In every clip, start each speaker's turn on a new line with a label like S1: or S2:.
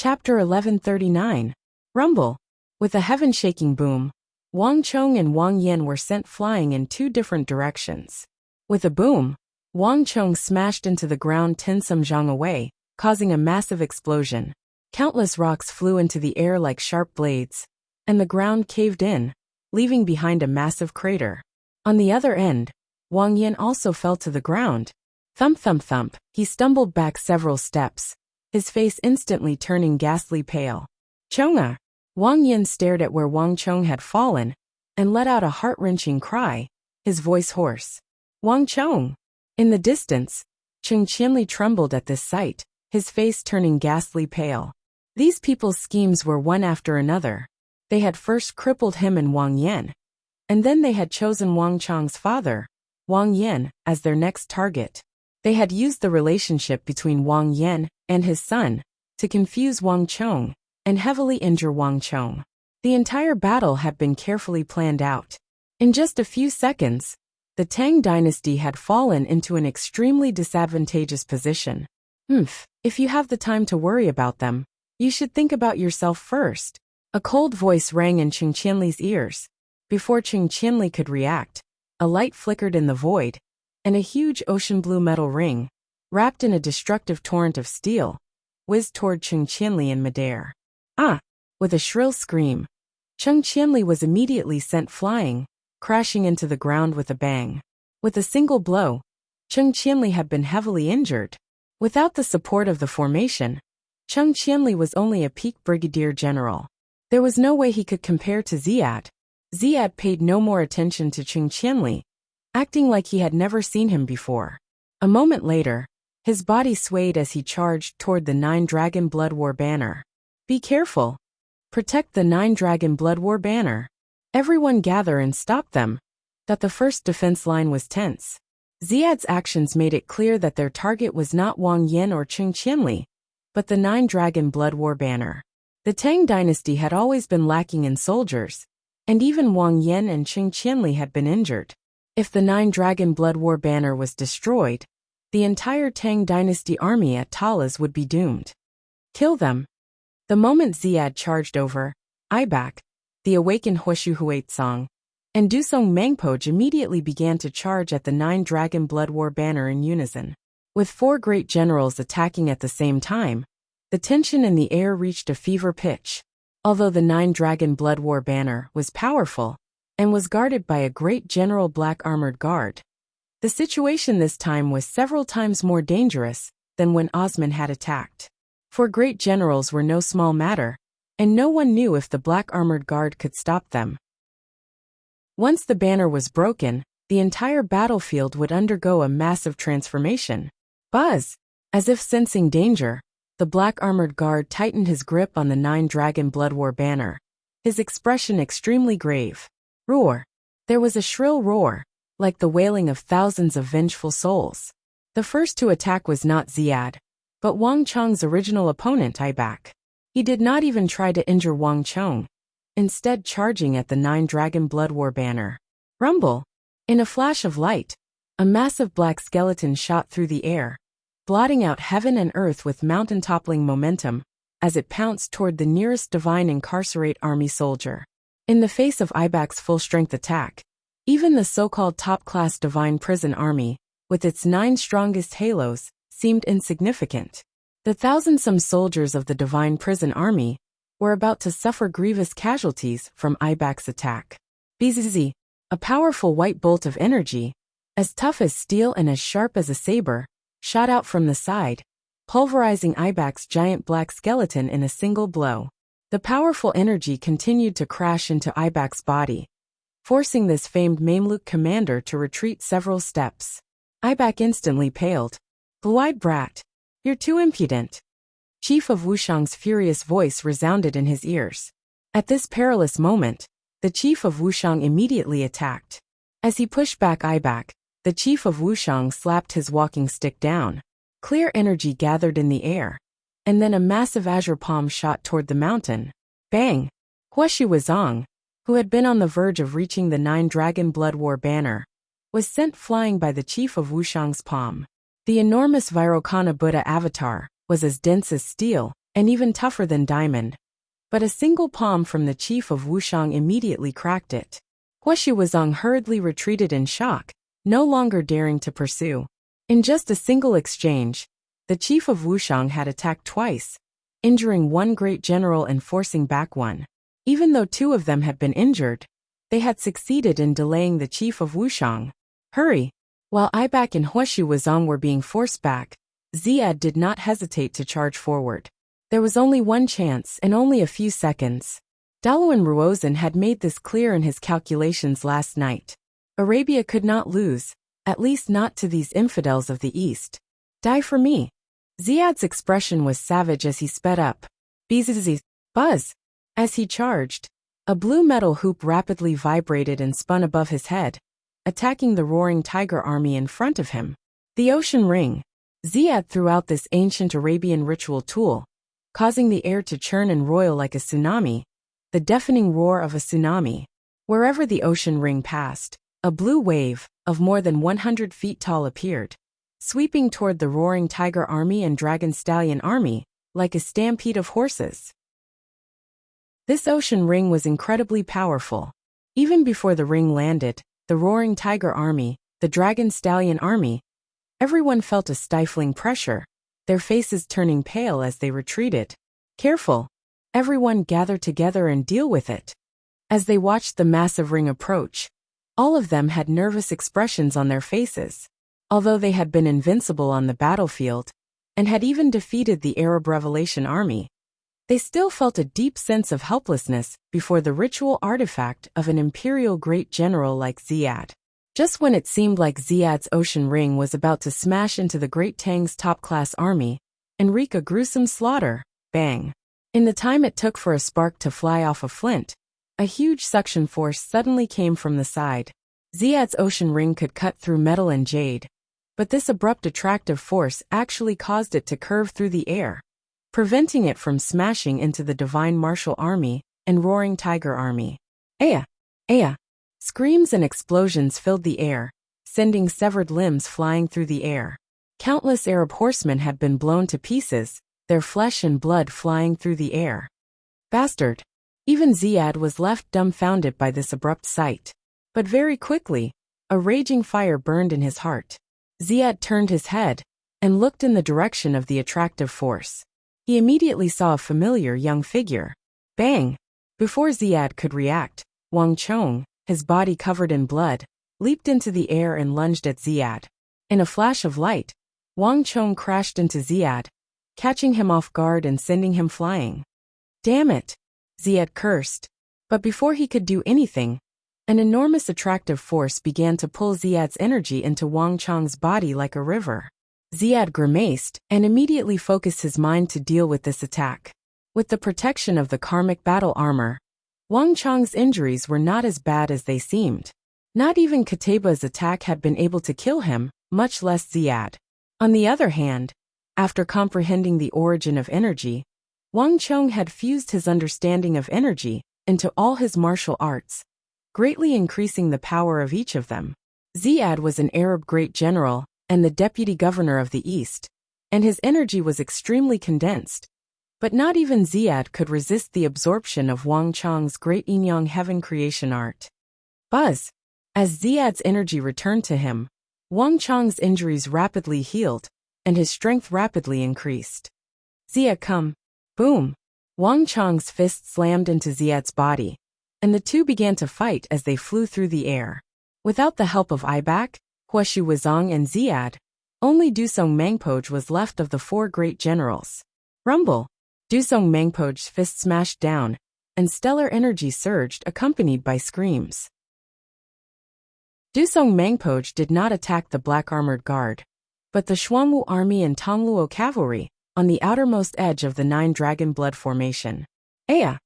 S1: Chapter 1139. Rumble. With a heaven-shaking boom, Wang Chong and Wang Yan were sent flying in two different directions. With a boom, Wang Chong smashed into the ground 10 some zhang away, causing a massive explosion. Countless rocks flew into the air like sharp blades, and the ground caved in, leaving behind a massive crater. On the other end, Wang Yan also fell to the ground. Thump thump thump, he stumbled back several steps, his face instantly turning ghastly pale. Chonga! Wang Yan stared at where Wang Chong had fallen, and let out a heart-wrenching cry, his voice hoarse. Wang Chong! In the distance, Cheng Qianli trembled at this sight, his face turning ghastly pale. These people's schemes were one after another. They had first crippled him and Wang Yan, and then they had chosen Wang Chong's father, Wang Yan, as their next target. They had used the relationship between Wang Yan and his son to confuse Wang Chong and heavily injure Wang Chong. The entire battle had been carefully planned out. In just a few seconds, the Tang dynasty had fallen into an extremely disadvantageous position. If you have the time to worry about them, you should think about yourself first. A cold voice rang in Cheng Qianli's ears. Before Cheng Qianli could react, a light flickered in the void, and a huge ocean blue metal ring, wrapped in a destructive torrent of steel, whizzed toward Cheng Qianli in midair. Ah! With a shrill scream, Cheng Qianli was immediately sent flying, crashing into the ground with a bang. With a single blow, Cheng Qianli had been heavily injured. Without the support of the formation, Cheng Qianli was only a peak brigadier general. There was no way he could compare to Ziad. Ziad paid no more attention to Cheng Qianli, acting like he had never seen him before. A moment later, his body swayed as he charged toward the 9-Dragon Blood War banner. Be careful. Protect the 9-Dragon Blood War banner. Everyone gather and stop them. That the first defense line was tense. Ziad's actions made it clear that their target was not Wang Yan or Cheng Qianli, but the 9-Dragon Blood War banner. The Tang dynasty had always been lacking in soldiers, and even Wang Yan and Cheng Qianli had been injured. If the 9-Dragon Blood War banner was destroyed, the entire Tang dynasty army at Talas would be doomed. Kill them. The moment Ziad charged over, Ibak, the awakened Huishu Huaitsong, and Dusong Mangpoj immediately began to charge at the 9-Dragon Blood War banner in unison. With 4 great generals attacking at the same time, the tension in the air reached a fever pitch. Although the 9-Dragon Blood War banner was powerful and was guarded by a great general black armored guard, the situation this time was several times more dangerous than when Osman had attacked. For great generals were no small matter, and no one knew if the black armored guard could stop them. Once the banner was broken, the entire battlefield would undergo a massive transformation. Buzz! As if sensing danger, the black armored guard tightened his grip on the 9-Dragon Blood War banner, his expression extremely grave. Roar! There was a shrill roar, like the wailing of thousands of vengeful souls. The first to attack was not Ziad, but Wang Chong's original opponent Ibak. He did not even try to injure Wang Chong, instead charging at the 9-Dragon Blood War banner. Rumble! In a flash of light, a massive black skeleton shot through the air, blotting out heaven and earth with mountain-toppling momentum as it pounced toward the nearest divine incarcerate army soldier. In the face of Ibak's full-strength attack, even the so-called top-class divine prison army, with its 9 strongest halos, seemed insignificant. The thousand-some soldiers of the divine prison army were about to suffer grievous casualties from Ibak's attack. Bzz, a powerful white bolt of energy, as tough as steel and as sharp as a saber, shot out from the side, pulverizing Ibak's giant black skeleton in a single blow. The powerful energy continued to crash into Ibak's body, forcing this famed Mamluk commander to retreat several steps. Ibak instantly paled. Blue-eyed brat! You're too impudent! Chief of Wuxiang's furious voice resounded in his ears. At this perilous moment, the chief of Wuxiang immediately attacked. As he pushed back Ibak, the chief of Wuxiang slapped his walking stick down. Clear energy gathered in the air, and then a massive azure palm shot toward the mountain. Bang! Huishu Huaitsong, who had been on the verge of reaching the 9-Dragon Blood War banner, was sent flying by the chief of Wuxiang's palm. The enormous Vairocana Buddha avatar was as dense as steel, and even tougher than diamond. But a single palm from the chief of Wuxiang immediately cracked it. Huoshizong hurriedly retreated in shock, no longer daring to pursue. In just a single exchange, the chief of Wuxiang had attacked twice, injuring one great general and forcing back one. Even though two of them had been injured, they had succeeded in delaying the chief of Wuxiang. Hurry! While Ibak and Huoshizong were being forced back, Ziad did not hesitate to charge forward. There was only one chance and only a few seconds. Daluan Ruozan had made this clear in his calculations last night. Arabia could not lose, at least not to these infidels of the East. Die for me. Ziad's expression was savage as he sped up. Bzzz, buzz! As he charged, a blue metal hoop rapidly vibrated and spun above his head, attacking the roaring tiger army in front of him. The ocean ring. Ziad threw out this ancient Arabian ritual tool, causing the air to churn and roil like a tsunami, the deafening roar of a tsunami. Wherever the ocean ring passed, a blue wave, of more than 100 feet tall appeared, sweeping toward the roaring tiger army and dragon stallion army, like a stampede of horses. This ocean ring was incredibly powerful. Even before the ring landed, the roaring tiger army, the dragon stallion army, everyone felt a stifling pressure, their faces turning pale as they retreated. Careful! Everyone gather together and deal with it. As they watched the massive ring approach, all of them had nervous expressions on their faces. Although they had been invincible on the battlefield, and had even defeated the Arab Revelation army, they still felt a deep sense of helplessness before the ritual artifact of an imperial great general like Ziad. Just when it seemed like Ziad's ocean ring was about to smash into the Great Tang's top-class army and wreak a gruesome slaughter, bang! In the time it took for a spark to fly off a flint, a huge suction force suddenly came from the side. Ziad's ocean ring could cut through metal and jade, but this abrupt attractive force actually caused it to curve through the air, preventing it from smashing into the divine martial army and roaring tiger army. Aya! Aya! Screams and explosions filled the air, sending severed limbs flying through the air. Countless Arab horsemen had been blown to pieces, their flesh and blood flying through the air. Bastard! Even Ziad was left dumbfounded by this abrupt sight. But very quickly, a raging fire burned in his heart. Ziad turned his head and looked in the direction of the attractive force. He immediately saw a familiar young figure. Bang! Before Ziad could react, Wang Chong, his body covered in blood, leaped into the air and lunged at Ziad. In a flash of light, Wang Chong crashed into Ziad, catching him off guard and sending him flying. Damn it! Ziad cursed. But before he could do anything, an enormous attractive force began to pull Ziad's energy into Wang Chong's body like a river. Ziad grimaced and immediately focused his mind to deal with this attack. With the protection of the karmic battle armor, Wang Chong's injuries were not as bad as they seemed. Not even Kataba's attack had been able to kill him, much less Ziad. On the other hand, after comprehending the origin of energy, Wang Chong had fused his understanding of energy into all his martial arts, greatly increasing the power of each of them. Ziad was an Arab great general and the deputy governor of the East, and his energy was extremely condensed. But not even Ziad could resist the absorption of Wang Chong's great Yin-Yang heaven creation art. Buzz! As Ziad's energy returned to him, Wang Chong's injuries rapidly healed, and his strength rapidly increased. Ziad, come! Boom! Wang Chong's fist slammed into Ziad's body, and the two began to fight as they flew through the air. Without the help of Ibak, Huoshizong and Ziad, only Dusong Mangpoj was left of the four great generals. Rumble! Dusong Mangpoj's fist smashed down, and stellar energy surged accompanied by screams. Dusong Mangpoj did not attack the black armored guard, but the Xuanwu army and Tongluo cavalry, on the outermost edge of the Nine Dragon Blood formation. Aya!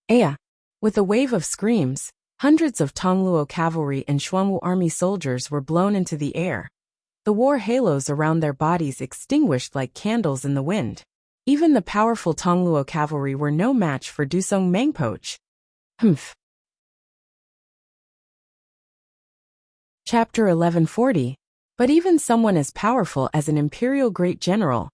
S1: Aya! With a wave of screams, hundreds of Tongluo cavalry and Xuanwu army soldiers were blown into the air. The war halos around their bodies extinguished like candles in the wind. Even the powerful Tongluo cavalry were no match for Dusong Mangpoj. Humph. Chapter 1140. But even someone as powerful as an imperial great general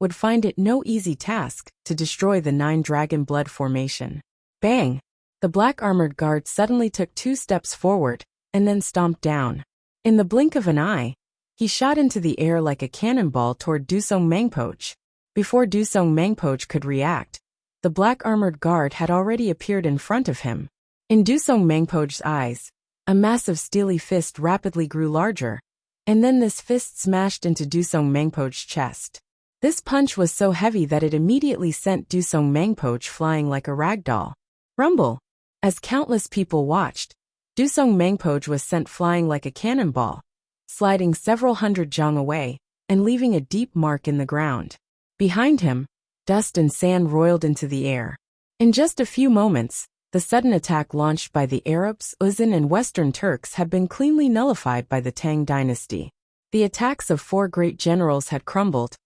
S1: would find it no easy task to destroy the 9 dragon blood formation. Bang! The black armored guard suddenly took 2 steps forward and then stomped down. In the blink of an eye, he shot into the air like a cannonball toward Dusong Mangpoch. Before Dusong Mangpoch could react, the black armored guard had already appeared in front of him. In Dusong Mangpoch's eyes, a massive steely fist rapidly grew larger, and then this fist smashed into Dusong Mangpoch's chest. This punch was so heavy that it immediately sent Dusong Mangpoch flying like a ragdoll. Rumble! As countless people watched, Dusong Mangpoch was sent flying like a cannonball, sliding several hundred zhang away and leaving a deep mark in the ground. Behind him, dust and sand roiled into the air. In just a few moments, the sudden attack launched by the Arabs, Uzan and Western Turks had been cleanly nullified by the Tang dynasty. The attacks of 4 great generals had crumbled,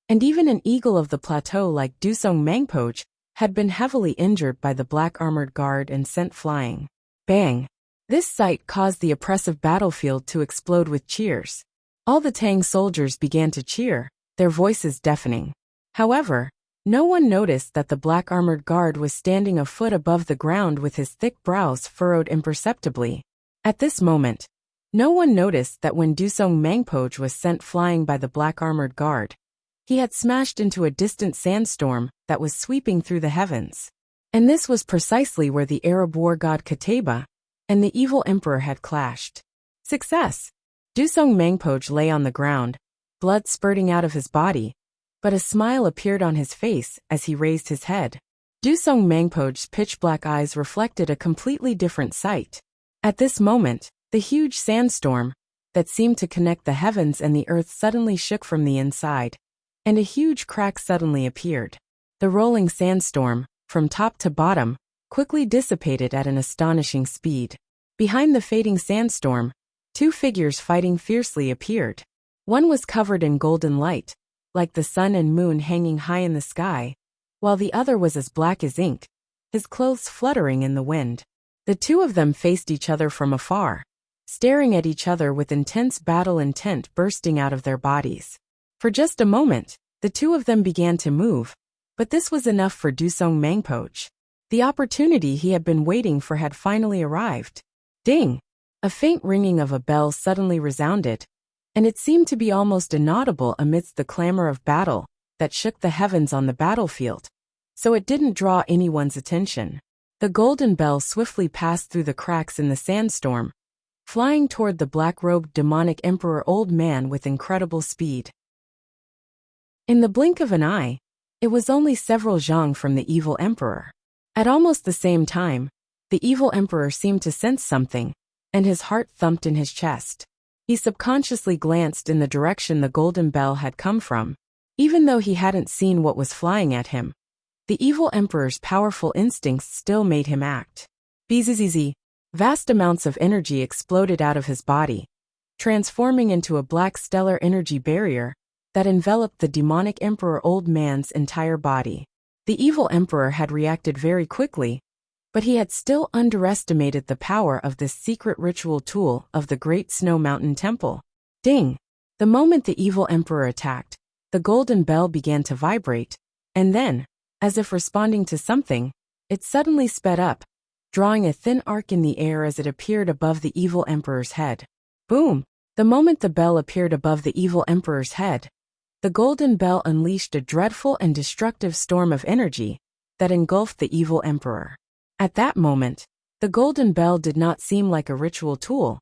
S1: and even an eagle of the plateau like Dusong Mangpoch had been heavily injured by the black armored guard and sent flying. Bang! This sight caused the oppressive battlefield to explode with cheers. All the Tang soldiers began to cheer, their voices deafening. However, no one noticed that the black armored guard was standing a foot above the ground with his thick brows furrowed imperceptibly. At this moment, no one noticed that when Dusong Mangpoch was sent flying by the black armored guard, he had smashed into a distant sandstorm that was sweeping through the heavens. And this was precisely where the Arab war god Qutayba and the evil emperor had clashed. Success! Dusong Mangpoch lay on the ground, blood spurting out of his body, but a smile appeared on his face as he raised his head. Dusong Mangpoch's pitch-black eyes reflected a completely different sight. At this moment, the huge sandstorm that seemed to connect the heavens and the earth suddenly shook from the inside, and a huge crack suddenly appeared. The rolling sandstorm, from top to bottom, quickly dissipated at an astonishing speed. Behind the fading sandstorm, 2 figures fighting fiercely appeared. One was covered in golden light, like the sun and moon hanging high in the sky, while the other was as black as ink, his clothes fluttering in the wind. The 2 of them faced each other from afar, staring at each other with intense battle intent bursting out of their bodies. For just a moment, the 2 of them began to move, but this was enough for Dusong Mangpoch. The opportunity he had been waiting for had finally arrived. Ding! A faint ringing of a bell suddenly resounded, and it seemed to be almost inaudible amidst the clamor of battle that shook the heavens on the battlefield, so it didn't draw anyone's attention. The golden bell swiftly passed through the cracks in the sandstorm, flying toward the black-robed demonic emperor old man with incredible speed. In the blink of an eye, it was only several zhang from the evil emperor. At almost the same time, the evil emperor seemed to sense something, and his heart thumped in his chest. He subconsciously glanced in the direction the golden bell had come from. Even though he hadn't seen what was flying at him, the evil emperor's powerful instincts still made him act. Bzzz. Vast amounts of energy exploded out of his body, transforming into a black stellar energy barrier that enveloped the demonic emperor old man's entire body. The evil emperor had reacted very quickly, but he had still underestimated the power of this secret ritual tool of the Great Snow Mountain Temple. Ding! The moment the evil emperor attacked, the golden bell began to vibrate, and then, as if responding to something, it suddenly sped up, drawing a thin arc in the air as it appeared above the evil emperor's head. Boom! The moment the bell appeared above the evil emperor's head, the golden bell unleashed a dreadful and destructive storm of energy that engulfed the evil emperor. At that moment, the golden bell did not seem like a ritual tool,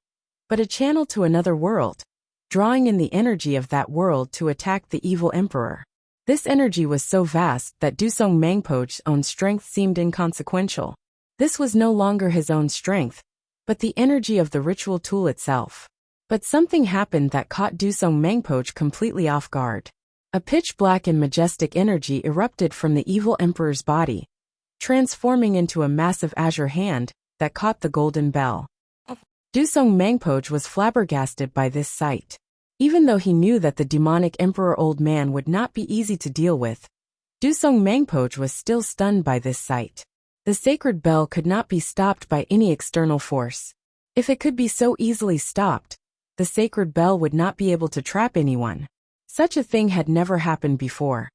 S1: but a channel to another world, drawing in the energy of that world to attack the evil emperor. This energy was so vast that Dusong Mangpoch's own strength seemed inconsequential. This was no longer his own strength, but the energy of the ritual tool itself. But something happened that caught Dusong Mangpoch completely off guard. A pitch-black and majestic energy erupted from the evil emperor's body, transforming into a massive azure hand that caught the golden bell. Dusong Mangpoch was flabbergasted by this sight. Even though he knew that the demonic emperor old man would not be easy to deal with, Dusong Mangpoch was still stunned by this sight. The sacred bell could not be stopped by any external force. If it could be so easily stopped, the sacred bell would not be able to trap anyone. Such a thing had never happened before.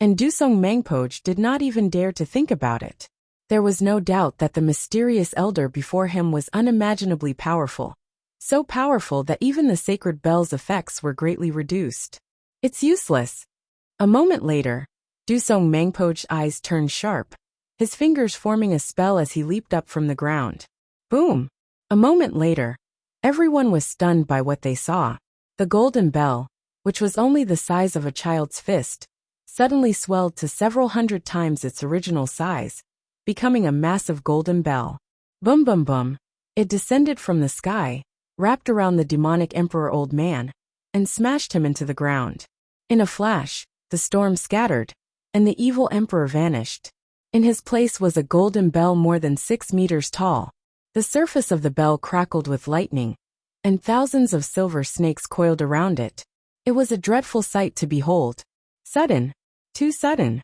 S1: and Dusong Mangpoj did not even dare to think about it. There was no doubt that the mysterious elder before him was unimaginably powerful, so powerful that even the sacred bell's effects were greatly reduced. It's useless. A moment later, Dusong Mangpoj's eyes turned sharp, his fingers forming a spell as he leaped up from the ground. Boom! A moment later, everyone was stunned by what they saw. The golden bell, which was only the size of a child's fist, suddenly swelled to several hundred times its original size, becoming a massive golden bell. Boom boom boom! It descended from the sky, wrapped around the demonic emperor old man, and smashed him into the ground. In a flash, the storm scattered, and the evil emperor vanished. In his place was a golden bell more than 6 meters tall. The surface of the bell crackled with lightning, and thousands of silver snakes coiled around it. It was a dreadful sight to behold. Sudden. Too sudden.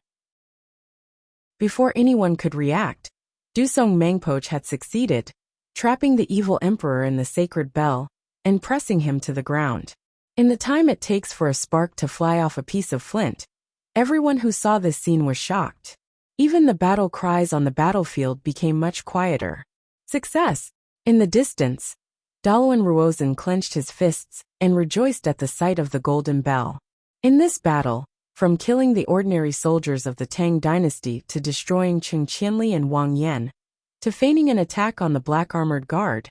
S1: Before anyone could react, Dusong Mangpoj had succeeded, trapping the evil emperor in the sacred bell, and pressing him to the ground. In the time it takes for a spark to fly off a piece of flint, everyone who saw this scene was shocked. Even the battle cries on the battlefield became much quieter. Success! In the distance, Dalawan Ruozan clenched his fists and rejoiced at the sight of the golden bell. In this battle, from killing the ordinary soldiers of the Tang dynasty to destroying Cheng Qianli and Wang Yan, to feigning an attack on the black armored guard,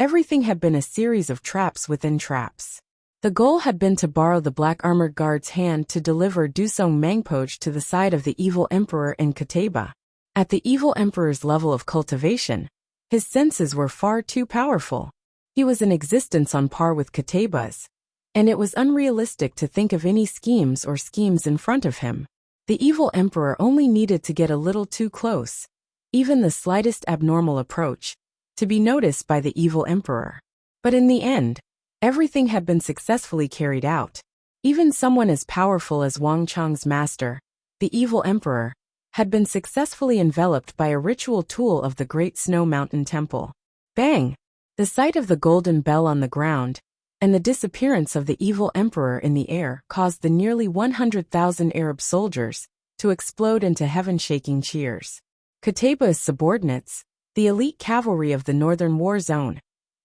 S1: everything had been a series of traps within traps. The goal had been to borrow the black armored guard's hand to deliver Dusong Mangpoj to the side of the evil emperor in Kataba. At the evil emperor's level of cultivation, his senses were far too powerful. He was in existence on par with Kataba's, and it was unrealistic to think of any schemes in front of him. The evil emperor only needed to get a little too close, even the slightest abnormal approach, to be noticed by the evil emperor. But in the end, everything had been successfully carried out. Even someone as powerful as Wang Chang's master, the evil emperor, had been successfully enveloped by a ritual tool of the Great Snow Mountain Temple. Bang! The sight of the golden bell on the ground, and the disappearance of the evil emperor in the air caused the nearly 100,000 Arab soldiers to explode into heaven-shaking cheers. Kataba's subordinates, the elite cavalry of the northern war zone,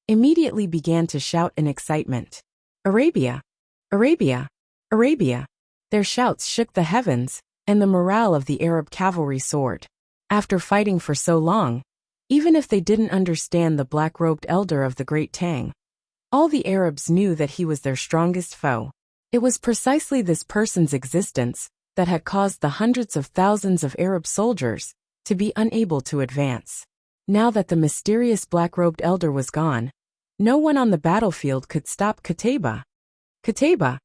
S1: immediately began to shout in excitement. Arabia! Arabia! Arabia! Their shouts shook the heavens, and the morale of the Arab cavalry soared. After fighting for so long, even if they didn't understand the black-robed elder of the Great Tang, all the Arabs knew that he was their strongest foe. It was precisely this person's existence that had caused the hundreds of thousands of Arab soldiers to be unable to advance. Now that the mysterious black-robed elder was gone, no one on the battlefield could stop Kataba. Kataba!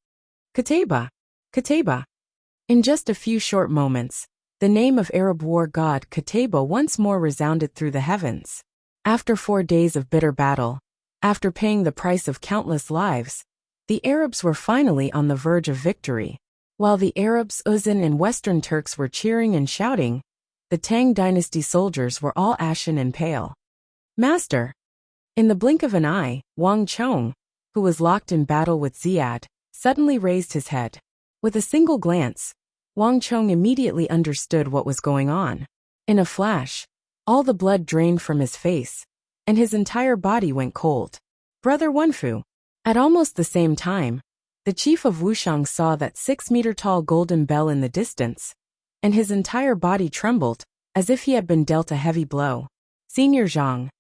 S1: Kataba! Kataba! In just a few short moments, the name of Arab war god Kataba once more resounded through the heavens. After 4 days of bitter battle, after paying the price of countless lives, the Arabs were finally on the verge of victory. While the Arabs, Uzan and Western Turks were cheering and shouting, the Tang dynasty soldiers were all ashen and pale. Master! In the blink of an eye, Wang Chong, who was locked in battle with Ziad, suddenly raised his head. With a single glance, Wang Chong immediately understood what was going on. In a flash, all the blood drained from his face, and his entire body went cold. Brother Wenfu! At almost the same time, the chief of Wuxiang saw that 6-meter-tall golden bell in the distance, and his entire body trembled, as if he had been dealt a heavy blow. Senior Zhang,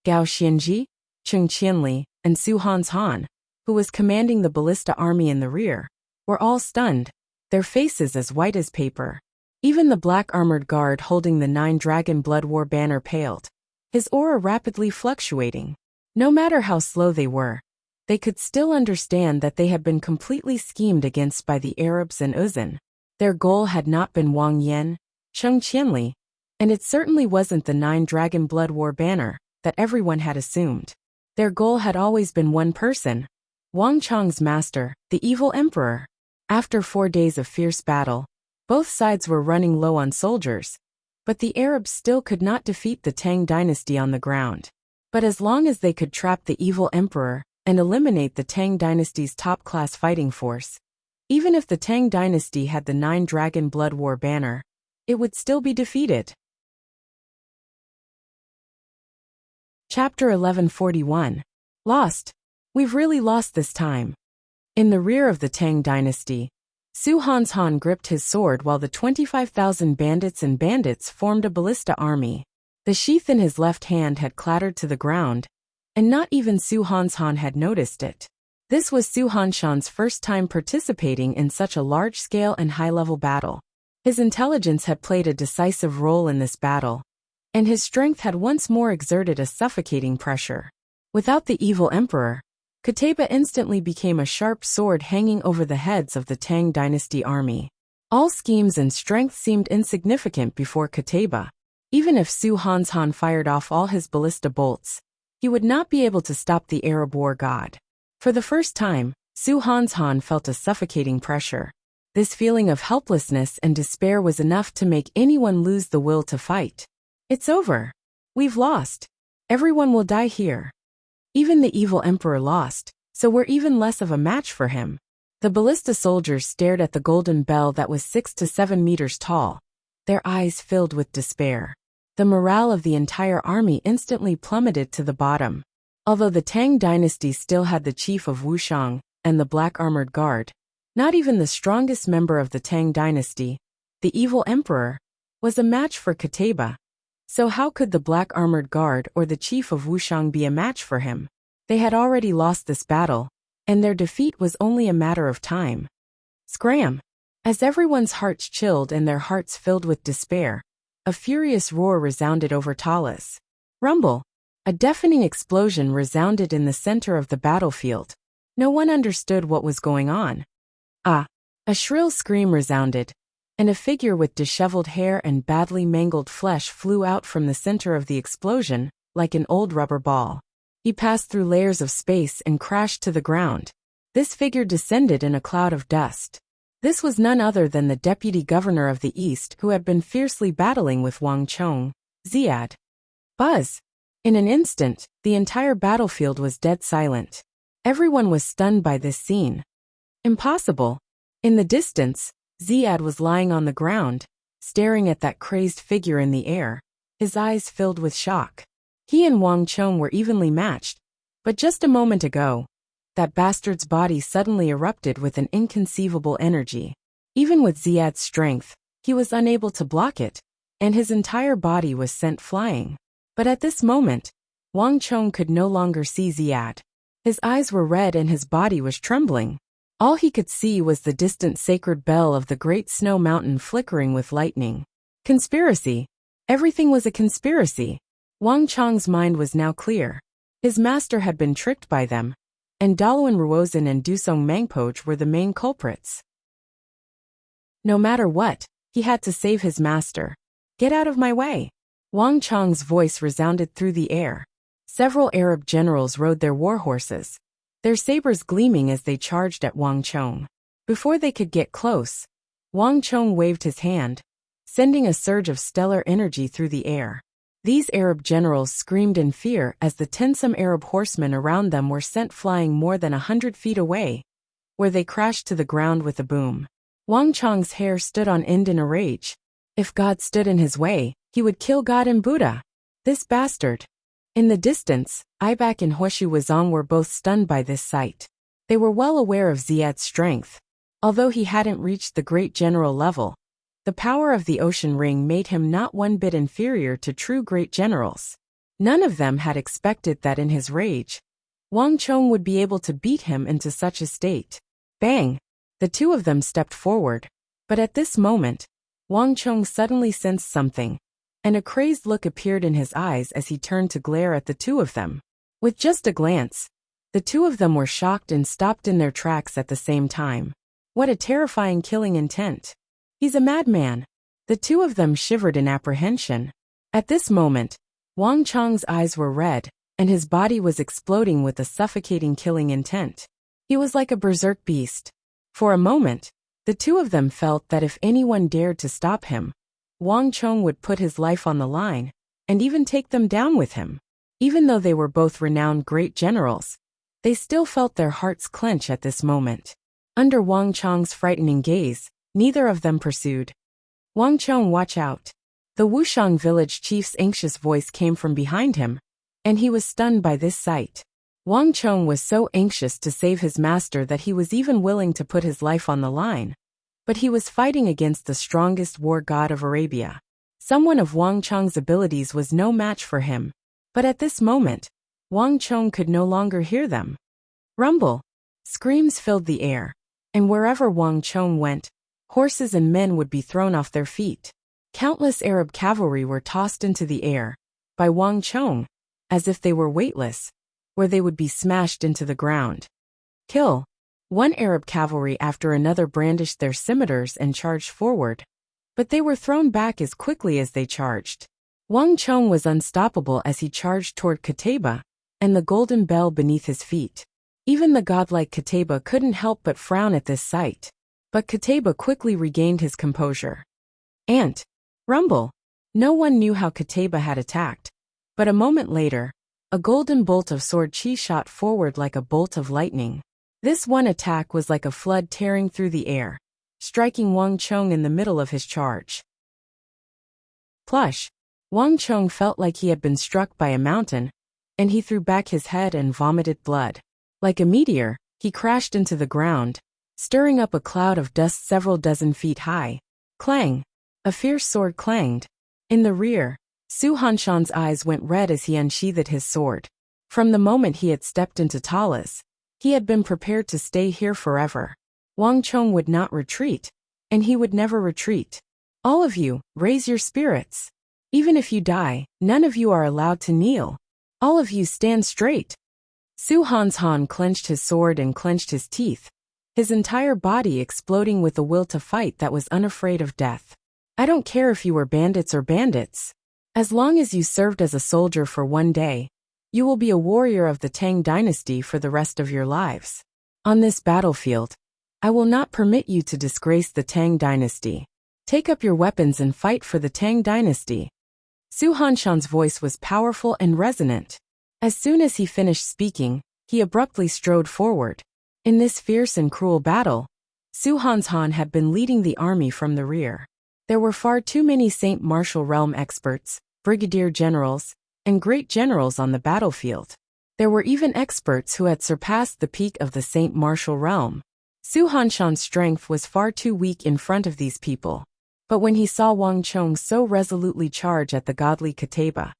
S1: Gao Xianji, Cheng Qianli, and Su Han's Han, who was commanding the ballista army in the rear, were all stunned, their faces as white as paper. Even the black armored guard holding the 9-dragon blood war banner paled, his aura rapidly fluctuating. No matter how slow they could still understand that they had been completely schemed against by the Arabs and Uzan. Their goal had not been Wang Yan, Cheng Qianli, and it certainly wasn't the 9-dragon blood war banner that everyone had assumed. Their goal had always been one person, Wang Chong's master, the evil emperor. After 4 days of fierce battle, both sides were running low on soldiers, but the Arabs still could not defeat the Tang dynasty on the ground. But as long as they could trap the evil emperor and eliminate the Tang dynasty's top-class fighting force, Even if the Tang dynasty had the 9-dragon blood war banner, it would still be defeated. Chapter 1141. Lost. We've really lost this time. In the rear of the Tang dynasty, Su Hanshan gripped his sword while the 25,000 bandits formed a ballista army. The sheath in his left hand had clattered to the ground, and not even Su Hanshan had noticed it. This was Su Hanshan's first time participating in such a large-scale and high-level battle. His intelligence had played a decisive role in this battle, and his strength had once more exerted a suffocating pressure. Without the evil emperor, Kateba instantly became a sharp sword hanging over the heads of the Tang dynasty army. All schemes and strength seemed insignificant before Kateba. Even if Su Hanshan fired off all his ballista bolts, he would not be able to stop the Arab war god. For the first time, Su Hanshan felt a suffocating pressure. This feeling of helplessness and despair was enough to make anyone lose the will to fight. It's over. We've lost. Everyone will die here. Even the evil emperor lost, so we're even less of a match for him. The ballista soldiers stared at the golden bell that was 6 to 7 meters tall, their eyes filled with despair. The morale of the entire army instantly plummeted to the bottom. Although the Tang dynasty still had the chief of Wuxia and the Black Armored Guard, not even the strongest member of the Tang dynasty, the evil emperor, was a match for Kateba. So how could the Black Armored Guard or the chief of Wuxia be a match for him? They had already lost this battle, and their defeat was only a matter of time. Scram! As everyone's hearts chilled and their hearts filled with despair, a furious roar resounded over Talas. Rumble! A deafening explosion resounded in the center of the battlefield. No one understood what was going on. Ah! A shrill scream resounded, and a figure with disheveled hair and badly mangled flesh flew out from the center of the explosion, like an old rubber ball. He passed through layers of space and crashed to the ground. This figure descended in a cloud of dust. This was none other than the deputy governor of the East who had been fiercely battling with Wang Chong, Ziad. Buzz! In an instant, the entire battlefield was dead silent. Everyone was stunned by this scene. Impossible. In the distance, Ziad was lying on the ground, staring at that crazed figure in the air, his eyes filled with shock. He and Wang Chong were evenly matched, but just a moment ago, that bastard's body suddenly erupted with an inconceivable energy. Even with Ziad's strength, he was unable to block it, and his entire body was sent flying. But at this moment, Wang Chong could no longer see Ziad. His eyes were red and his body was trembling. All he could see was the distant sacred bell of the great snow mountain flickering with lightning. Conspiracy. Everything was a conspiracy. Wang Chong's mind was now clear. His master had been tricked by them, and Daluan Ruozin and Dusong Mangpoj were the main culprits. No matter what, he had to save his master. Get out of my way! Wang Chong's voice resounded through the air. Several Arab generals rode their war horses, their sabers gleaming as they charged at Wang Chong. Before they could get close, Wang Chong waved his hand, sending a surge of stellar energy through the air. These Arab generals screamed in fear as the tensome Arab horsemen around them were sent flying more than 100 feet away, where they crashed to the ground with a boom. Wang Chong's hair stood on end in a rage. If God stood in his way, he would kill God and Buddha. This bastard. In the distance, Ibak and Huoshu Wazong were both stunned by this sight. They were well aware of Ziad's strength. Although he hadn't reached the great general level, the power of the ocean ring made him not one bit inferior to true great generals. None of them had expected that in his rage, Wang Chong would be able to beat him into such a state. Bang! The two of them stepped forward. But at this moment, Wang Chong suddenly sensed something, and a crazed look appeared in his eyes as he turned to glare at the two of them. With just a glance, the two of them were shocked and stopped in their tracks at the same time. What a terrifying killing intent. He's a madman. The two of them shivered in apprehension. At this moment, Wang Chong's eyes were red, and his body was exploding with a suffocating killing intent. He was like a berserk beast. For a moment, the two of them felt that if anyone dared to stop him, Wang Chong would put his life on the line, and even take them down with him. Even though they were both renowned great generals, they still felt their hearts clench at this moment. Under Wang Chong's frightening gaze, neither of them pursued. Wang Chong, watch out. The Wuxiang village chief's anxious voice came from behind him, and he was stunned by this sight. Wang Chong was so anxious to save his master that he was even willing to put his life on the line. But he was fighting against the strongest war god of Arabia. Someone of Wang Chong's abilities was no match for him. But at this moment, Wang Chong could no longer hear them. Rumble! Screams filled the air, and wherever Wang Chong went, horses and men would be thrown off their feet. Countless Arab cavalry were tossed into the air by Wang Chong, as if they were weightless, where they would be smashed into the ground. Kill! One Arab cavalry after another brandished their scimitars and charged forward, but they were thrown back as quickly as they charged. Wang Chong was unstoppable as he charged toward Qutayba, and the golden bell beneath his feet. Even the godlike Qutayba couldn't help but frown at this sight. But Qutayba quickly regained his composure. Ant! Rumble! No one knew how Qutayba had attacked, but a moment later, a golden bolt of sword chi shot forward like a bolt of lightning. This one attack was like a flood tearing through the air, striking Wang Chong in the middle of his charge. Plush! Wang Chong felt like he had been struck by a mountain, and he threw back his head and vomited blood. Like a meteor, he crashed into the ground, stirring up a cloud of dust several dozen feet high. Clang! A fierce sword clanged. In the rear, Su Hanshan's eyes went red as he unsheathed his sword. From the moment he had stepped into Talas, he had been prepared to stay here forever. Wang Chong would not retreat, and he would never retreat. All of you, raise your spirits. Even if you die, none of you are allowed to kneel. All of you stand straight. Su Hanshan clenched his sword and clenched his teeth, his entire body exploding with a will to fight that was unafraid of death. I don't care if you were bandits or bandits. As long as you served as a soldier for one day, you will be a warrior of the Tang dynasty for the rest of your lives. On this battlefield, I will not permit you to disgrace the Tang dynasty. Take up your weapons and fight for the Tang dynasty. Su Hanshan's voice was powerful and resonant. As soon as he finished speaking, he abruptly strode forward. In this fierce and cruel battle, Su Hanshan had been leading the army from the rear. There were far too many Saint Martial Realm experts, brigadier generals, and great generals on the battlefield. There were even experts who had surpassed the peak of the Saint Martial Realm. Su Hanshan's strength was far too weak in front of these people. But when he saw Wang Chong so resolutely charge at the godly Qutayba,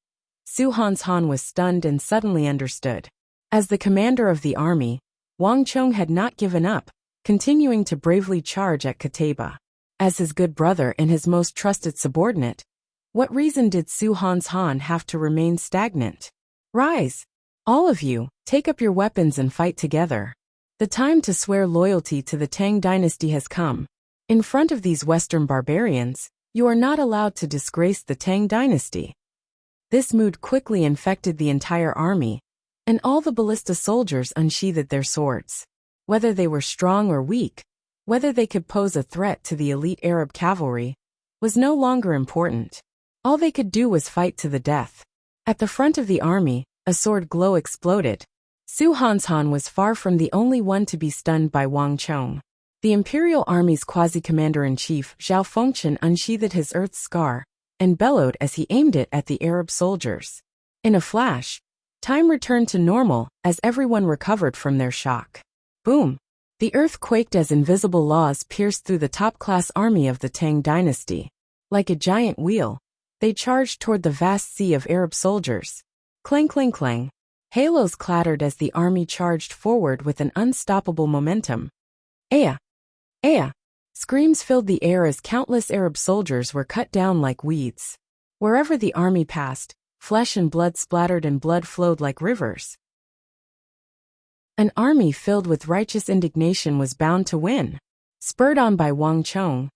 S1: Su Hanshan was stunned and suddenly understood. As the commander of the army, Wang Chong had not given up, continuing to bravely charge at Qutayba. As his good brother and his most trusted subordinate, what reason did Su Hanshan have to remain stagnant? Rise! All of you, take up your weapons and fight together. The time to swear loyalty to the Tang dynasty has come. In front of these Western barbarians, you are not allowed to disgrace the Tang dynasty. This mood quickly infected the entire army, and all the ballista soldiers unsheathed their swords. Whether they were strong or weak, whether they could pose a threat to the elite Arab cavalry, was no longer important. All they could do was fight to the death. At the front of the army, a sword glow exploded. Su Hanshan was far from the only one to be stunned by Wang Chong. The Imperial Army's quasi-commander-in-chief Zhao Fengchen unsheathed his earth scar and bellowed as he aimed it at the Arab soldiers. In a flash, time returned to normal as everyone recovered from their shock. Boom! The earth quaked as invisible laws pierced through the top-class army of the Tang dynasty. Like a giant wheel, they charged toward the vast sea of Arab soldiers. Clang, clang, clang. Halos clattered as the army charged forward with an unstoppable momentum. Aya! Aya! Screams filled the air as countless Arab soldiers were cut down like weeds. Wherever the army passed, flesh and blood splattered and blood flowed like rivers. An army filled with righteous indignation was bound to win. Spurred on by Wang Chong,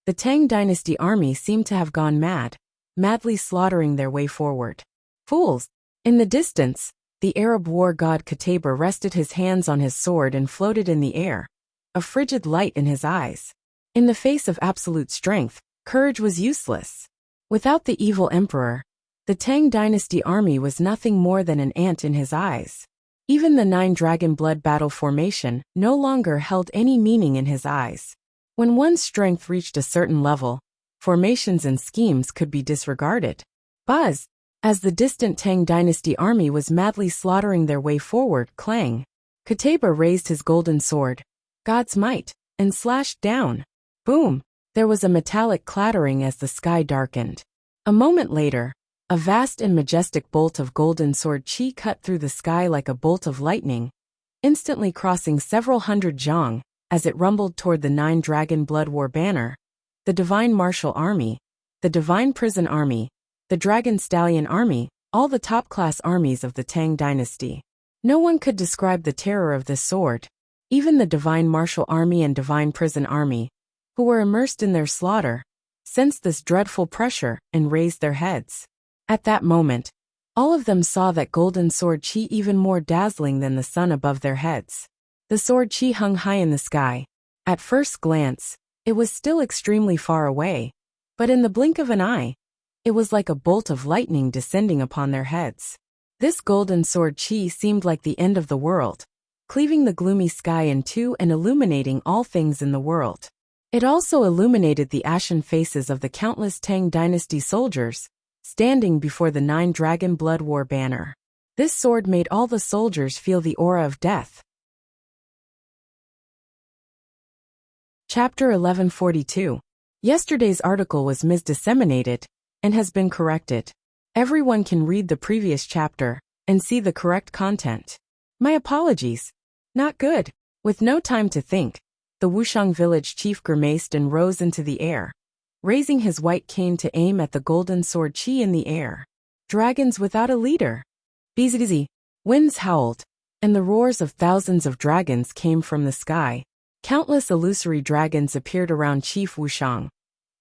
S1: the Tang dynasty army seemed to have gone mad, madly slaughtering their way forward. Fools! In the distance, the Arab war god Qutayba rested his hands on his sword and floated in the air, a frigid light in his eyes. In the face of absolute strength, courage was useless. Without the evil emperor, the Tang dynasty army was nothing more than an ant in his eyes. Even the 9-dragon blood battle formation no longer held any meaning in his eyes. When one's strength reached a certain level, formations and schemes could be disregarded. Buzz! As the distant Tang dynasty army was madly slaughtering their way forward, clang! Kateba raised his golden sword, God's might, and slashed down. Boom! There was a metallic clattering as the sky darkened. A moment later, a vast and majestic bolt of golden sword chi cut through the sky like a bolt of lightning, instantly crossing several hundred zhang as it rumbled toward the 9-dragon blood war banner, the divine martial army, the divine prison army, the dragon stallion army, all the top-class armies of the Tang dynasty. No one could describe the terror of this sword. Even the divine martial army and divine prison army, who were immersed in their slaughter, sensed this dreadful pressure and raised their heads. At that moment, all of them saw that golden sword chi even more dazzling than the sun above their heads. The sword chi hung high in the sky. At first glance, it was still extremely far away, but in the blink of an eye, it was like a bolt of lightning descending upon their heads. This golden sword chi seemed like the end of the world, cleaving the gloomy sky in two and illuminating all things in the world. It also illuminated the ashen faces of the countless Tang dynasty soldiers, standing before the 9-dragon blood war banner. This sword made all the soldiers feel the aura of death. Chapter 1142. Yesterday's article was misdisseminated and has been corrected. Everyone can read the previous chapter and see the correct content. My apologies. Not good. With no time to think, the Wuxiang village chief grimaced and rose into the air, raising his white cane to aim at the golden sword chi in the air. Dragons without a leader. Bzz. Winds howled, and the roars of thousands of dragons came from the sky. Countless illusory dragons appeared around Chief Wuxiang,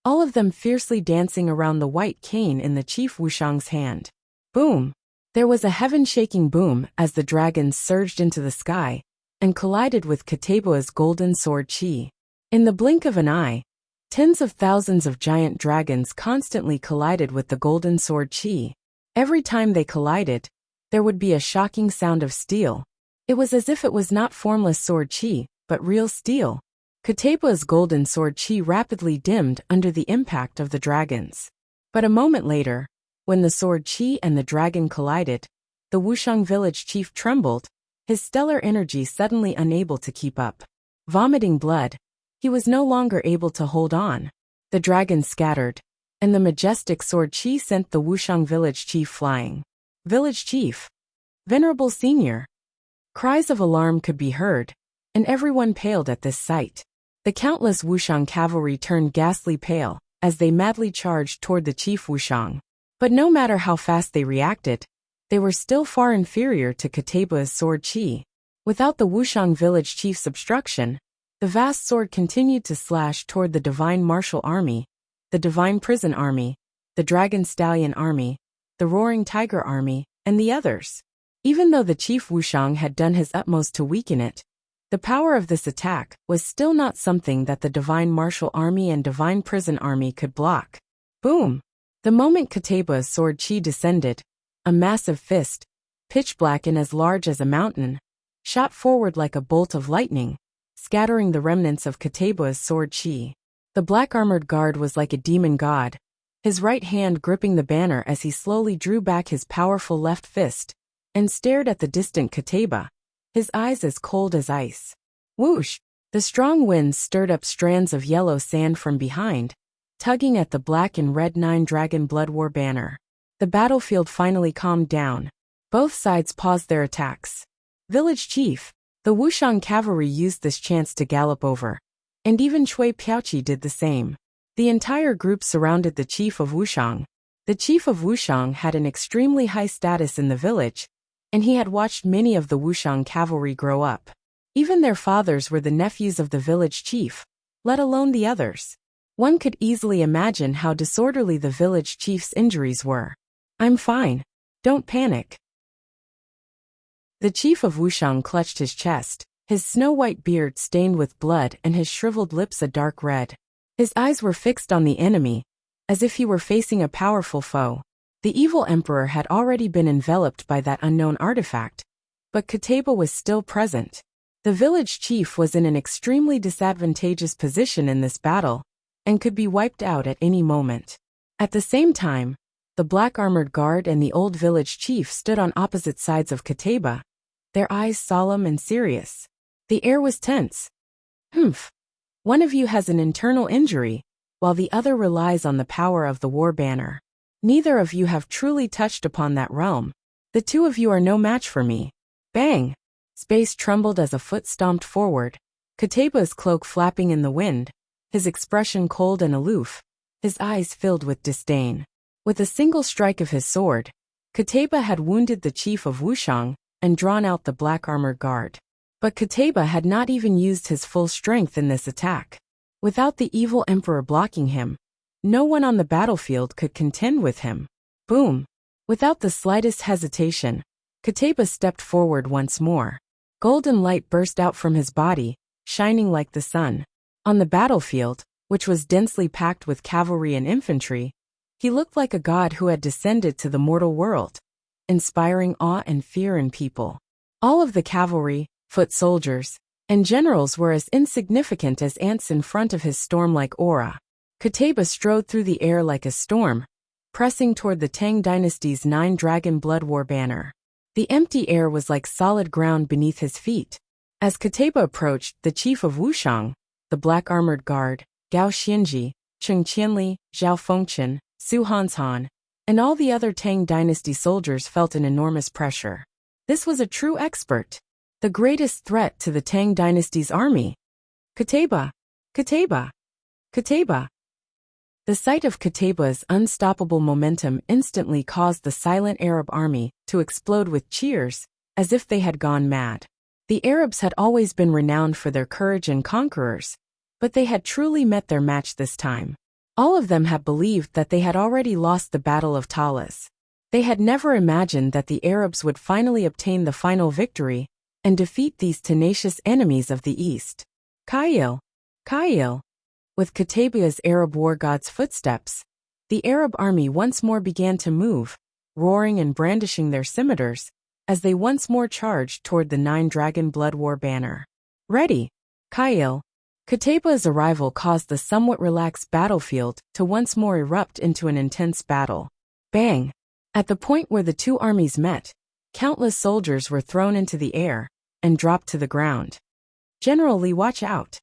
S1: all of them fiercely dancing around the white cane in the Chief Wuxiang's hand. Boom! There was a heaven-shaking boom as the dragons surged into the sky and collided with Kateba's golden sword chi. In the blink of an eye, tens of thousands of giant dragons constantly collided with the golden sword chi. Every time they collided, there would be a shocking sound of steel. It was as if it was not formless sword chi, but real steel. Kateba's golden sword chi rapidly dimmed under the impact of the dragons. But a moment later, when the sword chi and the dragon collided, the Wuxiang village chief trembled, his stellar energy suddenly unable to keep up. Vomiting blood, he was no longer able to hold on. The dragon scattered, and the majestic sword chi sent the Wuxiang village chief flying. Village chief! Venerable senior! Cries of alarm could be heard, and everyone paled at this sight. The countless Wuxiang cavalry turned ghastly pale as they madly charged toward the Chief Wuxiang. But no matter how fast they reacted, they were still far inferior to Kateba's sword chi. Without the Wuxiang village chief's obstruction, the vast sword continued to slash toward the divine martial army, the divine prison army, the dragon stallion army, the roaring tiger army, and the others. Even though the Chief Wuxiang had done his utmost to weaken it, the power of this attack was still not something that the divine martial army and divine prison army could block. Boom! The moment Kateba's sword chi descended, a massive fist, pitch black and as large as a mountain, shot forward like a bolt of lightning, scattering the remnants of Kateba's sword chi. The black-armored guard was like a demon god, his right hand gripping the banner as he slowly drew back his powerful left fist and stared at the distant Kateba, his eyes as cold as ice. Whoosh! The strong winds stirred up strands of yellow sand from behind, tugging at the black and red 9-dragon blood war banner. The battlefield finally calmed down. Both sides paused their attacks. Village chief! The Wuxiang cavalry used this chance to gallop over, and even Cui Piaoqi did the same. The entire group surrounded the chief of Wuxiang. The chief of Wuxiang had an extremely high status in the village, and he had watched many of the Wuxiang cavalry grow up. Even their fathers were the nephews of the village chief, let alone the others. One could easily imagine how disorderly the village chief's injuries were. I'm fine. Don't panic. The chief of Wuxiang clutched his chest, his snow-white beard stained with blood and his shriveled lips a dark red. His eyes were fixed on the enemy, as if he were facing a powerful foe. The evil emperor had already been enveloped by that unknown artifact, But Kateba was still present. The village chief was in an extremely disadvantageous position in this battle, and could be wiped out at any moment. At the same time, the black armored guard and the old village chief stood on opposite sides of Kateba, their eyes solemn and serious. The air was tense. Humph. One of you has an internal injury, while the other relies on the power of the war banner. Neither of you have truly touched upon that realm. The two of you are no match for me. Bang! Space trembled as a foot stomped forward, Kateba's cloak flapping in the wind, his expression cold and aloof, his eyes filled with disdain. With a single strike of his sword, Kateba had wounded the chief of Wuxiang and drawn out the black armored guard. But Kateba had not even used his full strength in this attack. Without the evil emperor blocking him, no one on the battlefield could contend with him. Boom! Without the slightest hesitation, Kateba stepped forward once more. Golden light burst out from his body, shining like the sun. On the battlefield, which was densely packed with cavalry and infantry, he looked like a god who had descended to the mortal world, inspiring awe and fear in people. All of the cavalry, foot soldiers, and generals were as insignificant as ants in front of his storm-like aura. Kateba strode through the air like a storm, pressing toward the Tang dynasty's 9-dragon blood war banner. The empty air was like solid ground beneath his feet. As Kateba approached, the chief of Wuxiang, the black armored guard, Gao Xianji, Cheng Qianli, Zhao Fengchen, Su Hanshan, and all the other Tang dynasty soldiers felt an enormous pressure. This was a true expert, the greatest threat to the Tang dynasty's army. Kateba! Kateba! Kateba! The sight of Kateba's unstoppable momentum instantly caused the silent Arab army to explode with cheers, as if they had gone mad. The Arabs had always been renowned for their courage and conquerors, but they had truly met their match this time. All of them had believed that they had already lost the Battle of Talas. They had never imagined that the Arabs would finally obtain the final victory and defeat these tenacious enemies of the East. Ka'il! Ka'il! With Kateba's Arab war god's footsteps, the Arab army once more began to move, roaring and brandishing their scimitars, as they once more charged toward the 9-dragon blood war banner. Ready! Ka'il! Kateba's arrival caused the somewhat relaxed battlefield to once more erupt into an intense battle. Bang! At the point where the two armies met, countless soldiers were thrown into the air and dropped to the ground. General Li, watch out!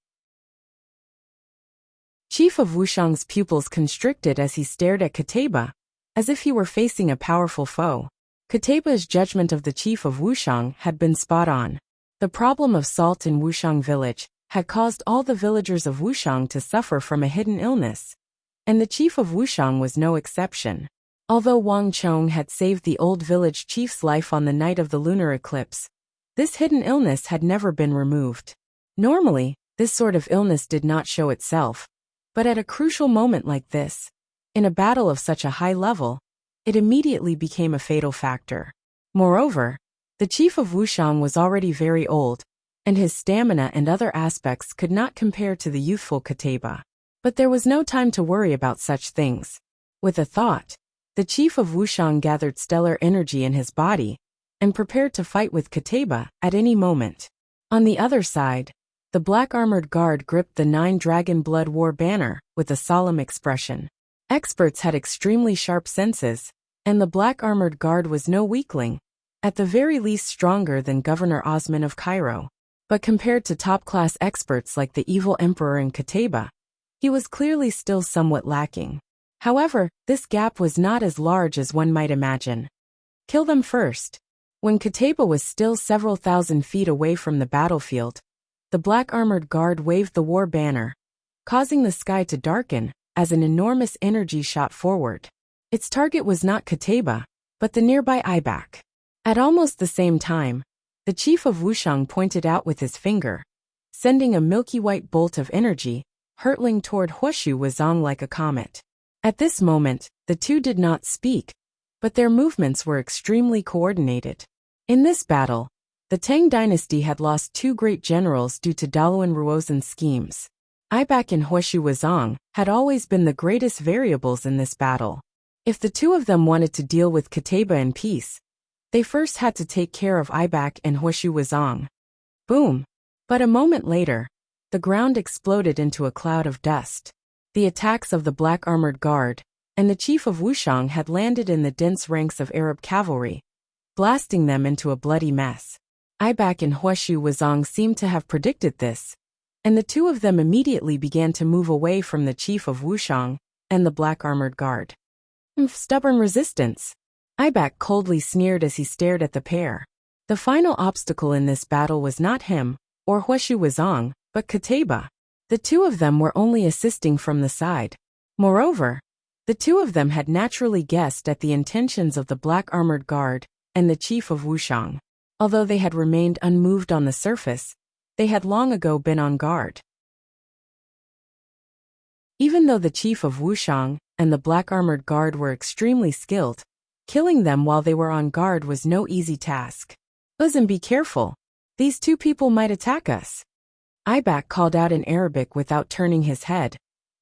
S1: Chief of Wuxiang's pupils constricted as he stared at Kateba, as if he were facing a powerful foe. Kateba's judgment of the chief of Wuxiang had been spot on. The problem of salt in Wuxiang village had caused all the villagers of Wuxiang to suffer from a hidden illness, and the chief of Wuxiang was no exception. Although Wang Chong had saved the old village chief's life on the night of the lunar eclipse, this hidden illness had never been removed. Normally, this sort of illness did not show itself, but at a crucial moment like this, in a battle of such a high level, it immediately became a fatal factor. Moreover, the chief of Wuxiang was already very old, and his stamina and other aspects could not compare to the youthful Kateba. But there was no time to worry about such things. With a thought, the chief of Wuxiang gathered stellar energy in his body and prepared to fight with Kateba at any moment. On the other side, the black armored guard gripped the 9-dragon blood war banner with a solemn expression. Experts had extremely sharp senses, and the black armored guard was no weakling, at the very least stronger than Governor Osman of Cairo. But compared to top-class experts like the evil emperor and Kateba, he was clearly still somewhat lacking. However, this gap was not as large as one might imagine. Kill them first. When Kateba was still several thousand feet away from the battlefield, the black armored guard waved the war banner, causing the sky to darken as an enormous energy shot forward. Its target was not Kateba, but the nearby Ibak. At almost the same time, the chief of Wuxiang pointed out with his finger, sending a milky white bolt of energy, hurtling toward Huoshu Wuzong like a comet. At this moment, the two did not speak, but their movements were extremely coordinated. In this battle, the Tang dynasty had lost two great generals due to Daluan Ruozen's schemes. Ibak and Huoshu Wuzong had always been the greatest variables in this battle. If the two of them wanted to deal with Kateba in peace, They first had to take care of Ibak and Huishu Wuzong. Boom! But a moment later, the ground exploded into a cloud of dust. The attacks of the black armored guard and the chief of Wuxiang had landed in the dense ranks of Arab cavalry, blasting them into a bloody mess. Ibak and Huishu Wuzong seemed to have predicted this, and the two of them immediately began to move away from the chief of Wuxiang and the black armored guard. Stubborn resistance. Ibak coldly sneered as he stared at the pair. The final obstacle in this battle was not him, or Huishu Wuzong, but Kateba. The two of them were only assisting from the side. Moreover, the two of them had naturally guessed at the intentions of the black armored guard and the chief of Wuxiang. Although they had remained unmoved on the surface, they had long ago been on guard. Even though the chief of Wuxiang and the black armored guard were extremely skilled, killing them while they were on guard was no easy task. Uzum, be careful. These two people might attack us. Ibak called out in Arabic without turning his head,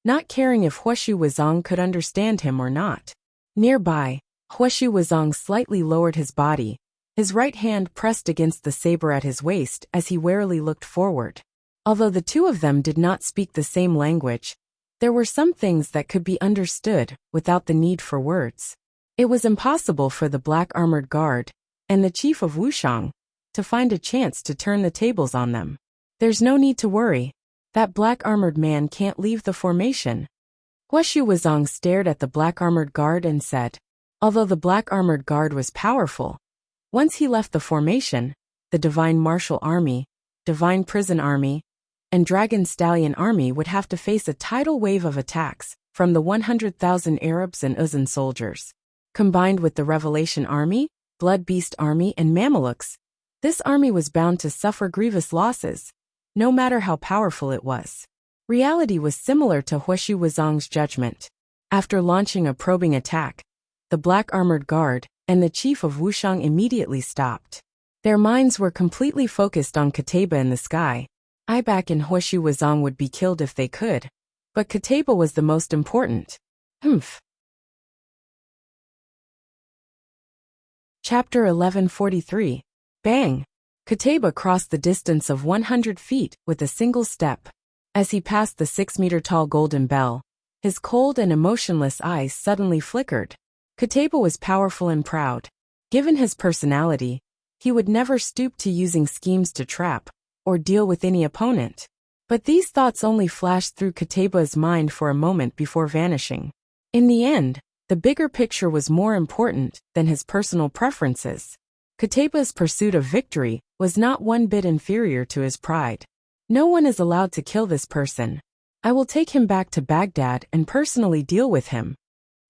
S1: not caring if Huishu Wuzong could understand him or not. Nearby, Huishu Wuzong slightly lowered his body, his right hand pressed against the saber at his waist as he warily looked forward. Although the two of them did not speak the same language, there were some things that could be understood without the need for words. It was impossible for the black armored guard and the chief of Wuxiang to find a chance to turn the tables on them. There's no need to worry. That black armored man can't leave the formation. Huishu Wuzong stared at the black armored guard and said, although the black armored guard was powerful, once he left the formation, the Divine Martial Army, Divine Prison Army, and Dragon Stallion Army would have to face a tidal wave of attacks from the 100,000 Arabs and Uzun soldiers. Combined with the Revelation Army, Blood Beast Army, and Mamelukes, this army was bound to suffer grievous losses, no matter how powerful it was. Reality was similar to Huishu Wuzong's judgment. After launching a probing attack, the black armored guard and the chief of Wuxiang immediately stopped. Their minds were completely focused on Kateba in the sky. Ibak and Huishu Wuzong would be killed if they could, but Kateba was the most important. Chapter 1143. Bang! Kateba crossed the distance of 100 feet with a single step. As he passed the 6-meter-tall golden bell, his cold and emotionless eyes suddenly flickered. Kateba was powerful and proud. Given his personality, he would never stoop to using schemes to trap or deal with any opponent. But these thoughts only flashed through Kateba's mind for a moment before vanishing. In the end, the bigger picture was more important than his personal preferences. Kateba's pursuit of victory was not one bit inferior to his pride. No one is allowed to kill this person. I will take him back to Baghdad and personally deal with him.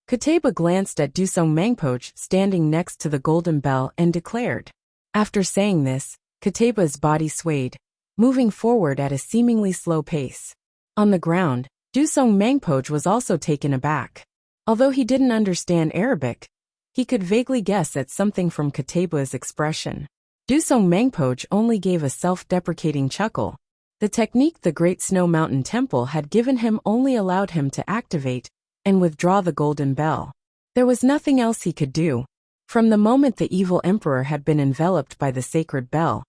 S1: Kateba glanced at Dusong Mangpoch standing next to the golden bell and declared. After saying this, Kateba's body swayed, moving forward at a seemingly slow pace. On the ground, Dusong Mangpoch was also taken aback. Although he didn't understand Arabic, he could vaguely guess at something from Kateba's expression. Dusong Mangpoch only gave a self-deprecating chuckle. The technique the Great Snow Mountain Temple had given him only allowed him to activate and withdraw the golden bell. There was nothing else he could do. From the moment the evil emperor had been enveloped by the sacred bell,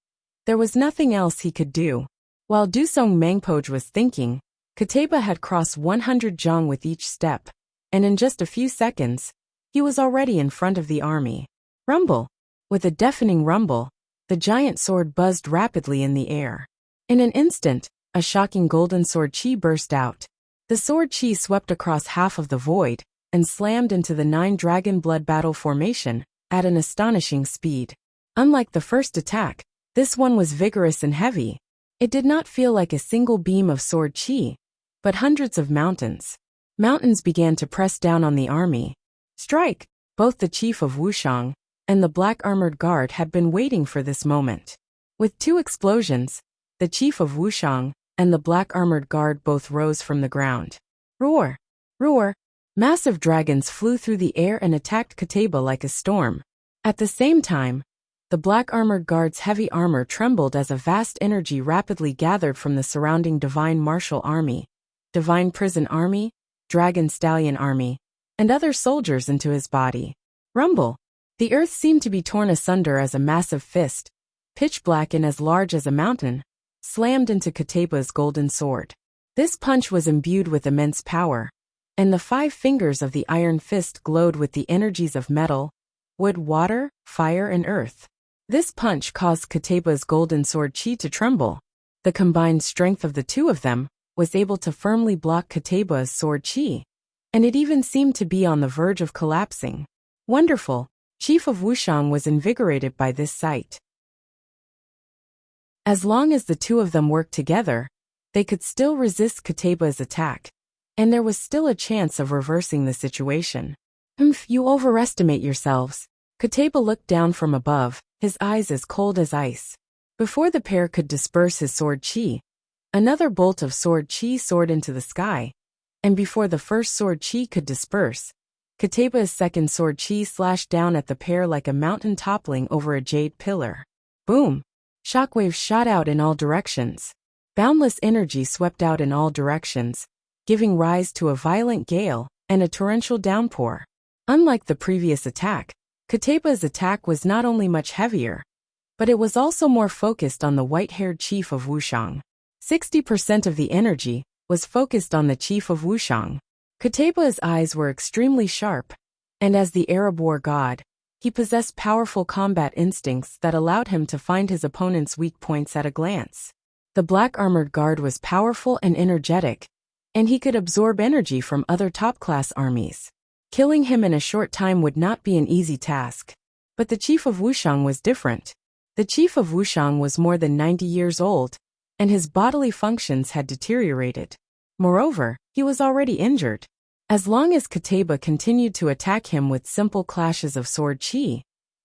S1: there was nothing else he could do. While Dusong Mangpoch was thinking, Kateba had crossed 100 zhang with each step, and in just a few seconds, he was already in front of the army. Rumble! With a deafening rumble, the giant sword buzzed rapidly in the air. In an instant, a shocking golden sword chi burst out. The sword chi swept across half of the void and slammed into the 9-dragon blood battle formation at an astonishing speed. Unlike the first attack, this one was vigorous and heavy. It did not feel like a single beam of sword chi, but hundreds of mountains. Mountains began to press down on the army. Strike! Both the chief of Wuxiang and the black armored guard had been waiting for this moment. With 2 explosions, the chief of Wuxiang and the black armored guard both rose from the ground. Roar! Roar! Massive dragons flew through the air and attacked Kateba like a storm. At the same time, the black armored guard's heavy armor trembled as a vast energy rapidly gathered from the surrounding Divine Martial Army, Divine Prison Army, Dragon Stallion Army, and other soldiers into his body. Rumble! The earth seemed to be torn asunder as a massive fist, pitch black and as large as a mountain, slammed into Kateba's golden sword. This punch was imbued with immense power, and the 5 fingers of the iron fist glowed with the energies of metal, wood, water, fire, and earth. This punch caused Kateba's golden sword chi to tremble. The combined strength of the two of them was able to firmly block Kateba's sword chi, and it even seemed to be on the verge of collapsing. Wonderful! Chief of Wuxiang was invigorated by this sight. As long as the two of them worked together, they could still resist Kateba's attack, and there was still a chance of reversing the situation. You overestimate yourselves. Kateba looked down from above, his eyes as cold as ice. Before the pair could disperse his sword chi, another bolt of sword chi soared into the sky, and before the first sword chi could disperse, Kateba's second sword chi slashed down at the pair like a mountain toppling over a jade pillar. Boom! Shockwaves shot out in all directions. Boundless energy swept out in all directions, giving rise to a violent gale and a torrential downpour. Unlike the previous attack, Kateba's attack was not only much heavier, but it was also more focused on the white-haired chief of Wuxiang. 60% of the energy was focused on the chief of Wuxiang. Kateba's eyes were extremely sharp, and as the Arab war god, he possessed powerful combat instincts that allowed him to find his opponent's weak points at a glance. The black armored guard was powerful and energetic, and he could absorb energy from other top-class armies. Killing him in a short time would not be an easy task. But the chief of Wuxiang was different. The chief of Wuxiang was more than 90 years old, and his bodily functions had deteriorated. Moreover, he was already injured. As long as Kateba continued to attack him with simple clashes of sword chi,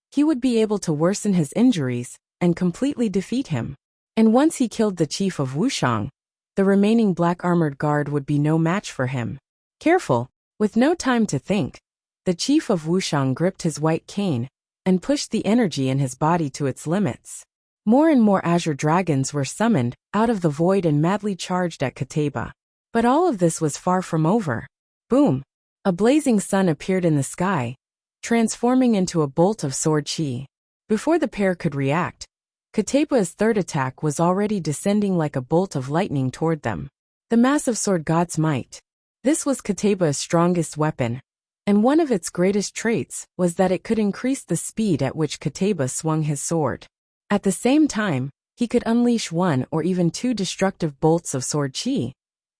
S1: he would be able to worsen his injuries and completely defeat him. And once he killed the chief of Wuxiang, the remaining black armored guard would be no match for him. Careful! With no time to think, the chief of Wuxiang gripped his white cane and pushed the energy in his body to its limits. More and more azure dragons were summoned out of the void and madly charged at Kateba. But all of this was far from over. Boom! A blazing sun appeared in the sky, transforming into a bolt of sword chi. Before the pair could react, Kateba's third attack was already descending like a bolt of lightning toward them. The massive sword god's might. This was Kateba's strongest weapon, and one of its greatest traits was that it could increase the speed at which Kateba swung his sword. At the same time, he could unleash 1 or even 2 destructive bolts of sword chi,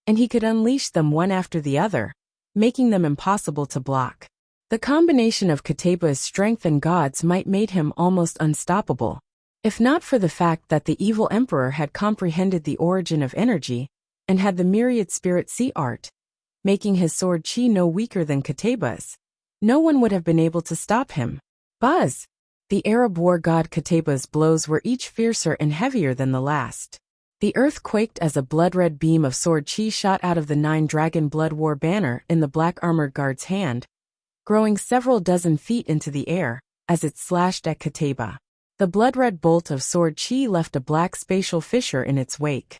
S1: and he could unleash them one after the other, making them impossible to block. The combination of Kateba's strength and God's might made him almost unstoppable. If not for the fact that the evil emperor had comprehended the origin of energy and had the myriad spirit sea art, making his sword chi no weaker than Kateba's, no one would have been able to stop him. Buzz! The Arab war god Kateba's blows were each fiercer and heavier than the last. The earth quaked as a blood-red beam of sword chi shot out of the 9-dragon blood war banner in the black armored guard's hand, growing several dozen feet into the air as it slashed at Kateba. The blood-red bolt of sword chi left a black spatial fissure in its wake.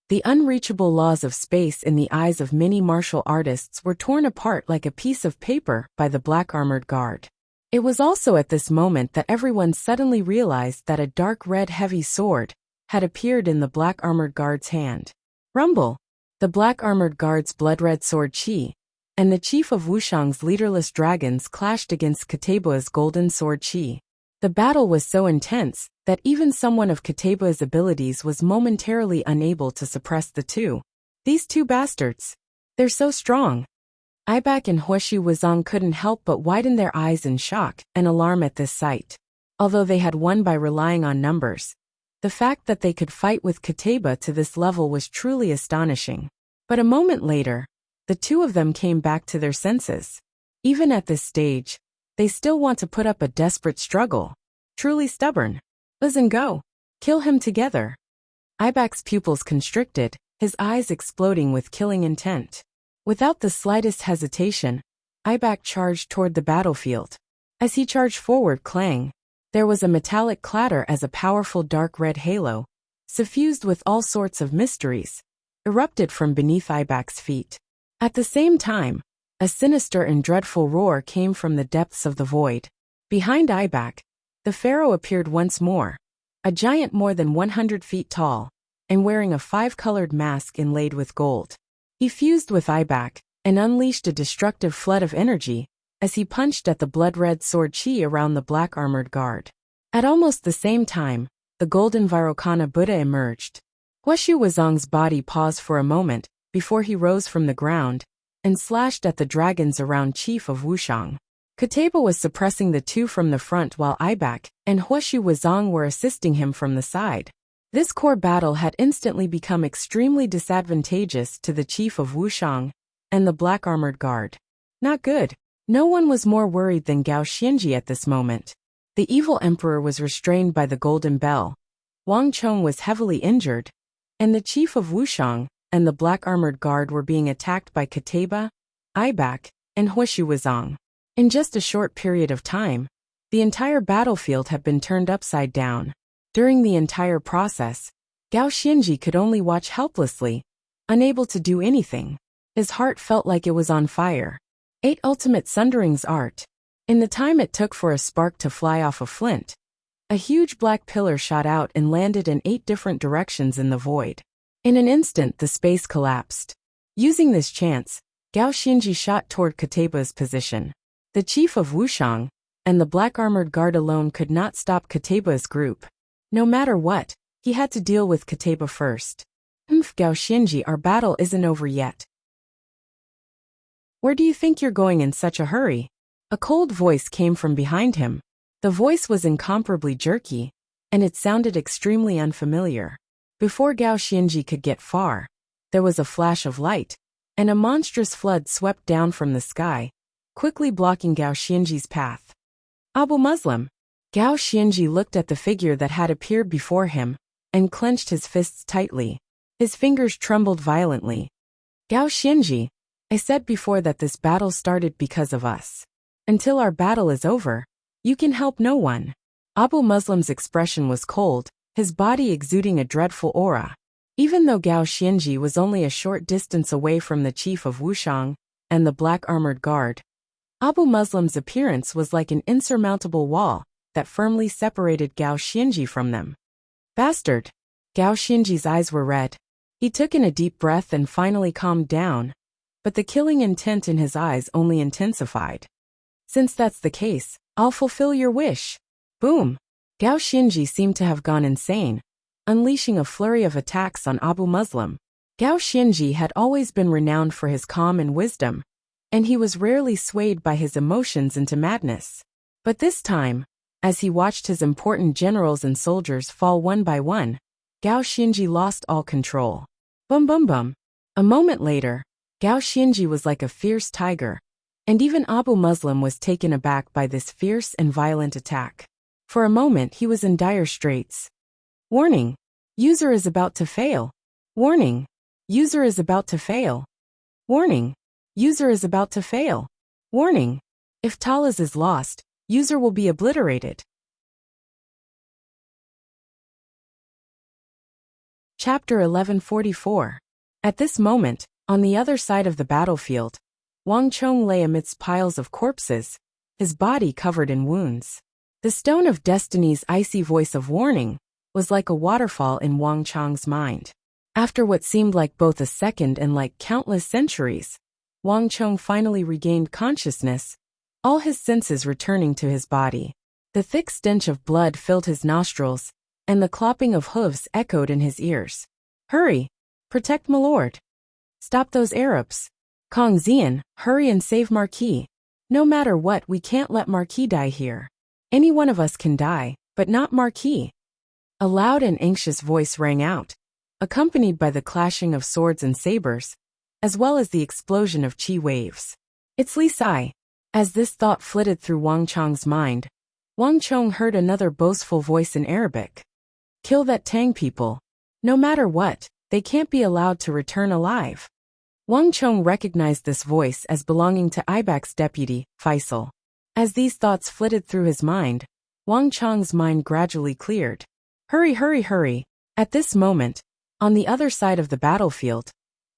S1: The unreachable laws of space in the eyes of many martial artists were torn apart like a piece of paper by the black armored guard. It was also at this moment that everyone suddenly realized that a dark red heavy sword had appeared in the black armored guard's hand. Rumble! The black armored guard's blood-red sword chi and the chief of Wuxiang's leaderless dragons clashed against Kateba's golden sword chi. The battle was so intense that even someone of Kateba's abilities was momentarily unable to suppress the two. These two bastards! They're so strong! Ibak and Huoshi Wuzong couldn't help but widen their eyes in shock and alarm at this sight. Although they had won by relying on numbers, the fact that they could fight with Kateba to this level was truly astonishing. But a moment later, the two of them came back to their senses. Even at this stage, they still want to put up a desperate struggle. Truly stubborn. Listen, go. Kill him together. Ibak's pupils constricted, his eyes exploding with killing intent. Without the slightest hesitation, Ibak charged toward the battlefield. As he charged forward, clang! There was a metallic clatter as a powerful dark red halo, suffused with all sorts of mysteries, erupted from beneath Ibak's feet. At the same time, A sinister and dreadful roar came from the depths of the void. Behind Ibak, the pharaoh appeared once more, a giant more than 100 feet tall, and wearing a 5-colored mask inlaid with gold. He fused with Ibak and unleashed a destructive flood of energy as he punched at the blood-red sword chi around the black-armored guard. At almost the same time, the golden Vairocana Buddha emerged. Huashu Wuzong's body paused for a moment before he rose from the ground and slashed at the dragons around Chief of Wuxiang. Kateba was suppressing the two from the front while Ibak and Huashu Wuzong were assisting him from the side. This core battle had instantly become extremely disadvantageous to the Chief of Wuxiang and the black-armored guard. Not good. No one was more worried than Gao Xianji at this moment. The evil emperor was restrained by the golden bell. Wang Chong was heavily injured, and the Chief of Wuxiang and the black-armored guard were being attacked by Kateba, Ibak, and Huashu Wuzong. In just a short period of time, the entire battlefield had been turned upside down. During the entire process, Gao Xianji could only watch helplessly, unable to do anything. His heart felt like it was on fire. 8 ultimate sunderings art. In the time it took for a spark to fly off a flint, a huge black pillar shot out and landed in 8 different directions in the void. In an instant the space collapsed. Using this chance, Gao Xianji shot toward Kateba's position. The Chief of Wuxiang and the black-armored guard alone could not stop Kateba's group. No matter what, he had to deal with Kateba first. Gao Xianji, our battle isn't over yet. Where do you think you're going in such a hurry? A cold voice came from behind him. The voice was incomparably jerky, and it sounded extremely unfamiliar. Before Gao Xianji could get far, there was a flash of light, and a monstrous flood swept down from the sky, quickly blocking Gao Xianji's path. Abu Muslim. Gao Xianji looked at the figure that had appeared before him, and clenched his fists tightly. His fingers trembled violently. Gao Xianji, I said before that this battle started because of us. Until our battle is over, you can help no one. Abu Muslim's expression was cold, his body exuding a dreadful aura. Even though Gao Xianji was only a short distance away from the Chief of Wuxiang and the black-armored guard, Abu Muslim's appearance was like an insurmountable wall that firmly separated Gao Xianji from them. Bastard! Gao Xianji's eyes were red. He took in a deep breath and finally calmed down, but the killing intent in his eyes only intensified. Since that's the case, I'll fulfill your wish. Boom! Gao Xianji seemed to have gone insane, unleashing a flurry of attacks on Abu Muslim. Gao Xianji had always been renowned for his calm and wisdom, and he was rarely swayed by his emotions into madness. But this time, as he watched his important generals and soldiers fall one by one, Gao Xianji lost all control. Bum bum bum. A moment later, Gao Xianji was like a fierce tiger, and even Abu Muslim was taken aback by this fierce and violent attack. For a moment he was in dire straits. Warning! User is about to fail. Warning! User is about to fail. Warning! User is about to fail. Warning! If Talas is lost, user will be obliterated. Chapter 1144. At this moment, on the other side of the battlefield, Wang Chong lay amidst piles of corpses, his body covered in wounds. The Stone of Destiny's icy voice of warning was like a waterfall in Wang Chong's mind. After what seemed like both a second and like countless centuries, Wang Chong finally regained consciousness, all his senses returning to his body. The thick stench of blood filled his nostrils, and the clopping of hooves echoed in his ears. Hurry! Protect my lord! Stop those Arabs! Kong Xian, hurry and save Marquis. No matter what, we can't let Marquis die here. Any one of us can die, but not Marquis. A loud and anxious voice rang out, accompanied by the clashing of swords and sabers, as well as the explosion of chi waves. It's Li Sai. As this thought flitted through Wang Chong's mind, Wang Chong heard another boastful voice in Arabic. Kill that Tang people. No matter what, they can't be allowed to return alive. Wang Chong recognized this voice as belonging to Ibak's deputy, Faisal. As these thoughts flitted through his mind, Wang Chong's mind gradually cleared. Hurry, hurry, hurry! At this moment, on the other side of the battlefield,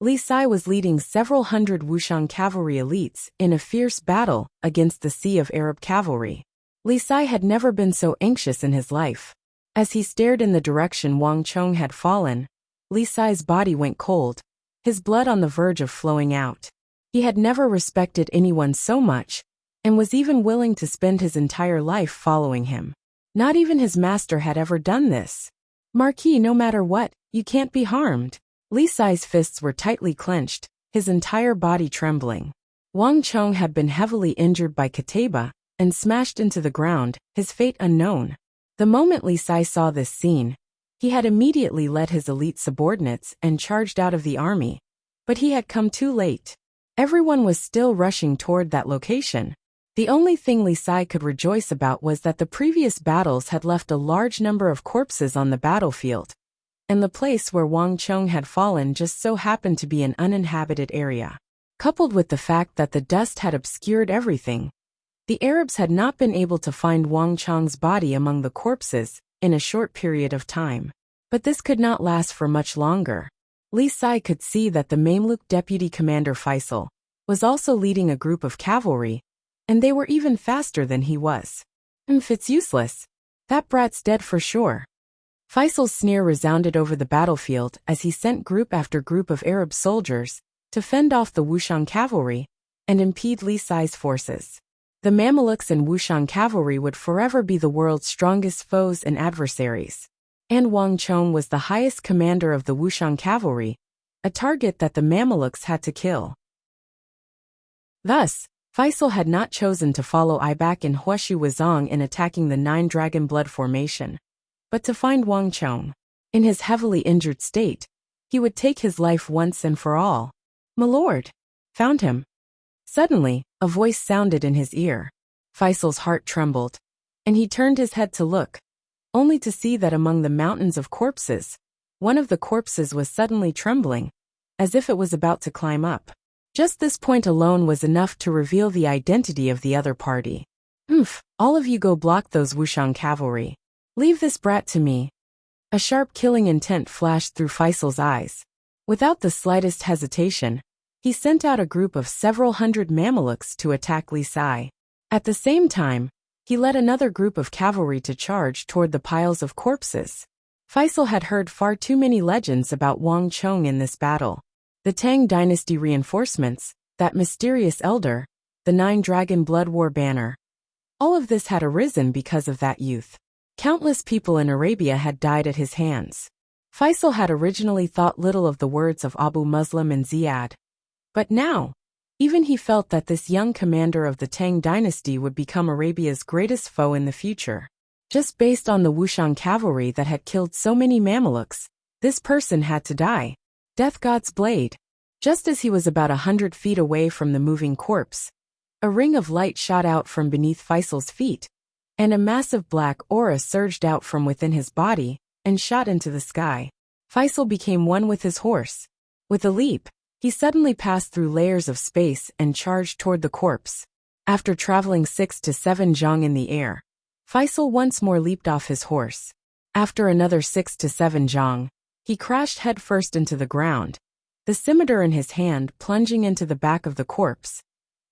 S1: Li Sai was leading several hundred Wuxian cavalry elites in a fierce battle against the sea of Arab cavalry. Li Sai had never been so anxious in his life. As he stared in the direction Wang Chong had fallen, Li Sai's body went cold, his blood on the verge of flowing out. He had never respected anyone so much, and was even willing to spend his entire life following him. Not even his master had ever done this. Marquis, no matter what, you can't be harmed. Li Sai's fists were tightly clenched, his entire body trembling. Wang Chong had been heavily injured by Kateba and smashed into the ground, his fate unknown. The moment Li Sai saw this scene, he had immediately led his elite subordinates and charged out of the army. But he had come too late. Everyone was still rushing toward that location. The only thing Li Sai could rejoice about was that the previous battles had left a large number of corpses on the battlefield, and the place where Wang Chong had fallen just so happened to be an uninhabited area. Coupled with the fact that the dust had obscured everything, the Arabs had not been able to find Wang Chong's body among the corpses in a short period of time. But this could not last for much longer. Li Sai could see that the Mamluk deputy commander Faisal was also leading a group of cavalry, and they were even faster than he was. It's useless. That brat's dead for sure. Faisal's sneer resounded over the battlefield as he sent group after group of Arab soldiers to fend off the Wuxian cavalry and impede Li Sai's forces. The Mamelukes and Wuxian cavalry would forever be the world's strongest foes and adversaries. And Wang Chong was the highest commander of the Wuxian cavalry, a target that the Mamelukes had to kill. Thus, Faisal had not chosen to follow Ibak and Huashu Wuzong in attacking the Nine Dragon Blood formation, but to find Wang Chong. In his heavily injured state, he would take his life once and for all. "My lord, found him." Suddenly, a voice sounded in his ear. Faisal's heart trembled, and he turned his head to look, only to see that among the mountains of corpses, one of the corpses was suddenly trembling, as if it was about to climb up. Just this point alone was enough to reveal the identity of the other party. All of you go block those Wuxian cavalry. Leave this brat to me." A sharp killing intent flashed through Faisal's eyes. Without the slightest hesitation, he sent out a group of several hundred Mamelukes to attack Li Sai. At the same time, he led another group of cavalry to charge toward the piles of corpses. Faisal had heard far too many legends about Wang Chong in this battle. The Tang dynasty reinforcements, that mysterious elder, the Nine Dragon Blood War banner. All of this had arisen because of that youth. Countless people in Arabia had died at his hands. Faisal had originally thought little of the words of Abu Muslim and Ziyad. But now, even he felt that this young commander of the Tang dynasty would become Arabia's greatest foe in the future. Just based on the Wuxian cavalry that had killed so many Mamelukes, this person had to die. Death God's blade. Just as he was about 100 feet away from the moving corpse, a ring of light shot out from beneath Faisal's feet, and a massive black aura surged out from within his body and shot into the sky. Faisal became one with his horse. With a leap, he suddenly passed through layers of space and charged toward the corpse. After traveling 6 to 7 zhang in the air, Faisal once more leaped off his horse. After another 6 to 7 zhang, he crashed headfirst into the ground, the scimitar in his hand plunging into the back of the corpse,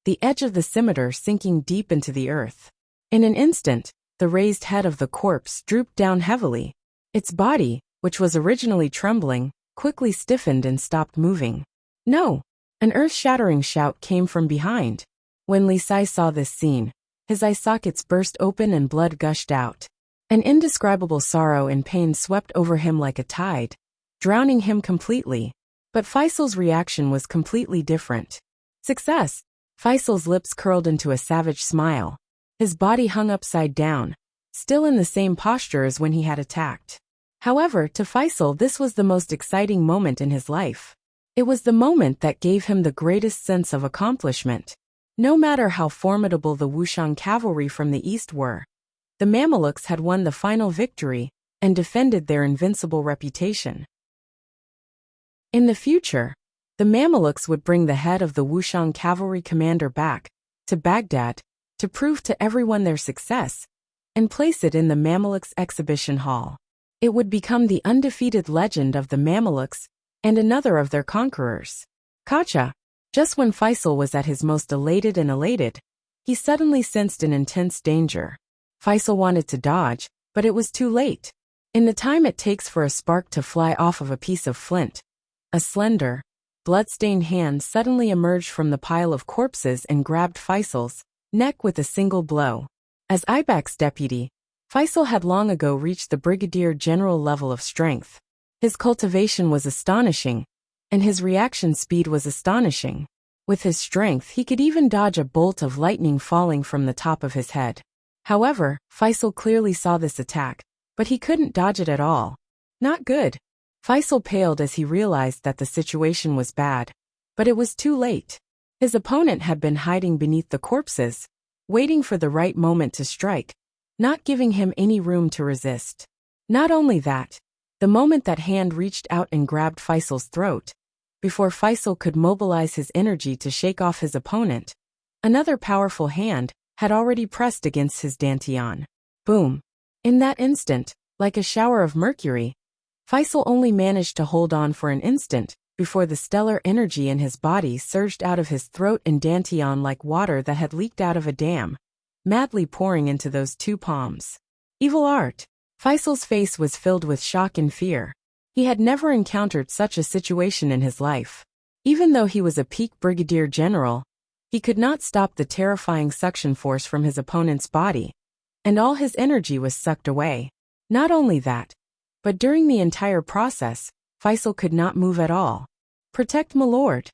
S1: the edge of the scimitar sinking deep into the earth. In an instant, the raised head of the corpse drooped down heavily. Its body, which was originally trembling, quickly stiffened and stopped moving. "No!" An earth-shattering shout came from behind. When Li Sai saw this scene, his eye sockets burst open and blood gushed out. An indescribable sorrow and pain swept over him like a tide, drowning him completely. But Faisal's reaction was completely different. Success! Faisal's lips curled into a savage smile. His body hung upside down, still in the same posture as when he had attacked. However, to Faisal this was the most exciting moment in his life. It was the moment that gave him the greatest sense of accomplishment. No matter how formidable the Wuxian cavalry from the east were, the Mamelukes had won the final victory and defended their invincible reputation. In the future, the Mamelukes would bring the head of the Wuxian cavalry commander back to Baghdad to prove to everyone their success and place it in the Mamelukes exhibition hall. It would become the undefeated legend of the Mamelukes and another of their conquerors. Kacha. Just when Faisal was at his most elated, he suddenly sensed an intense danger. Faisal wanted to dodge, but it was too late. In the time it takes for a spark to fly off of a piece of flint, a slender, blood-stained hand suddenly emerged from the pile of corpses and grabbed Faisal's neck with a single blow. As Ibak's deputy, Faisal had long ago reached the brigadier general level of strength. His cultivation was astonishing, and his reaction speed was astonishing. With his strength, he could even dodge a bolt of lightning falling from the top of his head. However, Faisal clearly saw this attack, but he couldn't dodge it at all. Not good. Faisal paled as he realized that the situation was bad, but it was too late. His opponent had been hiding beneath the corpses, waiting for the right moment to strike, not giving him any room to resist. Not only that, the moment that hand reached out and grabbed Faisal's throat, before Faisal could mobilize his energy to shake off his opponent, another powerful hand had already pressed against his dantian. Boom! In that instant, like a shower of mercury, Faisal only managed to hold on for an instant before the stellar energy in his body surged out of his throat and dantian like water that had leaked out of a dam, madly pouring into those two palms. Evil art! Faisal's face was filled with shock and fear. He had never encountered such a situation in his life. Even though he was a peak brigadier general, he could not stop the terrifying suction force from his opponent's body, and all his energy was sucked away. Not only that, but during the entire process, Faisal could not move at all. Protect my lord.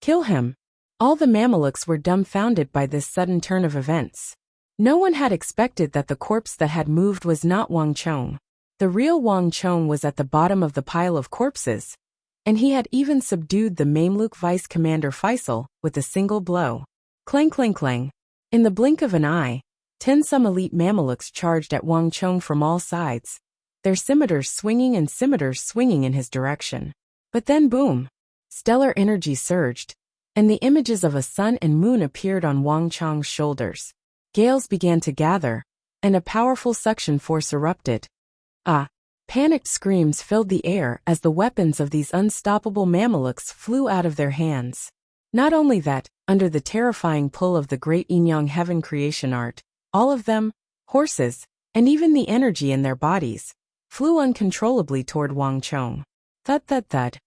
S1: Kill him. All the Mamelukes were dumbfounded by this sudden turn of events. No one had expected that the corpse that had moved was not Wang Chong. The real Wang Chong was at the bottom of the pile of corpses, and he had even subdued the Mamluk vice commander Faisal with a single blow. Clang clang clang. In the blink of an eye, 10 some elite Mamelukes charged at Wang Chong from all sides, their scimitars swinging in his direction. But then boom! Stellar energy surged, and the images of a sun and moon appeared on Wang Chong's shoulders. Gales began to gather, and a powerful suction force erupted. Panicked screams filled the air as the weapons of these unstoppable Mamelukes flew out of their hands. Not only that, under the terrifying pull of the great Inyang heaven creation art, all of them, horses, and even the energy in their bodies, flew uncontrollably toward Wang Chong. Thud thud thud.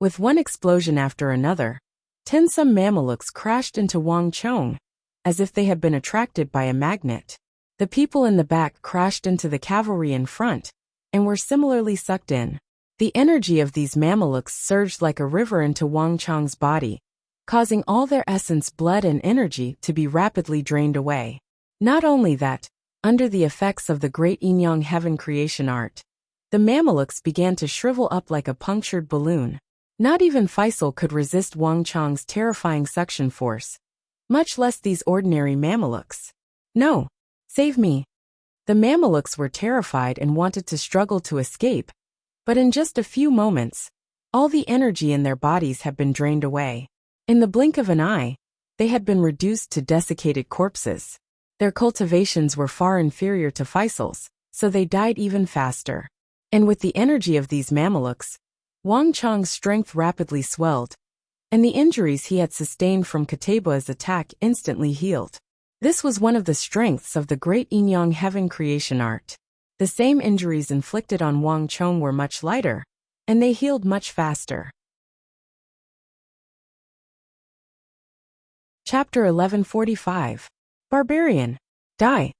S1: With one explosion after another, 10 some Mamelukes crashed into Wang Chong, as if they had been attracted by a magnet. The people in the back crashed into the cavalry in front, and were similarly sucked in. The energy of these Mamelukes surged like a river into Wang Chong's body, causing all their essence, blood and energy to be rapidly drained away. Not only that, under the effects of the great Inyang heaven creation art, the Mamelukes began to shrivel up like a punctured balloon. Not even Faisal could resist Wang Chong's terrifying suction force, much less these ordinary Mamelukes. No! Save me! The Mamelukes were terrified and wanted to struggle to escape, but in just a few moments, all the energy in their bodies had been drained away. In the blink of an eye, they had been reduced to desiccated corpses. Their cultivations were far inferior to Faisal's, so they died even faster. And with the energy of these Mamelukes, Wang Chong's strength rapidly swelled, and the injuries he had sustained from Kataba's attack instantly healed. This was one of the strengths of the great Inyang heaven creation art. The same injuries inflicted on Wang Chong were much lighter, and they healed much faster. Chapter 1145. Barbarian. Die.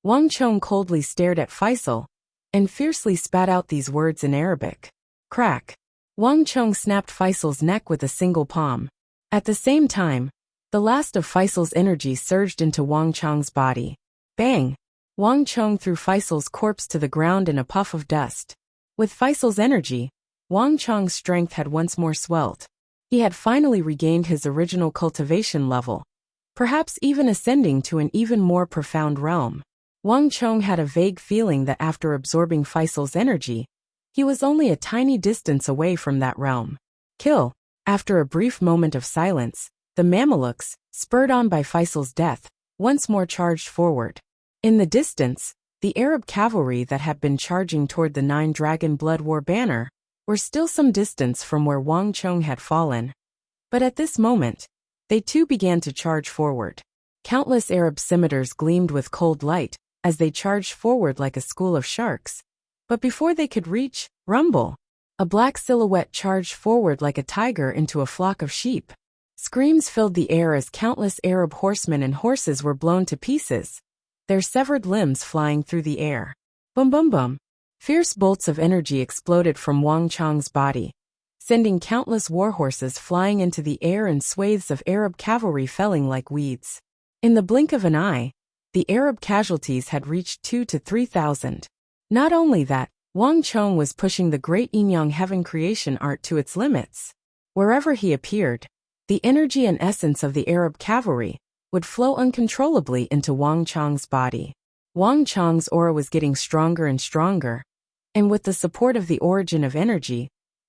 S1: Wang Chong coldly stared at Faisal, and fiercely spat out these words in Arabic. Crack. Wang Chong snapped Faisal's neck with a single palm. At the same time, the last of Faisal's energy surged into Wang Chong's body. Bang! Wang Chong threw Faisal's corpse to the ground in a puff of dust. With Faisal's energy, Wang Chong's strength had once more swelled. He had finally regained his original cultivation level, perhaps even ascending to an even more profound realm. Wang Chong had a vague feeling that after absorbing Faisal's energy, he was only a tiny distance away from that realm. Kill. After a brief moment of silence, the Mamelukes, spurred on by Faisal's death, once more charged forward. In the distance, the Arab cavalry that had been charging toward the 9 Dragon Blood War banner were still some distance from where Wang Chong had fallen. But at this moment, they too began to charge forward. Countless Arab scimitars gleamed with cold light as they charged forward like a school of sharks. But before they could reach, rumble! A black silhouette charged forward like a tiger into a flock of sheep. Screams filled the air as countless Arab horsemen and horses were blown to pieces, their severed limbs flying through the air. Boom boom boom! Fierce bolts of energy exploded from Wang Chong's body, sending countless warhorses flying into the air and swathes of Arab cavalry felling like weeds. In the blink of an eye, the Arab casualties had reached 2,000 to 3,000. Not only that, Wang Chong was pushing the great Yin-Yang heaven creation art to its limits. Wherever he appeared, the energy and essence of the Arab cavalry would flow uncontrollably into Wang Chong's body. Wang Chong's aura was getting stronger and stronger, and with the support of the origin of energy,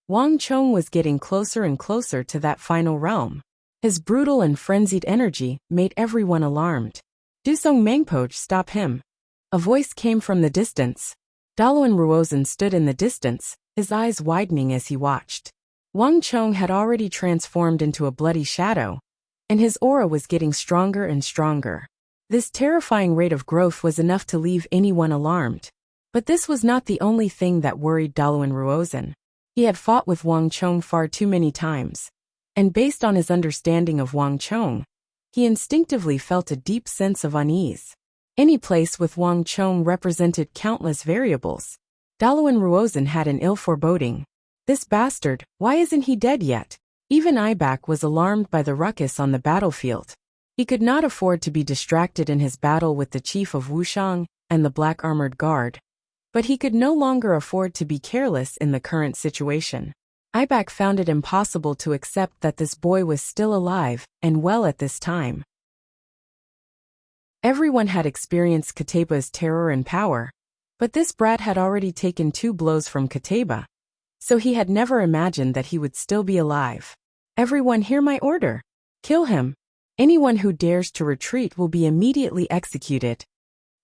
S1: Wang Chong was getting closer and closer to that final realm. His brutal and frenzied energy made everyone alarmed. Dusong Mangpoj, stop him! A voice came from the distance. Daluan Ruozhen stood in the distance, his eyes widening as he watched. Wang Chong had already transformed into a bloody shadow, and his aura was getting stronger and stronger. This terrifying rate of growth was enough to leave anyone alarmed. But this was not the only thing that worried Daluan Ruozhen. He had fought with Wang Chong far too many times, and based on his understanding of Wang Chong, he instinctively felt a deep sense of unease. Any place with Wang Chong represented countless variables. Daluan Ruozhen had an ill foreboding. This bastard, why isn't he dead yet? Even Ibak was alarmed by the ruckus on the battlefield. He could not afford to be distracted in his battle with the chief of Wuxiang and the Black Armored Guard, but he could no longer afford to be careless in the current situation. Ibak found it impossible to accept that this boy was still alive and well at this time. Everyone had experienced Kataba's terror and power, but this brat had already taken 2 blows from Kataba, so he had never imagined that he would still be alive. Everyone hear my order. Kill him. Anyone who dares to retreat will be immediately executed.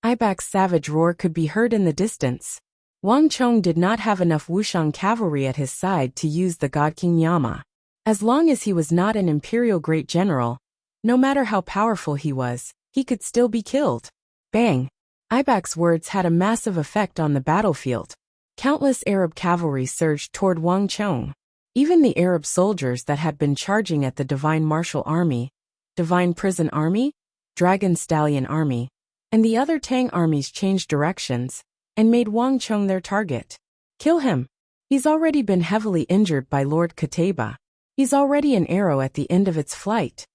S1: Ibak's savage roar could be heard in the distance. Wang Chong did not have enough Wuxiang cavalry at his side to use the God King Yama. As long as he was not an imperial great general, no matter how powerful he was, he could still be killed. Bang! Ibak's words had a massive effect on the battlefield. Countless Arab cavalry surged toward Wang Chong. Even the Arab soldiers that had been charging at the Divine Martial Army, Divine Prison Army, Dragon Stallion Army, and the other Tang armies changed directions and made Wang Chong their target. Kill him. He's already been heavily injured by Lord Kataba. He's already an arrow at the end of its flight.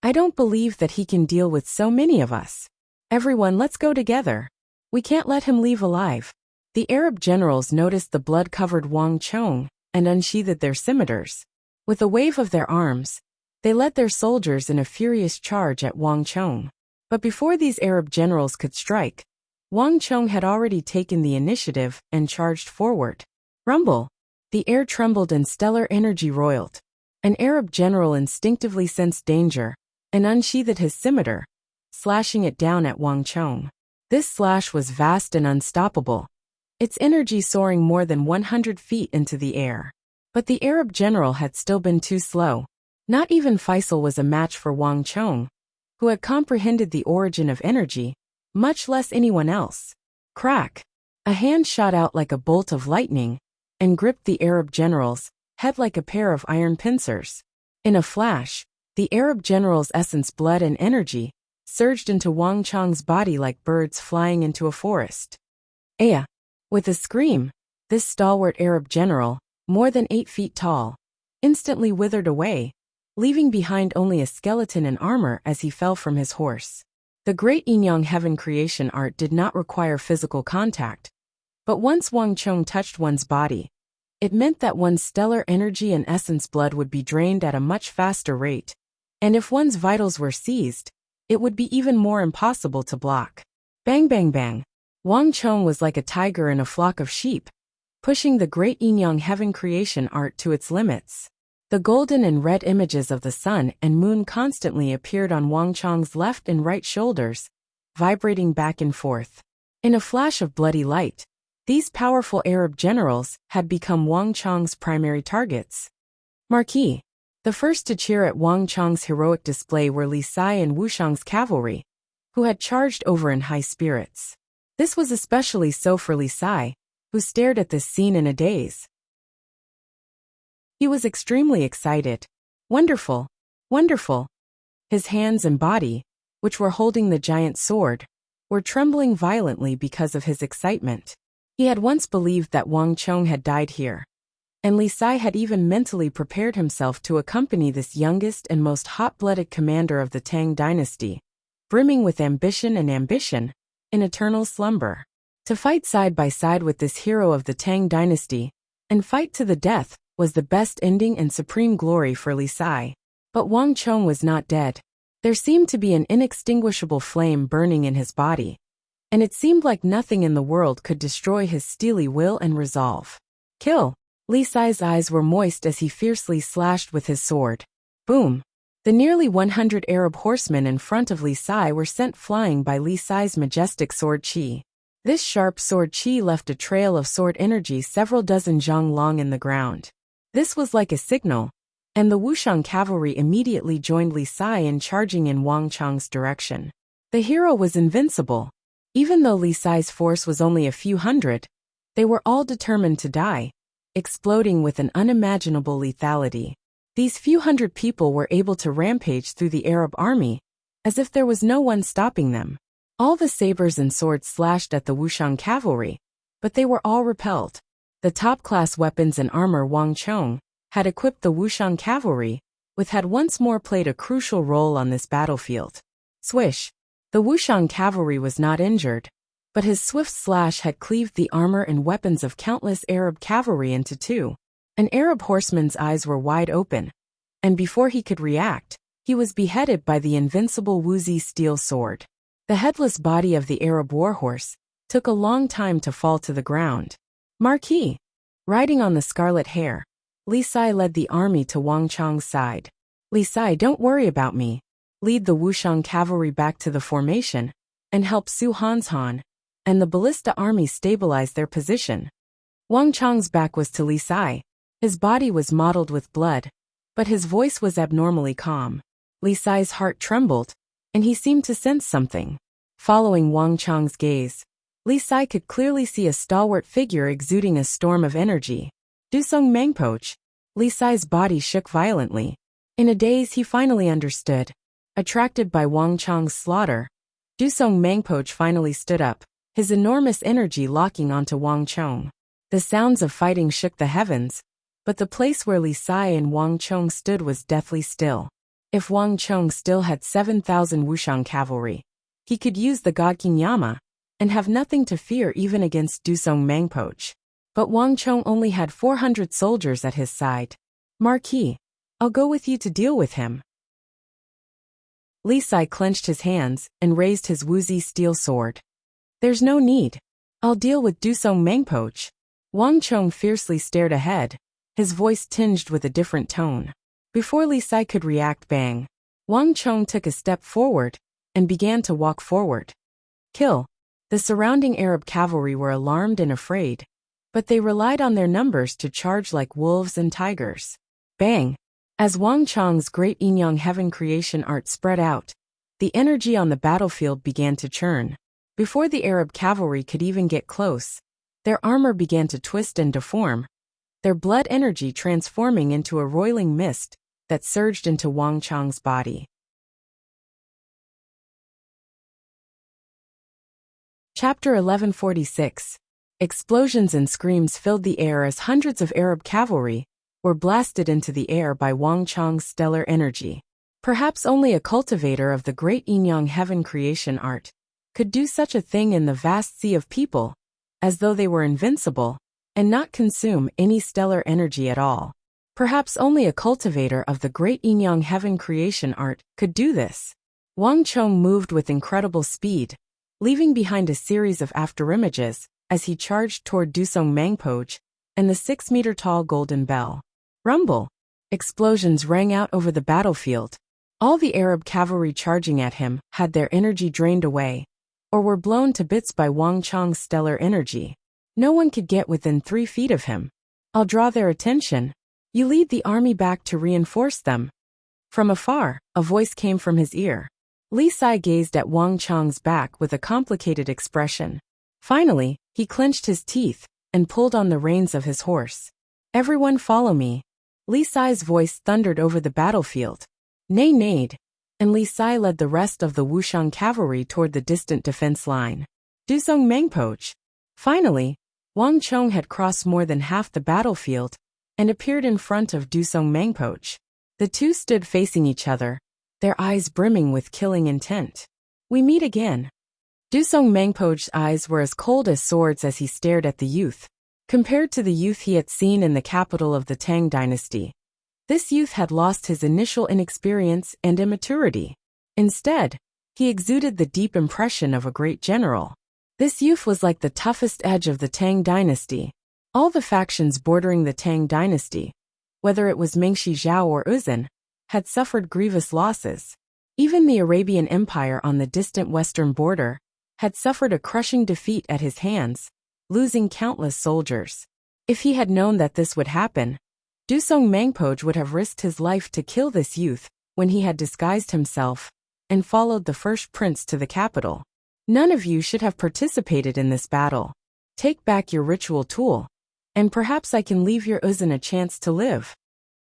S1: I don't believe that he can deal with so many of us. Everyone, let's go together. We can't let him leave alive. The Arab generals noticed the blood-covered Wang Chong and unsheathed their scimitars. With a wave of their arms, they led their soldiers in a furious charge at Wang Chong. But before these Arab generals could strike, Wang Chong had already taken the initiative and charged forward. Rumble! The air trembled and stellar energy roiled. An Arab general instinctively sensed danger and unsheathed his scimitar, slashing it down at Wang Chong. This slash was vast and unstoppable, its energy soaring more than 100 feet into the air. But the Arab general had still been too slow. Not even Faisal was a match for Wang Chong, who had comprehended the origin of energy, much less anyone else. Crack! A hand shot out like a bolt of lightning and gripped the Arab general's head like a pair of iron pincers. In a flash, the Arab general's essence, blood and energy surged into Wang Chong's body like birds flying into a forest. Aya! With a scream, this stalwart Arab general, more than 8 feet tall, instantly withered away, leaving behind only a skeleton and armor as he fell from his horse. The great Yin-Yang heaven creation art did not require physical contact, but once Wang Chong touched one's body, it meant that one's stellar energy and essence blood would be drained at a much faster rate, and if one's vitals were seized, it would be even more impossible to block. Bang bang bang! Wang Chong was like a tiger in a flock of sheep, pushing the great Yin-Yang heaven creation art to its limits. The golden and red images of the sun and moon constantly appeared on Wang Chong's left and right shoulders, vibrating back and forth. In a flash of bloody light, These powerful Arab generals had become Wang Chong's primary targets. Marquis. The first to cheer at Wang Chong's heroic display were Li Sai and Wuxiang's cavalry, who had charged over in high spirits. This was especially so for Li Sai, who stared at this scene in a daze. He was extremely excited. Wonderful! Wonderful! His hands and body, which were holding the giant sword, were trembling violently because of his excitement. He had once believed that Wang Chong had died here, and Li Sai had even mentally prepared himself to accompany this youngest and most hot-blooded commander of the Tang dynasty, brimming with ambition, in eternal slumber. To fight side by side with this hero of the Tang dynasty, and fight to the death, was the best ending and supreme glory for Li Sai. But Wang Chong was not dead. There seemed to be an inextinguishable flame burning in his body, and it seemed like nothing in the world could destroy his steely will and resolve. Kill! Li Sai's eyes were moist as he fiercely slashed with his sword. Boom! The nearly 100 Arab horsemen in front of Li Sai were sent flying by Li Sai's majestic sword qi. This sharp sword qi left a trail of sword energy several dozen zhang long in the ground. This was like a signal, and the Wuxiang cavalry immediately joined Li Sai in charging in Wang Chong's direction. The hero was invincible. Even though Li Sai's force was only a few hundred, they were all determined to die, exploding with an unimaginable lethality. These few hundred people were able to rampage through the Arab army, as if there was no one stopping them. All the sabers and swords slashed at the Wuxiang cavalry, but they were all repelled. The top-class weapons and armor Wang Chong had equipped the Wuxiang cavalry with had once more played a crucial role on this battlefield. Swish! The Wuxiang cavalry was not injured, but his swift slash had cleaved the armor and weapons of countless Arab cavalry into two. An Arab horseman's eyes were wide open, and before he could react, he was beheaded by the invincible Wuxi's steel sword. The headless body of the Arab warhorse took a long time to fall to the ground. Marquis. Riding on the scarlet hare, Li Sai led the army to Wang Chong's side. Li Sai, don't worry about me. Lead the Wuxiang cavalry back to the formation, and help Su Han's Han, and the ballista army stabilize their position. Wang Chong's back was to Li Sai. His body was mottled with blood, but his voice was abnormally calm. Li Sai's heart trembled, and he seemed to sense something. Following Wang Chong's gaze, Li Sai could clearly see a stalwart figure exuding a storm of energy. Dusong Mangpoch. Li Sai's body shook violently. In a daze he finally understood. Attracted by Wang Chong's slaughter, Dusong Mangpoch finally stood up, his enormous energy locking onto Wang Chong. The sounds of fighting shook the heavens, but the place where Li Sai and Wang Chong stood was deathly still. If Wang Chong still had 7,000 Wuxiang cavalry, he could use the God King Yama, and have nothing to fear even against Dusong Mangpoch. But Wang Chong only had 400 soldiers at his side. Marquis, I'll go with you to deal with him. Li Sai clenched his hands and raised his Wuxi steel sword. There's no need. I'll deal with Dusong Mangpoch. Wang Chong fiercely stared ahead, his voice tinged with a different tone. Before Li Sai could react, bang! Wang Chong took a step forward and began to walk forward. Kill! The surrounding Arab cavalry were alarmed and afraid, but they relied on their numbers to charge like wolves and tigers. Bang! As Wang Chong's great Yin-Yang heaven creation art spread out, the energy on the battlefield began to churn. Before the Arab cavalry could even get close, their armor began to twist and deform, their blood energy transforming into a roiling mist that surged into Wang Chong's body. Chapter 1146. Explosions and screams filled the air as hundreds of Arab cavalry were blasted into the air by Wang Chong's stellar energy. Perhaps only a cultivator of the great Yin-Yang heaven creation art could do such a thing in the vast sea of people, as though they were invincible, and not consume any stellar energy at all. Perhaps only a cultivator of the great Yin-Yang heaven creation art could do this. Wang Chong moved with incredible speed, leaving behind a series of afterimages as he charged toward Dusong Mangpoch and the 6-meter-tall golden bell. Rumble! Explosions rang out over the battlefield. All the Arab cavalry charging at him had their energy drained away, or were blown to bits by Wang Chong's stellar energy. No one could get within 3 feet of him. I'll draw their attention. You lead the army back to reinforce them. From afar, a voice came from his ear. Li Sai gazed at Wang Chang's back with a complicated expression. Finally, he clenched his teeth and pulled on the reins of his horse. Everyone follow me. Li Sai's voice thundered over the battlefield. Nay neighed, and Li Sai led the rest of the Wuxian cavalry toward the distant defense line. Dusong Mengpoch. Finally, Wang Chong had crossed more than half the battlefield and appeared in front of Dusong Mengpoch. The two stood facing each other, their eyes brimming with killing intent. We meet again. Dusong Mengpoch's eyes were as cold as swords as he stared at the youth. Compared to the youth he had seen in the capital of the Tang dynasty, this youth had lost his initial inexperience and immaturity. Instead, he exuded the deep impression of a great general. This youth was like the toughest edge of the Tang dynasty. All the factions bordering the Tang dynasty, whether it was Mengshi Zhao or Uzun, had suffered grievous losses. Even the Arabian Empire on the distant western border had suffered a crushing defeat at his hands, losing countless soldiers. If he had known that this would happen, Dusong Mengpoch would have risked his life to kill this youth when he had disguised himself and followed the first prince to the capital. None of you should have participated in this battle. Take back your ritual tool, and perhaps I can leave your Uzun a chance to live.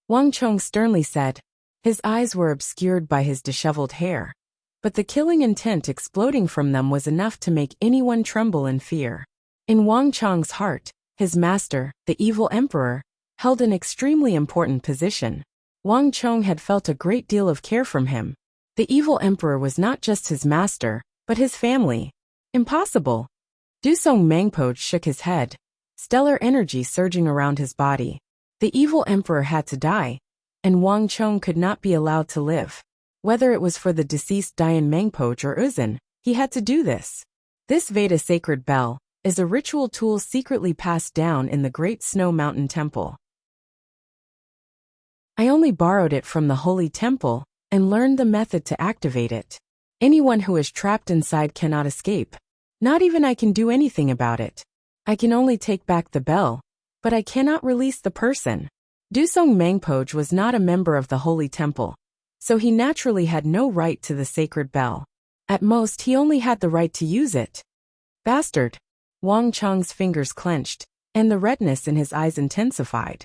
S1: Wang Chong sternly said. His eyes were obscured by his disheveled hair, but the killing intent exploding from them was enough to make anyone tremble in fear. In Wang Chong's heart, his master, the evil emperor, held an extremely important position. Wang Chong had felt a great deal of care from him. The evil emperor was not just his master, but his family. Impossible. Dusong Mengpoch shook his head, stellar energy surging around his body. The evil emperor had to die, and Wang Chong could not be allowed to live. Whether it was for the deceased Dian Mengpoch or Uzun, he had to do this. This Veda sacred bell is a ritual tool secretly passed down in the Great Snow Mountain Temple. I only borrowed it from the Holy Temple and learned the method to activate it. Anyone who is trapped inside cannot escape. Not even I can do anything about it. I can only take back the bell, but I cannot release the person. Dusong Mengpoch was not a member of the Holy Temple, so he naturally had no right to the sacred bell. At most he only had the right to use it. Bastard! Wang Chong's fingers clenched, and the redness in his eyes intensified.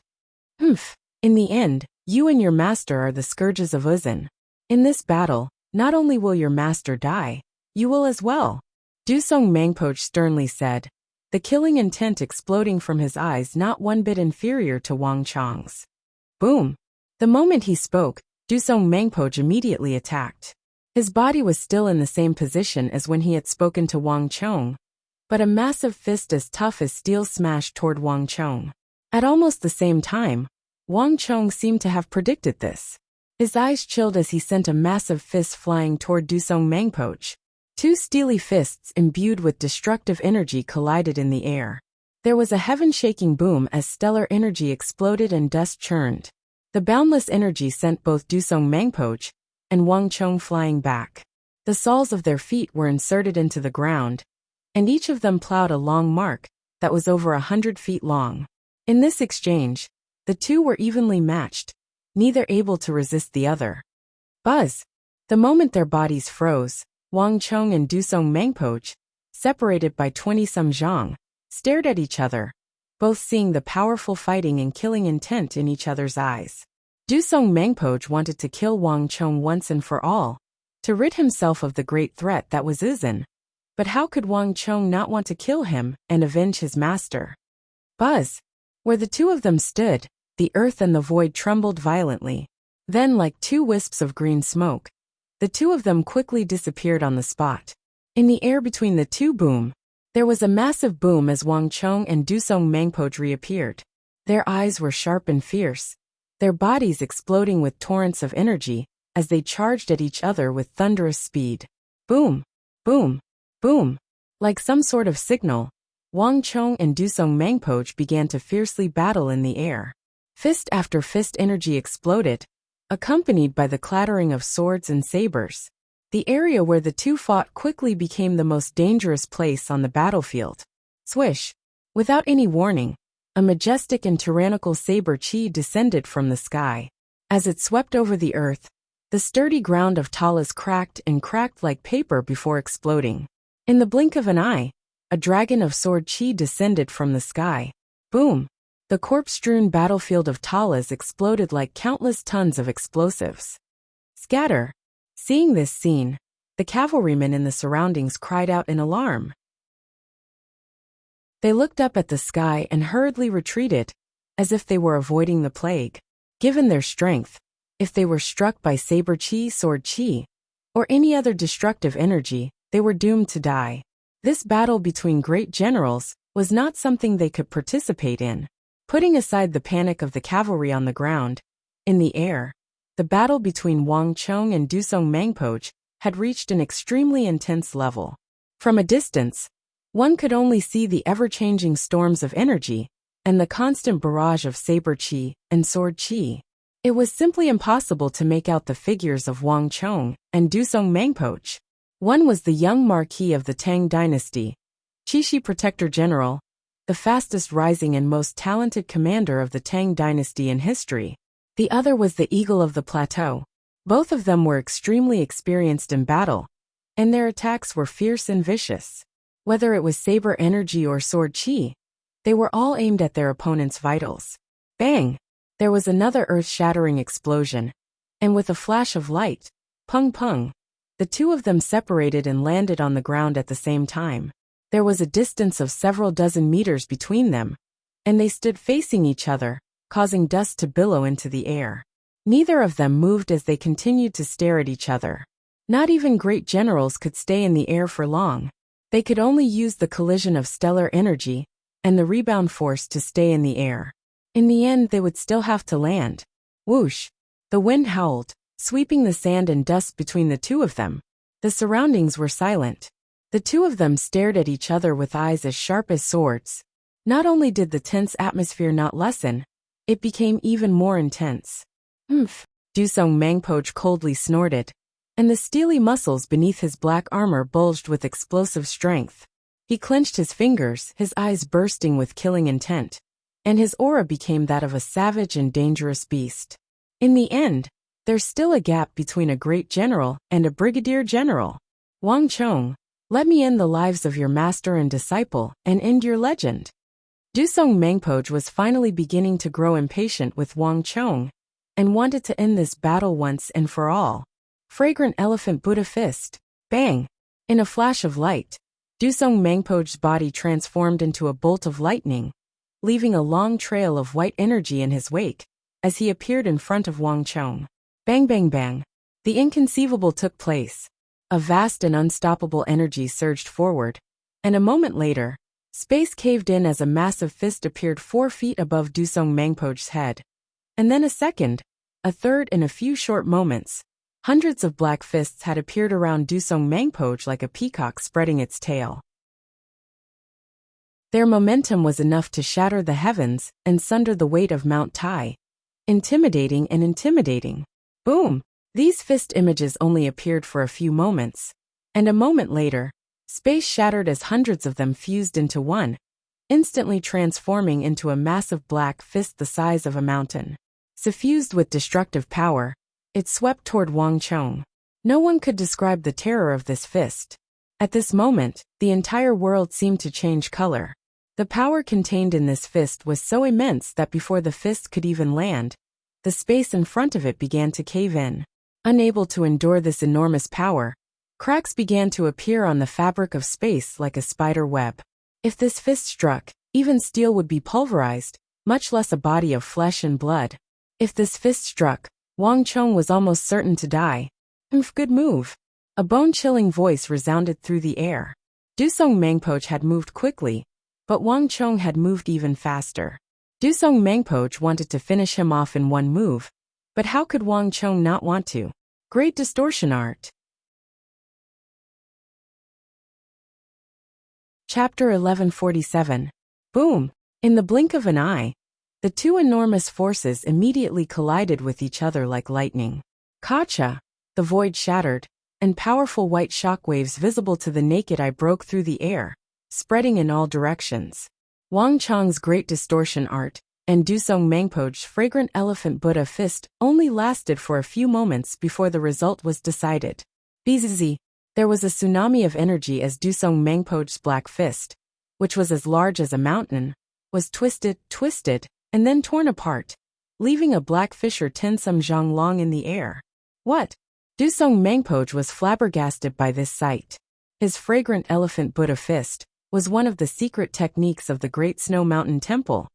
S1: In the end, you and your master are the scourges of Uzun. In this battle, not only will your master die, you will as well. Dusong Mengpoch sternly said, the killing intent exploding from his eyes not one bit inferior to Wang Chong's. Boom! The moment he spoke, Dusong Mengpoch immediately attacked. His body was still in the same position as when he had spoken to Wang Chong, but a massive fist as tough as steel smashed toward Wang Chong. At almost the same time, Wang Chong seemed to have predicted this. His eyes chilled as he sent a massive fist flying toward Dusong Mengpoch. Two steely fists imbued with destructive energy collided in the air. There was a heaven-shaking boom as stellar energy exploded and dust churned. The boundless energy sent both Dusong Mengpoch and Wang Chong flying back. The soles of their feet were inserted into the ground, and each of them plowed a long mark that was over 100 feet long. In this exchange, the two were evenly matched, neither able to resist the other. Buzz! The moment their bodies froze, Wang Chong and Dusong Mengpoch, separated by 20-some zhang, stared at each other, both seeing the powerful fighting and killing intent in each other's eyes. Dusong Mengpoch wanted to kill Wang Chong once and for all, to rid himself of the great threat that was Uzun. But how could Wang Chong not want to kill him and avenge his master? Buzz! Where the two of them stood, the earth and the void trembled violently. Then, like two wisps of green smoke, the two of them quickly disappeared on the spot. In the air between the two boom. There was a massive boom as Wang Chong and Dusong Mengpoch reappeared. Their eyes were sharp and fierce, their bodies exploding with torrents of energy as they charged at each other with thunderous speed. Boom! Boom! Boom! Like some sort of signal, Wang Chong and Dusong Mengpoch began to fiercely battle in the air. Fist after fist energy exploded, accompanied by the clattering of swords and sabers. The area where the two fought quickly became the most dangerous place on the battlefield. Swish! Without any warning, a majestic and tyrannical saber chi descended from the sky. As it swept over the earth, the sturdy ground of Talas cracked and cracked like paper before exploding. In the blink of an eye, a dragon of sword chi descended from the sky. Boom! The corpse-strewn battlefield of Talas exploded like countless tons of explosives. Scatter! Seeing this scene, the cavalrymen in the surroundings cried out in alarm. They looked up at the sky and hurriedly retreated, as if they were avoiding the plague. Given their strength, if they were struck by saber chi, sword chi, or any other destructive energy, they were doomed to die. This battle between great generals was not something they could participate in. Putting aside the panic of the cavalry on the ground, in the air, the battle between Wang Chong and Dusong Mangpoj had reached an extremely intense level. From a distance, one could only see the ever-changing storms of energy and the constant barrage of saber chi and sword chi. It was simply impossible to make out the figures of Wang Chong and Dusong Mangpoj. One was the young marquis of the Tang dynasty, Qixi Protector General, the fastest rising and most talented commander of the Tang dynasty in history. The other was the Eagle of the Plateau. Both of them were extremely experienced in battle, and their attacks were fierce and vicious. Whether it was saber energy or sword chi, they were all aimed at their opponent's vitals. Bang! There was another earth-shattering explosion, and with a flash of light, pung pung, the two of them separated and landed on the ground at the same time. There was a distance of several dozen meters between them, and they stood facing each other, causing dust to billow into the air. Neither of them moved as they continued to stare at each other. Not even great generals could stay in the air for long. They could only use the collision of stellar energy and the rebound force to stay in the air. In the end, they would still have to land. Whoosh! The wind howled, sweeping the sand and dust between the two of them. The surroundings were silent. The two of them stared at each other with eyes as sharp as swords. Not only did the tense atmosphere not lessen, it became even more intense. Humph! Dusong Mangpoj coldly snorted, and the steely muscles beneath his black armor bulged with explosive strength. He clenched his fingers, his eyes bursting with killing intent, and his aura became that of a savage and dangerous beast. In the end, there's still a gap between a great general and a brigadier general. Wang Chong, let me end the lives of your master and disciple and end your legend. Dusong Mangpoj was finally beginning to grow impatient with Wang Chong and wanted to end this battle once and for all. Fragrant elephant Buddha fist. Bang! In a flash of light, Dusong Mangpoj's body transformed into a bolt of lightning, leaving a long trail of white energy in his wake as he appeared in front of Wang Chong. Bang bang bang. The inconceivable took place. A vast and unstoppable energy surged forward, and a moment later, space caved in as a massive fist appeared 4 feet above Dusong Mangpoj's head. And then a second, a third in a few short moments. Hundreds of black fists had appeared around Dusong Mangpoj like a peacock spreading its tail. Their momentum was enough to shatter the heavens and sunder the weight of Mount Tai. Intimidating and intimidating. Boom! These fist images only appeared for a few moments, and a moment later, space shattered as hundreds of them fused into one, instantly transforming into a massive black fist the size of a mountain. Suffused with destructive power, it swept toward Wang Chong. No one could describe the terror of this fist. At this moment, the entire world seemed to change color. The power contained in this fist was so immense that before the fist could even land, the space in front of it began to cave in. Unable to endure this enormous power, cracks began to appear on the fabric of space like a spider web. If this fist struck, even steel would be pulverized, much less a body of flesh and blood. If this fist struck, Wang Chong was almost certain to die. Good move. A bone-chilling voice resounded through the air. Dusong Mangpoj had moved quickly, but Wang Chong had moved even faster. Dusong Mangpoj wanted to finish him off in one move, but how could Wang Chong not want to? Great distortion art. Chapter 1147. Boom! In the blink of an eye, the two enormous forces immediately collided with each other like lightning. Kacha! The void shattered, and powerful white shockwaves visible to the naked eye broke through the air, spreading in all directions. Wang Chong's great distortion art, and Dusong Mangpo's fragrant elephant Buddha fist only lasted for a few moments before the result was decided. Bzz. There was a tsunami of energy as Dusong Mangpo's black fist, which was as large as a mountain, was twisted, and then torn apart, leaving a black fissure 10 some zhang long in the air. What? Dusong Mangpo was flabbergasted by this sight. His fragrant elephant Buddha fist was one of the secret techniques of the Great Snow Mountain Temple,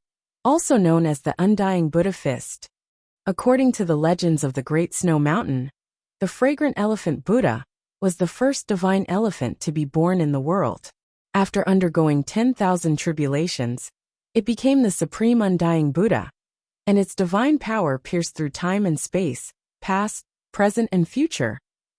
S1: also known as the Undying Buddha Fist. According to the legends of the Great Snow Mountain, the fragrant elephant Buddha was the first divine elephant to be born in the world. After undergoing 10,000 tribulations, it became the supreme undying Buddha, and its divine power pierced through time and space, past, present, and future,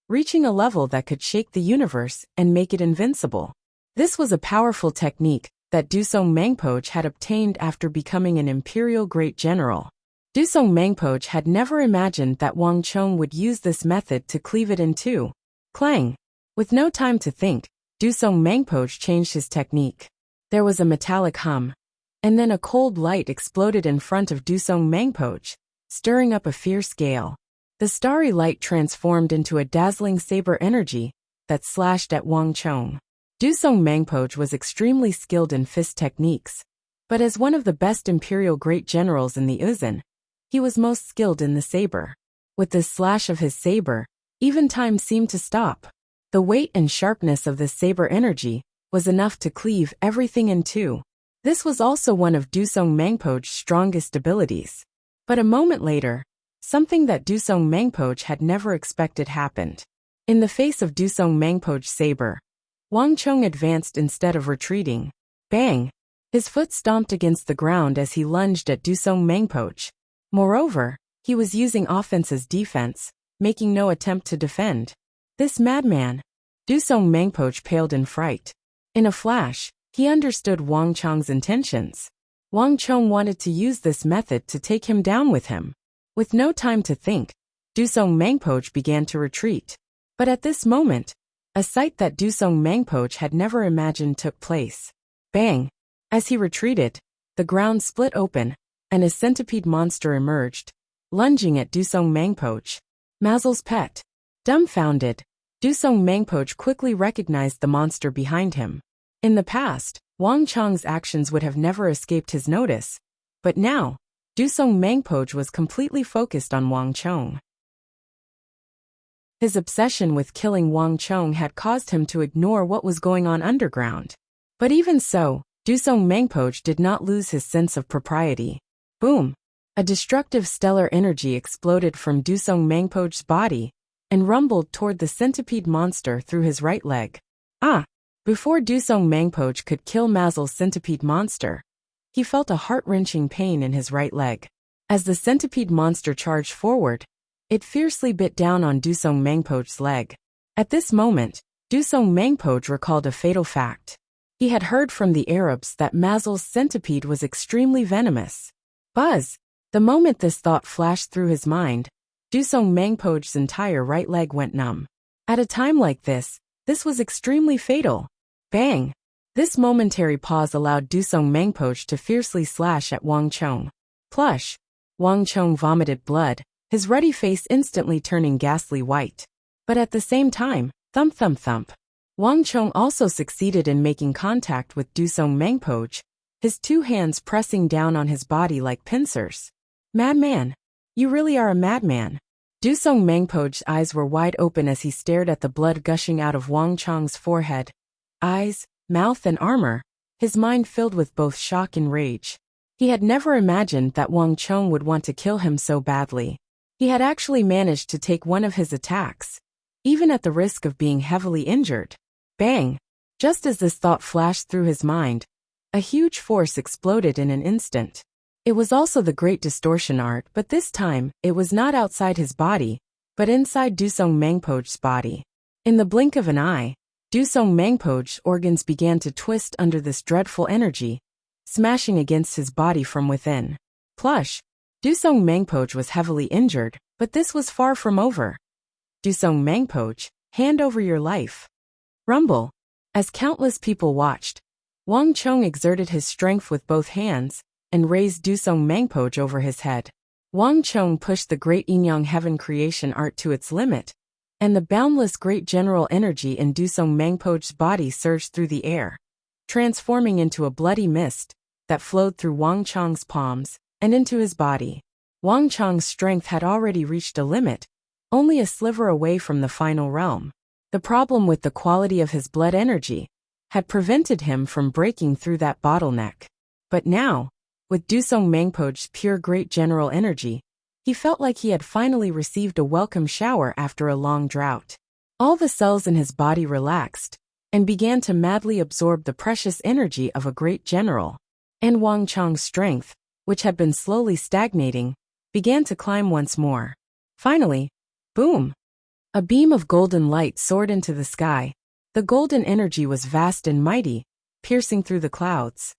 S1: reaching a level that could shake the universe and make it invincible. This was a powerful technique that Dusong Mangpo had obtained after becoming an imperial great general. Dusong Mangpo had never imagined that Wang Chong would use this method to cleave it in two. Clang! With no time to think, Dusong Mangpo changed his technique. There was a metallic hum, and then a cold light exploded in front of Dusong Mangpo, stirring up a fierce gale. The starry light transformed into a dazzling saber energy that slashed at Wang Chong. Dusong Mangpo was extremely skilled in fist techniques, but as one of the best imperial great generals in the Uzan, he was most skilled in the saber. With the slash of his saber, even time seemed to stop. The weight and sharpness of this saber energy was enough to cleave everything in two. This was also one of Dusong Mangpo's strongest abilities. But a moment later, something that Dusong Mangpo had never expected happened. In the face of Dusong Mangpo's saber, Wang Chong advanced instead of retreating. Bang! His foot stomped against the ground as he lunged at Dusong Mangpo. Moreover, he was using offense as defense, making no attempt to defend. This madman! Dusong Mangpo paled in fright. In a flash, he understood Wang Chong's intentions. Wang Chong wanted to use this method to take him down with him. With no time to think, Dusong Mangpo began to retreat. But at this moment, a sight that Dusong Mangpo had never imagined took place. Bang! As he retreated, the ground split open, and a centipede monster emerged, lunging at Dusong Mangpo. Mazel's pet. Dumbfounded, Dusong Mangpo quickly recognized the monster behind him. In the past, Wang Chong's actions would have never escaped his notice, but now, Dusong Mangpo was completely focused on Wang Chong. His obsession with killing Wang Chong had caused him to ignore what was going on underground. But even so, Dusong Mangpo did not lose his sense of propriety. Boom! A destructive stellar energy exploded from Dusong Mangpo's body and rumbled toward the centipede monster through his right leg. Ah! Before Dusong Mangpo could kill Mazel's centipede monster, he felt a heart-wrenching pain in his right leg. As the centipede monster charged forward, it fiercely bit down on Dusong Mangpo's leg. At this moment, Dusong Mangpo recalled a fatal fact. He had heard from the Arabs that Mazel's centipede was extremely venomous. Buzz! The moment this thought flashed through his mind, Dusong Mangpo's entire right leg went numb. At a time like this was extremely fatal. Bang! This momentary pause allowed Dusong Mangpo to fiercely slash at Wang Chong. Plush! Wang Chong vomited blood, his ruddy face instantly turning ghastly white. But at the same time, thump thump thump. Wang Chong also succeeded in making contact with Dusong Mangpo, his two hands pressing down on his body like pincers. Madman! You really are a madman. Dusong Mangpo's eyes were wide open as he stared at the blood gushing out of Wang Chong's forehead, eyes, mouth, and armor, his mind filled with both shock and rage. He had never imagined that Wang Chong would want to kill him so badly. He had actually managed to take one of his attacks, even at the risk of being heavily injured. Bang! Just as this thought flashed through his mind, a huge force exploded in an instant. It was also the great distortion art, but this time, it was not outside his body, but inside Dusong Mangpo's body. In the blink of an eye, Dusong Mangpo's organs began to twist under this dreadful energy, smashing against his body from within. Plush! Dusong Mangpo was heavily injured, but this was far from over. Dusong Mangpo, hand over your life. Rumble. As countless people watched, Wang Chong exerted his strength with both hands and raised Dusong Mangpoj over his head. Wang Chong pushed the great Yin-Yang heaven creation art to its limit, and the boundless great general energy in Dusong Mangpoj's body surged through the air, transforming into a bloody mist that flowed through Wang Chong's palms and into his body. Wang Chong's strength had already reached a limit, only a sliver away from the final realm. The problem with the quality of his blood energy had prevented him from breaking through that bottleneck. But now, with Dusong Mangpoj's pure great general energy, he felt like he had finally received a welcome shower after a long drought. All the cells in his body relaxed and began to madly absorb the precious energy of a great general. And Wang Chong's strength, which had been slowly stagnating, began to climb once more. Finally, boom! A beam of golden light soared into the sky. The golden energy was vast and mighty, piercing through the clouds.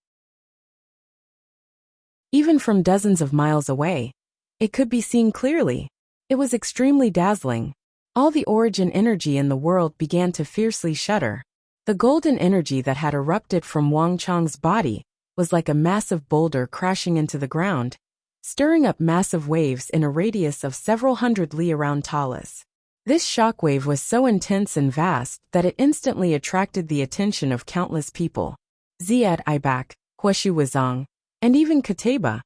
S1: Even from dozens of miles away, it could be seen clearly. It was extremely dazzling. All the origin energy in the world began to fiercely shudder. The golden energy that had erupted from Wang Chong's body was like a massive boulder crashing into the ground, stirring up massive waves in a radius of several hundred li around Talas. This shockwave was so intense and vast that it instantly attracted the attention of countless people. Ziad Ibak, Huashu Wazong, and even Kateba,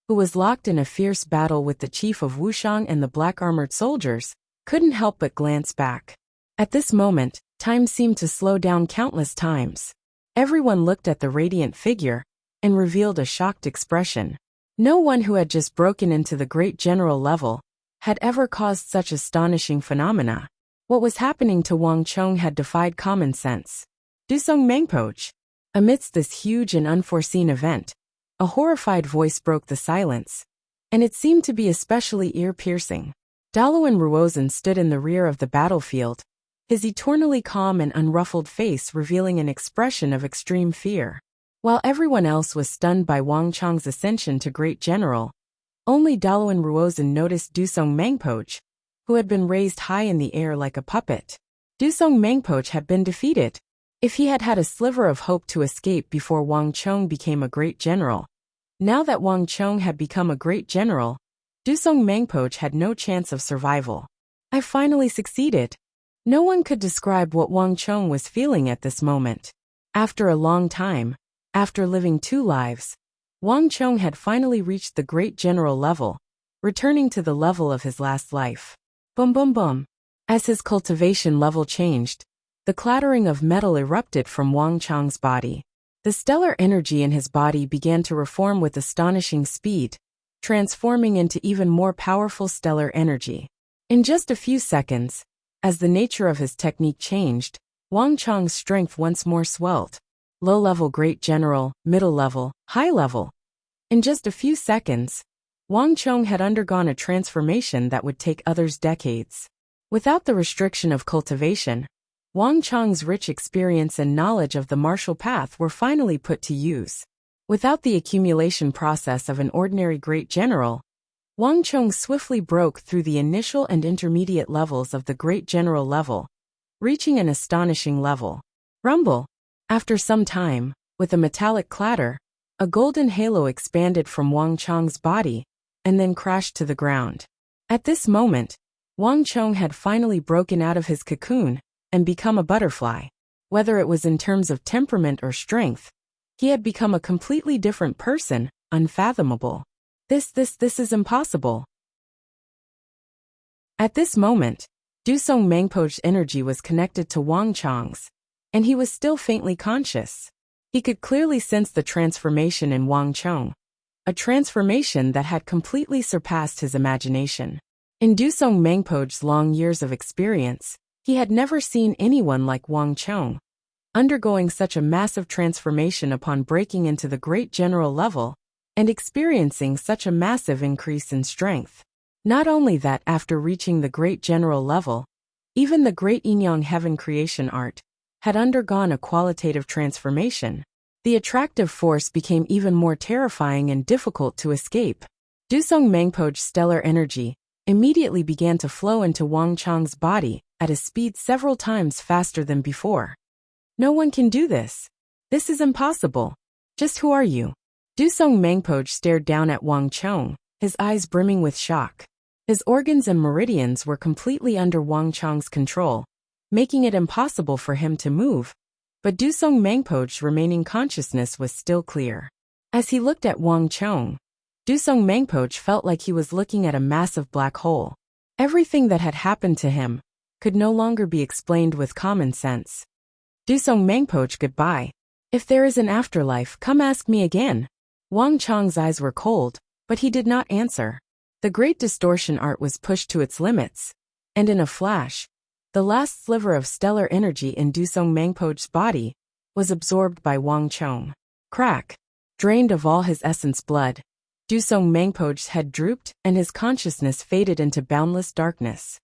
S1: who was locked in a fierce battle with the chief of Wuxiang and the black-armored soldiers, couldn't help but glance back. At this moment, time seemed to slow down countless times. Everyone looked at the radiant figure and revealed a shocked expression. No one who had just broken into the great general level had ever caused such astonishing phenomena. What was happening to Wang Chong had defied common sense. Dusong Mangpoj. Amidst this huge and unforeseen event, a horrified voice broke the silence, and it seemed to be especially ear-piercing. Dalawan Ruozan stood in the rear of the battlefield, his eternally calm and unruffled face revealing an expression of extreme fear. While everyone else was stunned by Wang Chong's ascension to great general, only Dalawan Ruozan noticed Dusong Mangpoj, who had been raised high in the air like a puppet. Dusong Mangpoj had been defeated. If he had had a sliver of hope to escape before Wang Chong became a great general, now that Wang Chong had become a great general, Dusong Mangpoj had no chance of survival. I finally succeeded. No one could describe what Wang Chong was feeling at this moment. After a long time, after living 2 lives, Wang Chong had finally reached the great general level, returning to the level of his last life. Boom boom boom. As his cultivation level changed, the clattering of metal erupted from Wang Chong's body. The stellar energy in his body began to reform with astonishing speed, transforming into even more powerful stellar energy. In just a few seconds, as the nature of his technique changed, Wang Chong's strength once more swelled. Low-level great general, middle-level, high-level. In just a few seconds, Wang Chong had undergone a transformation that would take others decades. Without the restriction of cultivation, Wang Chong's rich experience and knowledge of the martial path were finally put to use. Without the accumulation process of an ordinary great general, Wang Chong swiftly broke through the initial and intermediate levels of the great general level, reaching an astonishing level. Rumble. After some time, with a metallic clatter, a golden halo expanded from Wang Chong's body and then crashed to the ground. At this moment, Wang Chong had finally broken out of his cocoon and become a butterfly. Whether it was in terms of temperament or strength, he had become a completely different person, unfathomable. This is impossible. At this moment, Dusong Mangpoj's energy was connected to Wang Chong's, and he was still faintly conscious. He could clearly sense the transformation in Wang Chong, a transformation that had completely surpassed his imagination. In Dusong Mangpoj's long years of experience, he had never seen anyone like Wang Chong, undergoing such a massive transformation upon breaking into the great general level and experiencing such a massive increase in strength. Not only that, after reaching the great general level, even the great Yin-Yang heaven creation art had undergone a qualitative transformation. The attractive force became even more terrifying and difficult to escape. Dusong Mangpoj's stellar energy immediately began to flow into Wang Chong's body at a speed several times faster than before. No one can do this. This is impossible. Just who are you? Dusong Mangpoj stared down at Wang Chong, his eyes brimming with shock. His organs and meridians were completely under Wang Chong's control, making it impossible for him to move, but Dusong Mangpoj's remaining consciousness was still clear. As he looked at Wang Chong, Dusong Mangpoj felt like he was looking at a massive black hole. Everything that had happened to him could no longer be explained with common sense. Dusong Mangpoj, goodbye. If there is an afterlife, come ask me again. Wang Chong's eyes were cold, but he did not answer. The great distortion art was pushed to its limits, and in a flash, the last sliver of stellar energy in Dusong Mangpoj's body was absorbed by Wang Chong. Crack. Drained of all his essence blood, Dusong Mangpoj's head drooped and his consciousness faded into boundless darkness.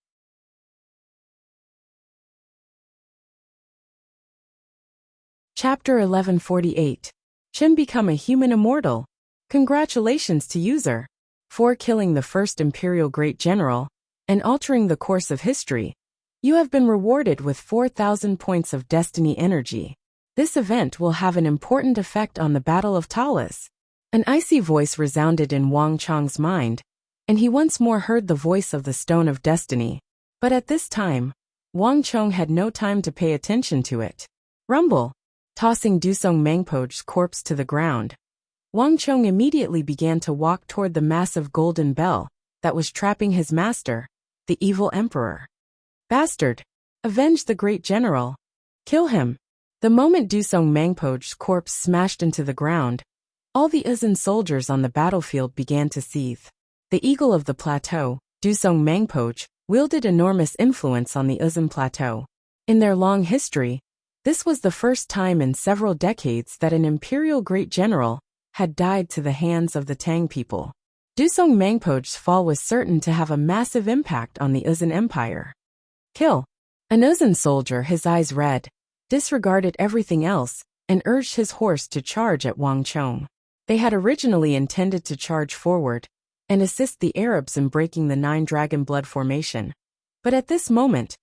S1: Chapter 1148. Chen become a human immortal. Congratulations to user. For killing the first Imperial Great General and altering the course of history, you have been rewarded with 4,000 points of destiny energy. This event will have an important effect on the Battle of Talas. An icy voice resounded in Wang Chong's mind, and he once more heard the voice of the Stone of Destiny. But at this time, Wang Chong had no time to pay attention to it. Rumble. Tossing Dusong Mangpoj's corpse to the ground, Wang Chong immediately began to walk toward the massive golden bell that was trapping his master, the evil emperor. Bastard! Avenge the great general! Kill him! The moment Dusong Mangpoj's corpse smashed into the ground, all the Uzun soldiers on the battlefield began to seethe. The eagle of the plateau, Dusong Mangpoj, wielded enormous influence on the Uzun plateau. In their long history, this was the first time in several decades that an imperial great general had died to the hands of the Tang people. Dusong Mangpoj's fall was certain to have a massive impact on the Uzun Empire. Kill. An Uzun soldier, his eyes red, disregarded everything else and urged his horse to charge at Wang Chong. They had originally intended to charge forward and assist the Arabs in breaking the Nine Dragon Blood formation. But at this moment,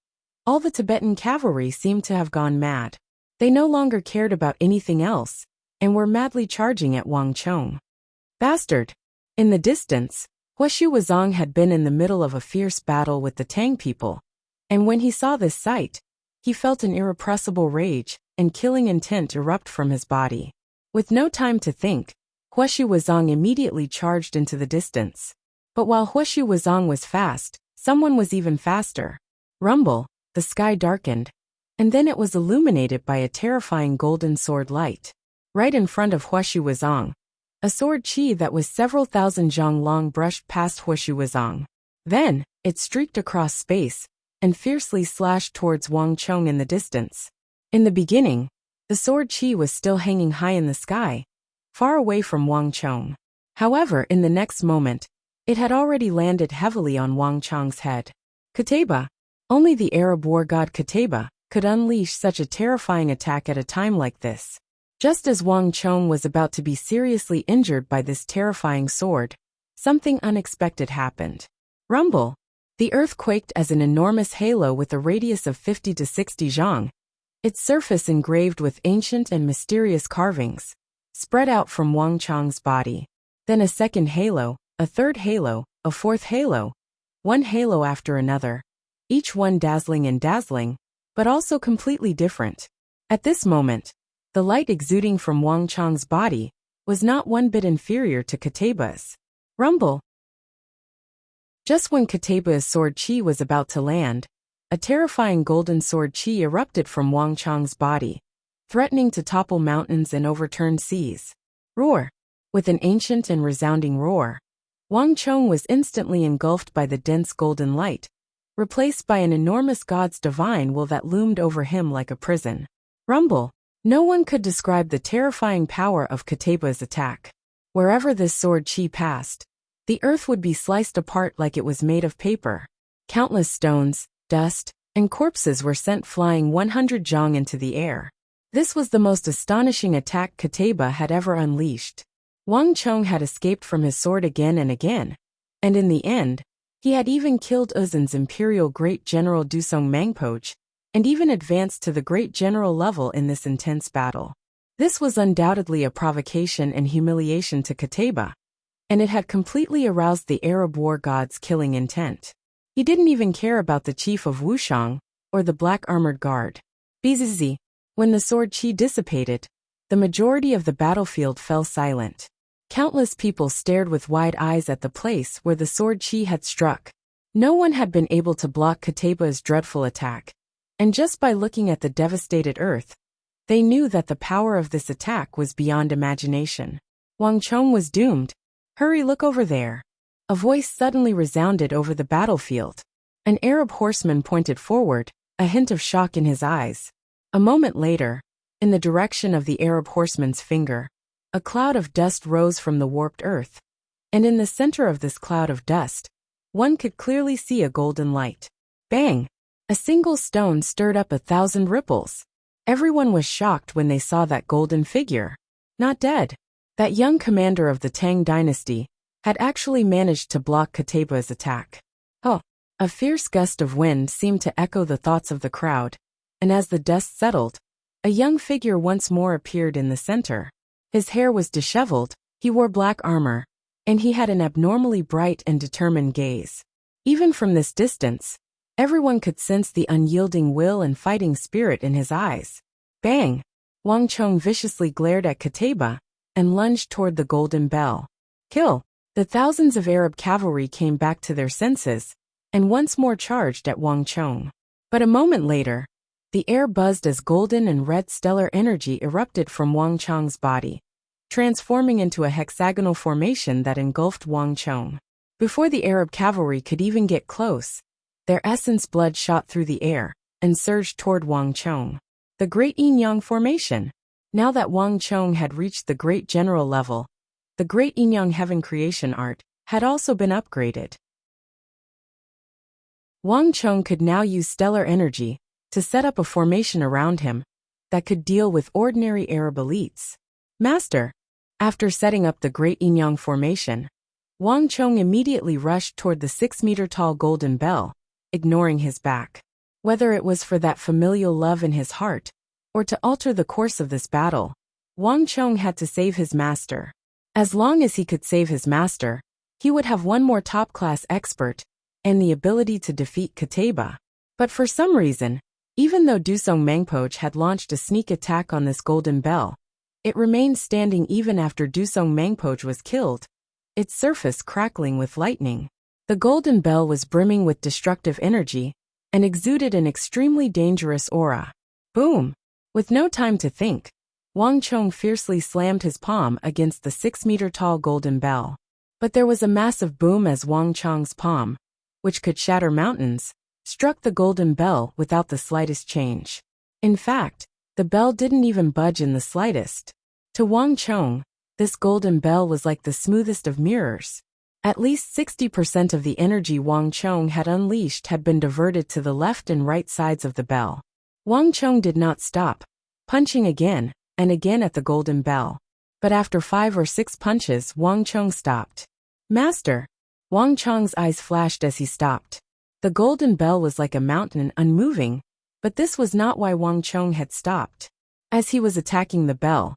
S1: all the Tibetan cavalry seemed to have gone mad. They no longer cared about anything else, and were madly charging at Wang Chong. Bastard! In the distance, Huashu Wuzong had been in the middle of a fierce battle with the Tang people, and when he saw this sight, he felt an irrepressible rage and killing intent erupt from his body. With no time to think, Huashu Wuzong immediately charged into the distance. But while Huashu Wuzong was fast, someone was even faster. Rumble. The sky darkened, and then it was illuminated by a terrifying golden sword light. Right in front of Huashu Wuzong, a sword chi that was several thousand zhang long brushed past Huashu Wuzong. Then, it streaked across space, and fiercely slashed towards Wang Chong in the distance. In the beginning, the sword chi was still hanging high in the sky, far away from Wang Chong. However, in the next moment, it had already landed heavily on Wang Chong's head. Kateba. Only the Arab war god Kateba could unleash such a terrifying attack at a time like this. Just as Wang Chong was about to be seriously injured by this terrifying sword, something unexpected happened. Rumble! The earth quaked as an enormous halo with a radius of 50 to 60 zhang, its surface engraved with ancient and mysterious carvings, spread out from Wang Chong's body. Then a second halo, a third halo, a fourth halo, one halo after another, each one dazzling, but also completely different. At this moment, the light exuding from Wang Chong's body was not one bit inferior to Kateba's. Rumble! Just when Kateba's sword chi was about to land, a terrifying golden sword chi erupted from Wang Chong's body, threatening to topple mountains and overturn seas. Roar! With an ancient and resounding roar, Wang Chong was instantly engulfed by the dense golden light, replaced by an enormous god's divine will that loomed over him like a prison. Rumble! No one could describe the terrifying power of Kateba's attack. Wherever this sword chi passed, the earth would be sliced apart like it was made of paper. Countless stones, dust, and corpses were sent flying 100 zhang into the air. This was the most astonishing attack Kateba had ever unleashed. Wang Chong had escaped from his sword again and again, and in the end, he had even killed Uzun's imperial great general Dusong Mangpoj, and even advanced to the great general level in this intense battle. This was undoubtedly a provocation and humiliation to Qutayba, and it had completely aroused the Arab war god's killing intent. He didn't even care about the chief of Wuxiang or the black armored guard. Bzz. When the sword qi dissipated, the majority of the battlefield fell silent. Countless people stared with wide eyes at the place where the sword qi had struck. No one had been able to block Qutayba's dreadful attack, and just by looking at the devastated earth, they knew that the power of this attack was beyond imagination. Wang Chong was doomed. Hurry, look over there. A voice suddenly resounded over the battlefield. An Arab horseman pointed forward, a hint of shock in his eyes. A moment later, in the direction of the Arab horseman's finger, a cloud of dust rose from the warped earth, and in the center of this cloud of dust, one could clearly see a golden light. Bang! A single stone stirred up 1,000 ripples. Everyone was shocked when they saw that golden figure. Not dead. That young commander of the Tang dynasty had actually managed to block Qutayba's attack. Oh! A fierce gust of wind seemed to echo the thoughts of the crowd, and as the dust settled, a young figure once more appeared in the center. His hair was disheveled, he wore black armor, and he had an abnormally bright and determined gaze. Even from this distance, everyone could sense the unyielding will and fighting spirit in his eyes. Bang! Wang Chong viciously glared at Qutayba and lunged toward the golden bell. Kill! The thousands of Arab cavalry came back to their senses and once more charged at Wang Chong. But a moment later, the air buzzed as golden and red stellar energy erupted from Wang Chong's body, transforming into a hexagonal formation that engulfed Wang Chong. Before the Arab cavalry could even get close, their essence blood shot through the air and surged toward Wang Chong. The Great Yin-Yang Formation. Now that Wang Chong had reached the Great General level, the Great Yin-Yang Heaven Creation Art had also been upgraded. Wang Chong could now use stellar energy to set up a formation around him that could deal with ordinary Arab elites. Master! After setting up the Great Yin-Yang Formation, Wang Chong immediately rushed toward the 6-meter-tall golden bell, ignoring his back. Whether it was for that familial love in his heart, or to alter the course of this battle, Wang Chong had to save his master. As long as he could save his master, he would have one more top-class expert and the ability to defeat Qutayba. But for some reason, even though Dusong Mangpoch had launched a sneak attack on this golden bell, it remained standing even after Dusong Mangpoch was killed, its surface crackling with lightning. The golden bell was brimming with destructive energy and exuded an extremely dangerous aura. Boom! With no time to think, Wang Chong fiercely slammed his palm against the 6-meter-tall golden bell. But there was a massive boom as Wang Chong's palm, which could shatter mountains, struck the golden bell without the slightest change. In fact, the bell didn't even budge in the slightest. To Wang Chong, this golden bell was like the smoothest of mirrors. At least 60% of the energy Wang Chong had unleashed had been diverted to the left and right sides of the bell. Wang Chong did not stop, punching again and again at the golden bell. But after 5 or 6 punches, Wang Chong stopped. Master! Wang Chong's eyes flashed as he stopped. The golden bell was like a mountain, unmoving, but this was not why Wang Chong had stopped. As he was attacking the bell,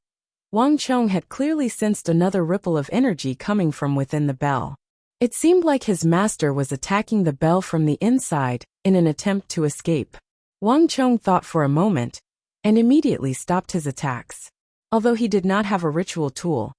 S1: Wang Chong had clearly sensed another ripple of energy coming from within the bell. It seemed like his master was attacking the bell from the inside in an attempt to escape. Wang Chong thought for a moment and immediately stopped his attacks. Although he did not have a ritual tool,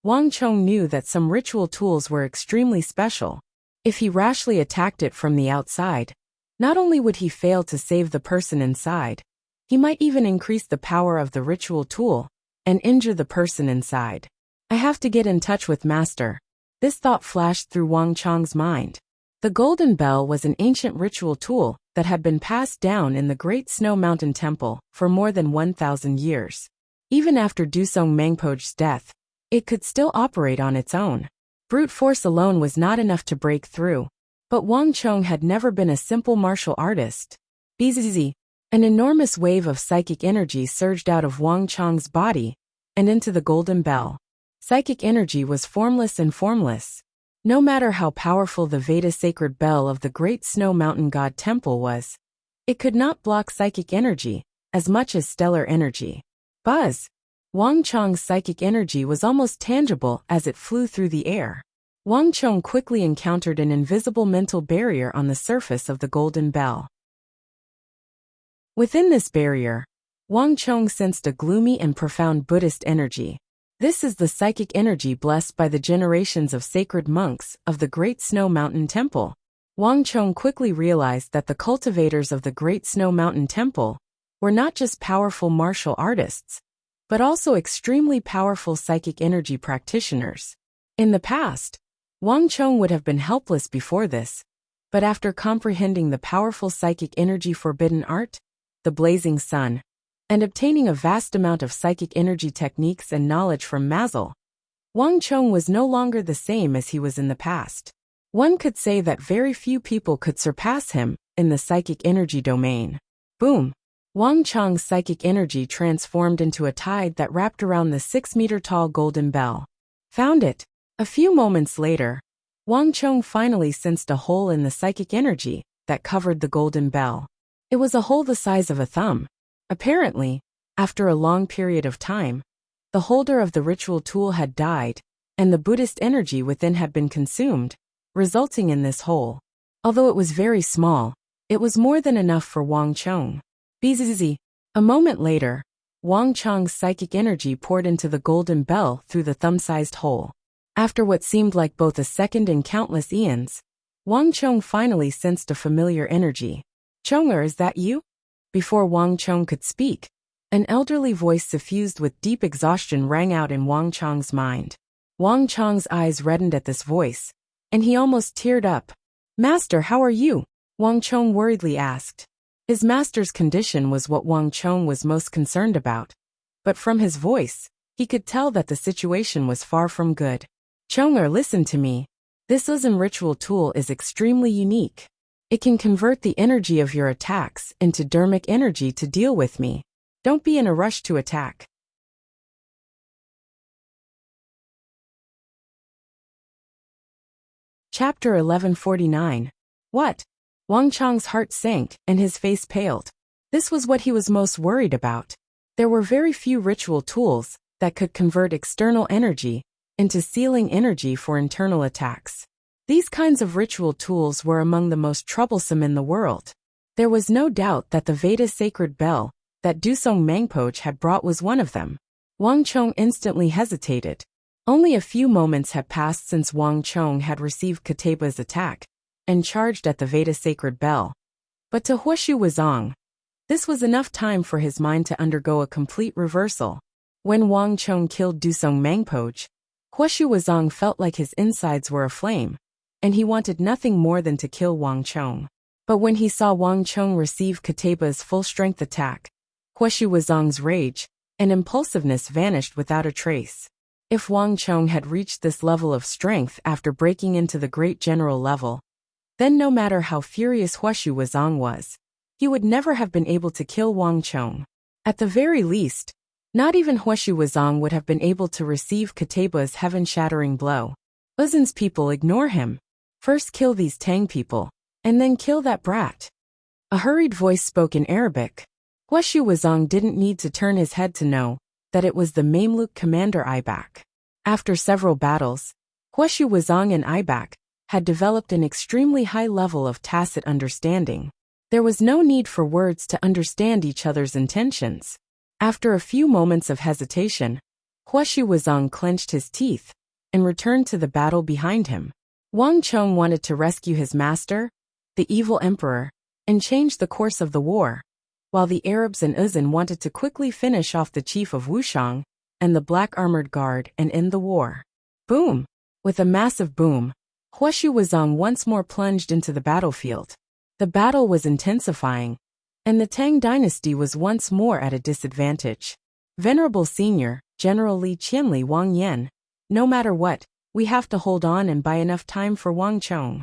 S1: Wang Chong knew that some ritual tools were extremely special. If he rashly attacked it from the outside, not only would he fail to save the person inside, he might even increase the power of the ritual tool and injure the person inside. I have to get in touch with Master. This thought flashed through Wang Chong's mind. The golden bell was an ancient ritual tool that had been passed down in the Great Snow Mountain Temple for more than 1,000 years. Even after Dusong Mangpoch's death, it could still operate on its own. Brute force alone was not enough to break through. But Wang Chong had never been a simple martial artist. Bzz. An enormous wave of psychic energy surged out of Wang Chong's body and into the golden bell. Psychic energy was formless and formless. No matter how powerful the Veda sacred bell of the Great Snow Mountain God Temple was, it could not block psychic energy as much as stellar energy. Buzz! Wang Chong's psychic energy was almost tangible as it flew through the air. Wang Chong quickly encountered an invisible mental barrier on the surface of the golden bell. Within this barrier, Wang Chong sensed a gloomy and profound Buddhist energy. This is the psychic energy blessed by the generations of sacred monks of the Great Snow Mountain Temple. Wang Chong quickly realized that the cultivators of the Great Snow Mountain Temple were not just powerful martial artists, but also extremely powerful psychic energy practitioners. In the past, Wang Chong would have been helpless before this, but after comprehending the powerful psychic energy forbidden art, the blazing sun, and obtaining a vast amount of psychic energy techniques and knowledge from Mazel, Wang Chong was no longer the same as he was in the past. One could say that very few people could surpass him in the psychic energy domain. Boom! Wang Chong's psychic energy transformed into a tide that wrapped around the 6-meter-tall golden bell. Found it! A few moments later, Wang Chong finally sensed a hole in the psychic energy that covered the golden bell. It was a hole the size of a thumb. Apparently, after a long period of time, the holder of the ritual tool had died, and the Buddhist energy within had been consumed, resulting in this hole. Although it was very small, it was more than enough for Wang Chong. Bzzz. A moment later, Wang Chong's psychic energy poured into the golden bell through the thumb-sized hole. After what seemed like both a second and countless eons, Wang Chong finally sensed a familiar energy. "Chonger, is that you?" Before Wang Chong could speak, an elderly voice suffused with deep exhaustion rang out in Wang Chong's mind. Wang Chong's eyes reddened at this voice, and he almost teared up. "Master, how are you?" Wang Chong worriedly asked. His master's condition was what Wang Chong was most concerned about, but from his voice, he could tell that the situation was far from good. "Chonger, listen to me. This Uzum ritual tool is extremely unique. It can convert the energy of your attacks into dermic energy to deal with me. Don't be in a rush to attack." Chapter 1149. What? Wang Chong's heart sank and his face paled. This was what he was most worried about. There were very few ritual tools that could convert external energy into sealing energy for internal attacks. These kinds of ritual tools were among the most troublesome in the world. There was no doubt that the Veda sacred bell that Dusong Mangpoch had brought was one of them. Wang Chong instantly hesitated. Only a few moments had passed since Wang Chong had received Kataba's attack and charged at the Veda sacred bell. But to Huashu Wuzong, this was enough time for his mind to undergo a complete reversal. When Wang Chong killed Dusong Mangpoch, Huashu Wuzong felt like his insides were aflame, and he wanted nothing more than to kill Wang Chong. But when he saw Wang Chong receive Kataba's full-strength attack, Huashu Wuzong's rage and impulsiveness vanished without a trace. If Wang Chong had reached this level of strength after breaking into the great general level, then no matter how furious Huashu Wuzong was, he would never have been able to kill Wang Chong. At the very least, not even Huashu Wuzong would have been able to receive Kataba's heaven-shattering blow. Uzun's people ignore him. First kill these Tang people, and then kill that brat. A hurried voice spoke in Arabic. Huashu Wuzong didn't need to turn his head to know that it was the Mamluk commander Ibak. After several battles, Huashu Wuzong and Ibak had developed an extremely high level of tacit understanding. There was no need for words to understand each other's intentions. After a few moments of hesitation, Huashu Wuzong clenched his teeth and returned to the battle behind him. Wang Chong wanted to rescue his master, the evil emperor, and change the course of the war, while the Arabs and Uzun wanted to quickly finish off the chief of Wuxiang and the Black Armored Guard and end the war. Boom! With a massive boom, Huashu Wuzong once more plunged into the battlefield. The battle was intensifying, and the Tang dynasty was once more at a disadvantage. Venerable Senior, General Li Qianli Wang Yan, no matter what, we have to hold on and buy enough time for Wang Chong.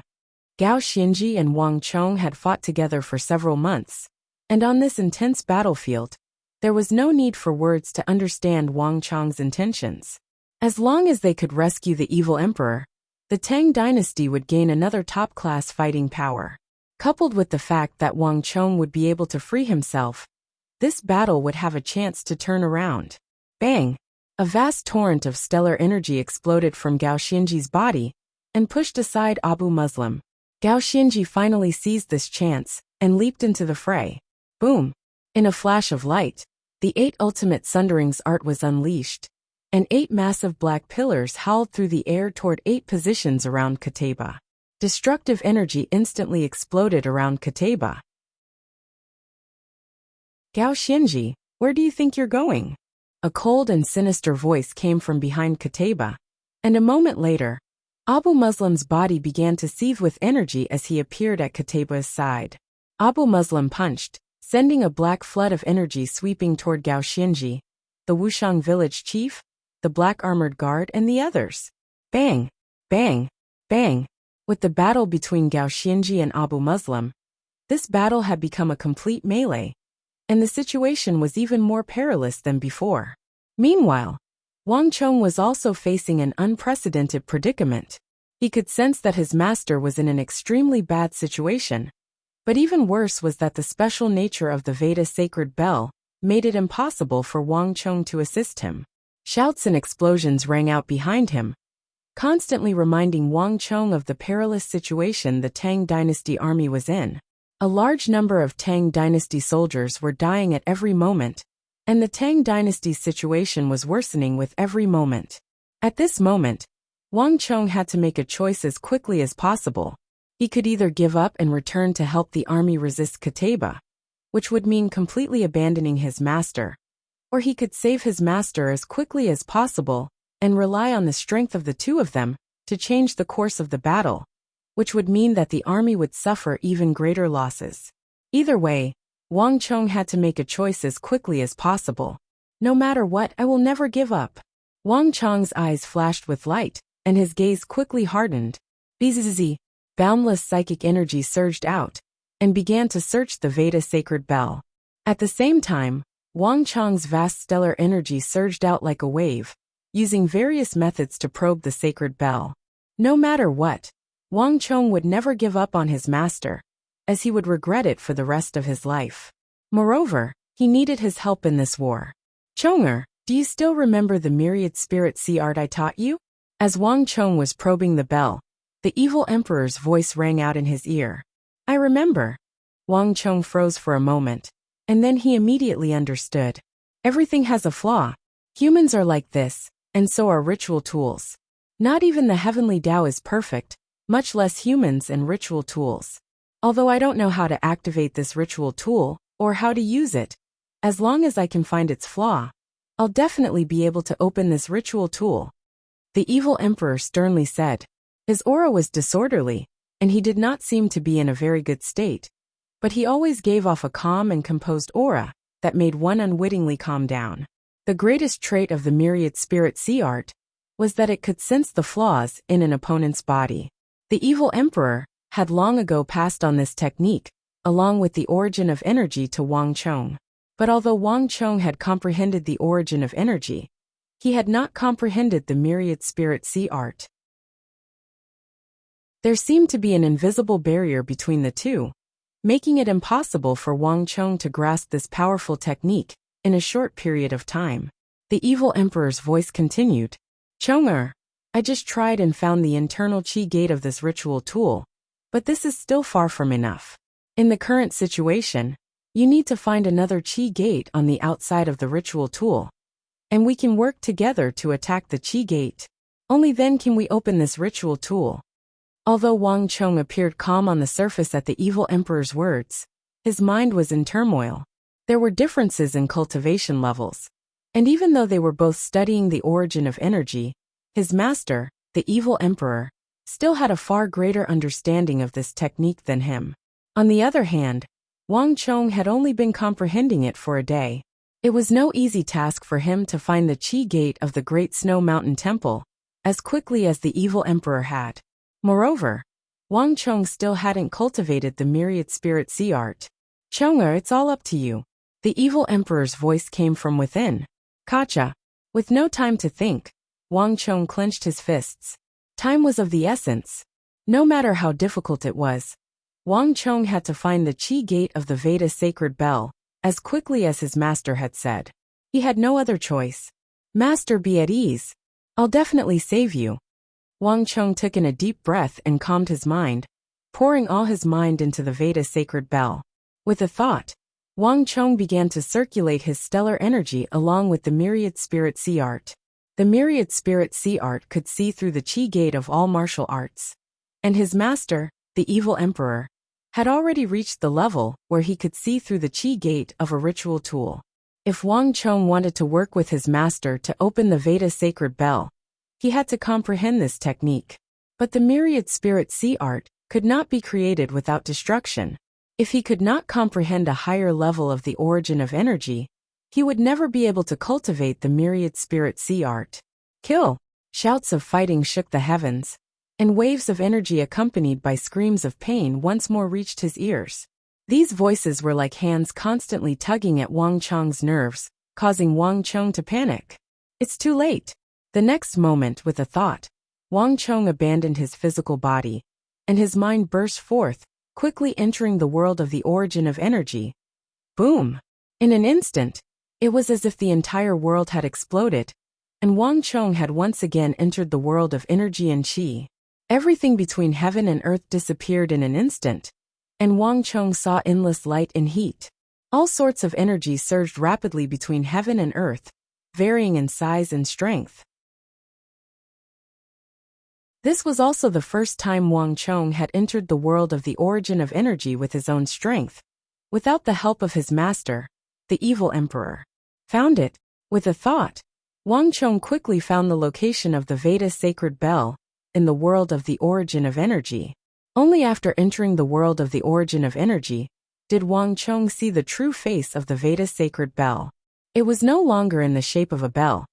S1: Gao Xinji and Wang Chong had fought together for several months, and on this intense battlefield, there was no need for words to understand Wang Chong's intentions. As long as they could rescue the evil emperor, the Tang dynasty would gain another top-class fighting power. Coupled with the fact that Wang Chong would be able to free himself, this battle would have a chance to turn around. Bang! A vast torrent of stellar energy exploded from Gao Xianji's body and pushed aside Abu Muslim. Gao Xianji finally seized this chance and leaped into the fray. Boom! In a flash of light, the 8 ultimate sunderings art was unleashed, and 8 massive black pillars howled through the air toward 8 positions around Kataba. Destructive energy instantly exploded around Kataba. Gao Xianji, where do you think you're going? A cold and sinister voice came from behind Kataba, and a moment later, Abu Muslim's body began to seethe with energy as he appeared at Kataba's side. Abu Muslim punched, sending a black flood of energy sweeping toward Gao Xianji, the Wuxiang village chief, the black armored guard, and the others. Bang! Bang! Bang! With the battle between Gao Xianji and Abu Muslim, this battle had become a complete melee, and the situation was even more perilous than before. Meanwhile, Wang Chong was also facing an unprecedented predicament. He could sense that his master was in an extremely bad situation, but even worse was that the special nature of the Veda sacred bell made it impossible for Wang Chong to assist him. Shouts and explosions rang out behind him, constantly reminding Wang Chong of the perilous situation the Tang dynasty army was in. A large number of Tang dynasty soldiers were dying at every moment, and the Tang dynasty's situation was worsening with every moment. At this moment, Wang Chong had to make a choice as quickly as possible. He could either give up and return to help the army resist Kataba, which would mean completely abandoning his master, or he could save his master as quickly as possible and rely on the strength of the two of them to change the course of the battle, which would mean that the army would suffer even greater losses. Either way, Wang Chong had to make a choice as quickly as possible. No matter what, I will never give up. Wang Chong's eyes flashed with light, and his gaze quickly hardened. Bzzz. Boundless psychic energy surged out and began to search the Veda sacred bell. At the same time, Wang Chong's vast stellar energy surged out like a wave, using various methods to probe the sacred bell. No matter what, Wang Chong would never give up on his master, as he would regret it for the rest of his life. Moreover, he needed his help in this war. Chonger, do you still remember the myriad spirit sea art I taught you? As Wang Chong was probing the bell, the evil emperor's voice rang out in his ear. I remember. Wang Chong froze for a moment, and then he immediately understood. Everything has a flaw. Humans are like this, and so are ritual tools. Not even the heavenly Tao is perfect, much less humans and ritual tools. Although I don't know how to activate this ritual tool, or how to use it, as long as I can find its flaw, I'll definitely be able to open this ritual tool. The evil emperor sternly said. His aura was disorderly, and he did not seem to be in a very good state, but he always gave off a calm and composed aura that made one unwittingly calm down. The greatest trait of the myriad spirit sea art was that it could sense the flaws in an opponent's body. The evil emperor had long ago passed on this technique, along with the origin of energy to Wang Chong. But although Wang Chong had comprehended the origin of energy, he had not comprehended the myriad spirit sea art. There seemed to be an invisible barrier between the two, making it impossible for Wang Chong to grasp this powerful technique in a short period of time. The evil emperor's voice continued. Chonger, I just tried and found the internal chi gate of this ritual tool, but this is still far from enough. In the current situation, you need to find another chi gate on the outside of the ritual tool, and we can work together to attack the chi gate. Only then can we open this ritual tool. Although Wang Chong appeared calm on the surface at the evil emperor's words, his mind was in turmoil. There were differences in cultivation levels, and even though they were both studying the origin of energy, his master, the evil emperor, still had a far greater understanding of this technique than him. On the other hand, Wang Chong had only been comprehending it for a day. It was no easy task for him to find the chi gate of the Great Snow Mountain Temple as quickly as the evil emperor had. Moreover, Wang Chong still hadn't cultivated the myriad spirit sea art. Chonger, it's all up to you. The evil emperor's voice came from within. Kacha. With no time to think, Wang Chong clenched his fists. Time was of the essence. No matter how difficult it was, Wang Chong had to find the chi gate of the Veda sacred bell as quickly as his master had said. He had no other choice. Master, be at ease. I'll definitely save you. Wang Chong took in a deep breath and calmed his mind, pouring all his mind into the Veda sacred bell. With a thought, Wang Chong began to circulate his stellar energy along with the myriad spirit sea art. The myriad spirit sea art could see through the chi gate of all martial arts. And his master, the evil emperor, had already reached the level where he could see through the chi gate of a ritual tool. If Wang Chong wanted to work with his master to open the Veda sacred bell, he had to comprehend this technique. But the myriad spirit sea art could not be created without destruction. If he could not comprehend a higher level of the origin of energy, he would never be able to cultivate the myriad spirit sea art. Kill! Shouts of fighting shook the heavens, and waves of energy accompanied by screams of pain once more reached his ears. These voices were like hands constantly tugging at Wang Chong's nerves, causing Wang Chong to panic. It's too late. The next moment, with a thought, Wang Chong abandoned his physical body, and his mind burst forth, quickly entering the world of the origin of energy. Boom! In an instant, it was as if the entire world had exploded, and Wang Chong had once again entered the world of energy and qi. Everything between heaven and earth disappeared in an instant, and Wang Chong saw endless light and heat. All sorts of energy surged rapidly between heaven and earth, varying in size and strength. This was also the first time Wang Chong had entered the world of the origin of energy with his own strength, without the help of his master, the evil emperor. Found it. With a thought, Wang Chong quickly found the location of the Veda sacred bell in the world of the origin of energy. Only after entering the world of the origin of energy did Wang Chong see the true face of the Veda sacred bell. It was no longer in the shape of a bell,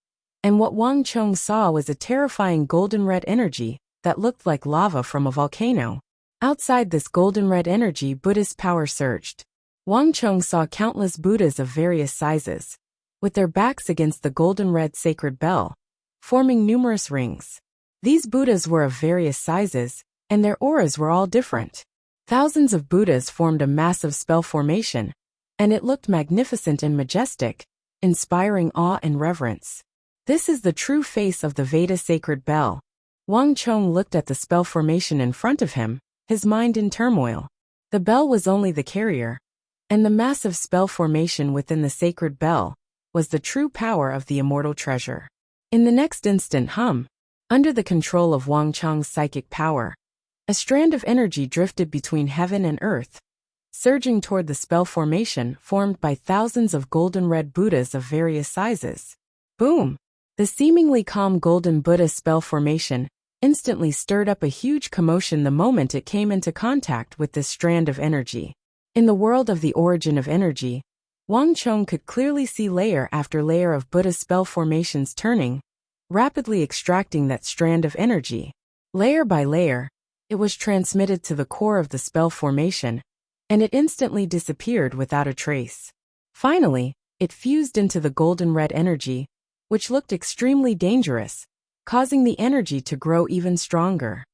S1: and what Wang Chong saw was a terrifying golden red energy that looked like lava from a volcano. Outside this golden red energy, Buddhist power surged. Wang Chong saw countless Buddhas of various sizes, with their backs against the golden red sacred bell, forming numerous rings. These Buddhas were of various sizes, and their auras were all different. Thousands of Buddhas formed a massive spell formation, and it looked magnificent and majestic, inspiring awe and reverence. This is the true face of the Veda sacred bell. Wang Chong looked at the spell formation in front of him, his mind in turmoil. The bell was only the carrier, and the massive spell formation within the sacred bell was the true power of the immortal treasure. In the next instant, under the control of Wang Chong's psychic power, a strand of energy drifted between heaven and earth, surging toward the spell formation formed by thousands of golden red Buddhas of various sizes. Boom! The seemingly calm golden Buddha spell formation instantly stirred up a huge commotion the moment it came into contact with this strand of energy. In the world of the origin of energy, Wang Chong could clearly see layer after layer of Buddha spell formations turning, rapidly extracting that strand of energy. Layer by layer, it was transmitted to the core of the spell formation, and it instantly disappeared without a trace. Finally, it fused into the golden red energy, which looked extremely dangerous, causing the energy to grow even stronger.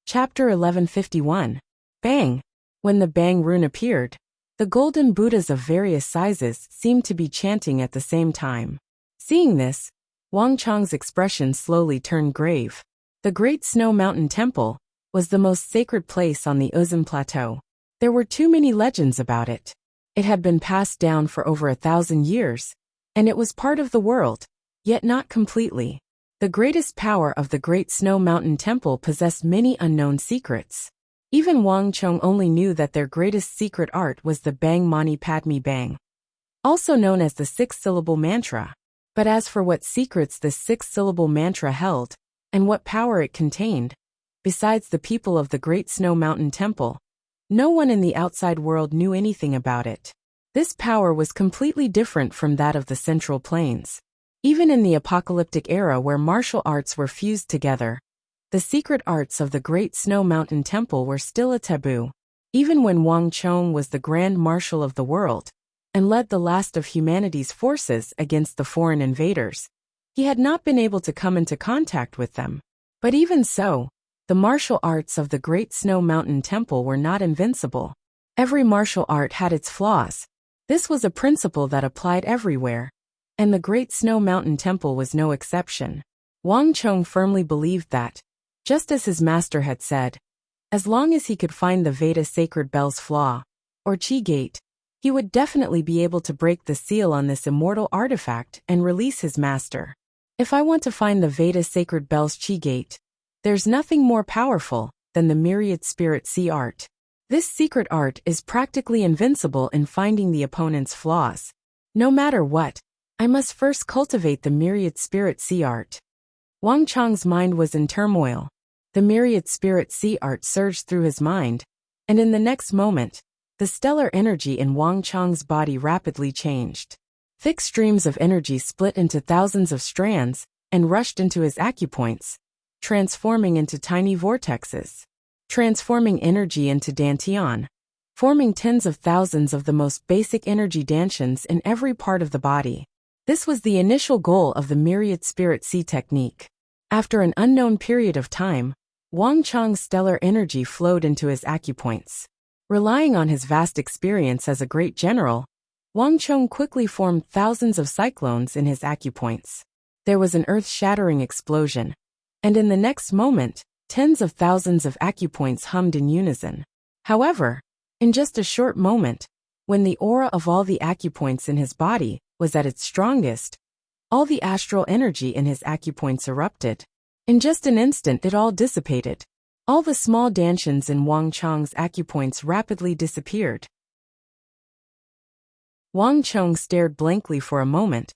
S1: Chapter 1151. Bang! When the Bang rune appeared, the golden Buddhas of various sizes seemed to be chanting at the same time. Seeing this, Wang Chong's expression slowly turned grave. The Great Snow Mountain Temple was the most sacred place on the Uzun Plateau. There were too many legends about it. It had been passed down for over 1,000 years, and it was part of the world, yet not completely. The greatest power of the Great Snow Mountain Temple possessed many unknown secrets. Even Wang Chong only knew that their greatest secret art was the Bang Mani Padme Bang, also known as the six-syllable mantra. But as for what secrets this six-syllable mantra held, and what power it contained, besides the people of the Great Snow Mountain Temple, no one in the outside world knew anything about it. This power was completely different from that of the Central Plains. Even in the apocalyptic era where martial arts were fused together, the secret arts of the Great Snow Mountain Temple were still a taboo. Even when Wang Chong was the Grand Marshal of the world, and led the last of humanity's forces against the foreign invaders, he had not been able to come into contact with them. But even so, the martial arts of the Great Snow Mountain Temple were not invincible. Every martial art had its flaws, This was a principle that applied everywhere, and the Great Snow Mountain Temple was no exception. Wang Chong firmly believed that, just as his master had said, as long as he could find the Veda sacred bell's flaw, or Qi gate, he would definitely be able to break the seal on this immortal artifact and release his master. If I want to find the Veda sacred bell's Qi gate, there's nothing more powerful than the myriad spirit sea art. This secret art is practically invincible in finding the opponent's flaws. No matter what, I must first cultivate the myriad spirit sea art. Wang Chong's mind was in turmoil. The myriad spirit sea art surged through his mind, and in the next moment, the stellar energy in Wang Chong's body rapidly changed. Thick streams of energy split into thousands of strands and rushed into his acupoints, transforming into tiny vortexes, transforming energy into dantian, forming tens of thousands of the most basic energy dantians in every part of the body. This was the initial goal of the myriad spirit sea technique. After an unknown period of time, Wang Chong's stellar energy flowed into his acupoints. Relying on his vast experience as a great general, Wang Chong quickly formed thousands of cyclones in his acupoints. There was an earth-shattering explosion, and in the next moment, tens of thousands of acupoints hummed in unison. However, in just a short moment, when the aura of all the acupoints in his body was at its strongest, all the astral energy in his acupoints erupted. In just an instant it all dissipated. All the small dantians in Wang Chong's acupoints rapidly disappeared. Wang Chong stared blankly for a moment,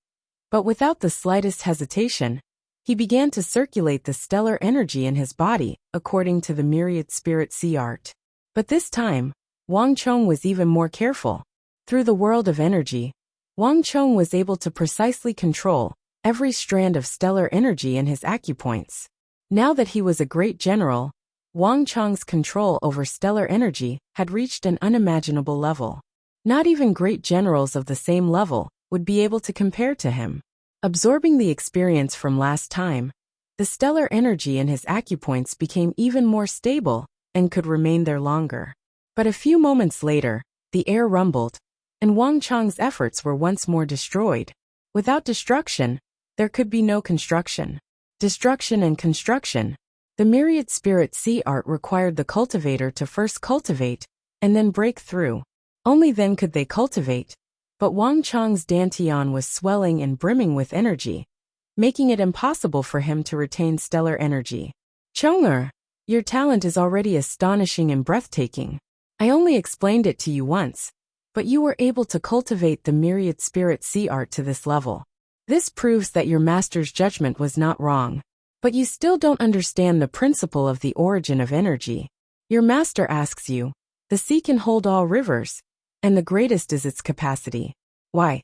S1: but without the slightest hesitation, he began to circulate the stellar energy in his body according to the myriad spirit sea art. But this time, Wang Chong was even more careful. Through the world of energy, Wang Chong was able to precisely control every strand of stellar energy in his acupoints. Now that he was a great general, Wang Chong's control over stellar energy had reached an unimaginable level. Not even great generals of the same level would be able to compare to him. Absorbing the experience from last time, the stellar energy in his acupoints became even more stable and could remain there longer. But a few moments later, the air rumbled, and Wang Chong's efforts were once more destroyed. Without destruction, there could be no construction. Destruction and construction. The myriad spirit sea art required the cultivator to first cultivate, and then break through. Only then could they cultivate. But Wang Chong's dantian was swelling and brimming with energy, making it impossible for him to retain stellar energy. Chonger, your talent is already astonishing and breathtaking. I only explained it to you once, but you were able to cultivate the myriad spirit sea art to this level. This proves that your master's judgment was not wrong. But you still don't understand the principle of the origin of energy. Your master asks you, the sea can hold all rivers, and the greatest is its capacity. Why?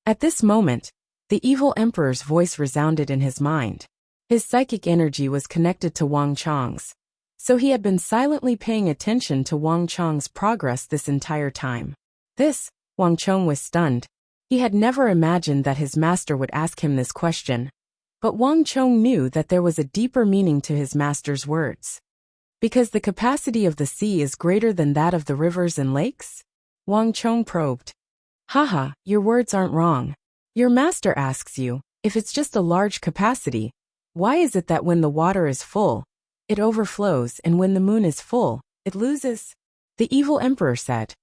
S1: At this moment, the evil emperor's voice resounded in his mind. His psychic energy was connected to Wang Chong's, so he had been silently paying attention to Wang Chong's progress this entire time. Wang Chong was stunned. He had never imagined that his master would ask him this question. But Wang Chong knew that there was a deeper meaning to his master's words. Because the capacity of the sea is greater than that of the rivers and lakes? Wang Chong probed. Haha, your words aren't wrong. Your master asks you, if it's just a large capacity, why is it that when the water is full, it overflows, and when the moon is full, it loses? The evil emperor said.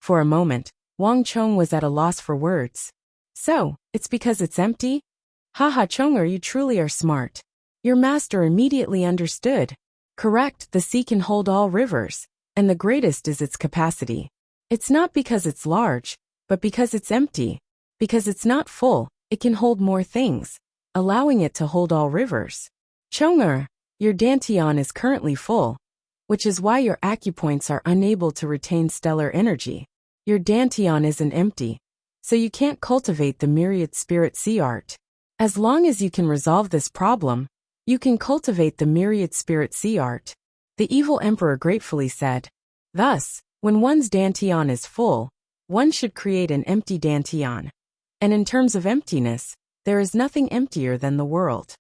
S1: For a moment, Wang Chong was at a loss for words. So, it's because it's empty? Haha, Chonger, you truly are smart. Your master immediately understood. Correct, the sea can hold all rivers, and the greatest is its capacity. It's not because it's large, but because it's empty. Because it's not full, it can hold more things, allowing it to hold all rivers. Chonger, your dantian is currently full, which is why your acupoints are unable to retain stellar energy. Your dantian isn't empty, so you can't cultivate the myriad spirit sea art. As long as you can resolve this problem, you can cultivate the myriad spirit sea art. The evil emperor gratefully said. Thus, when one's dantian is full, one should create an empty dantian. And in terms of emptiness, there is nothing emptier than the world.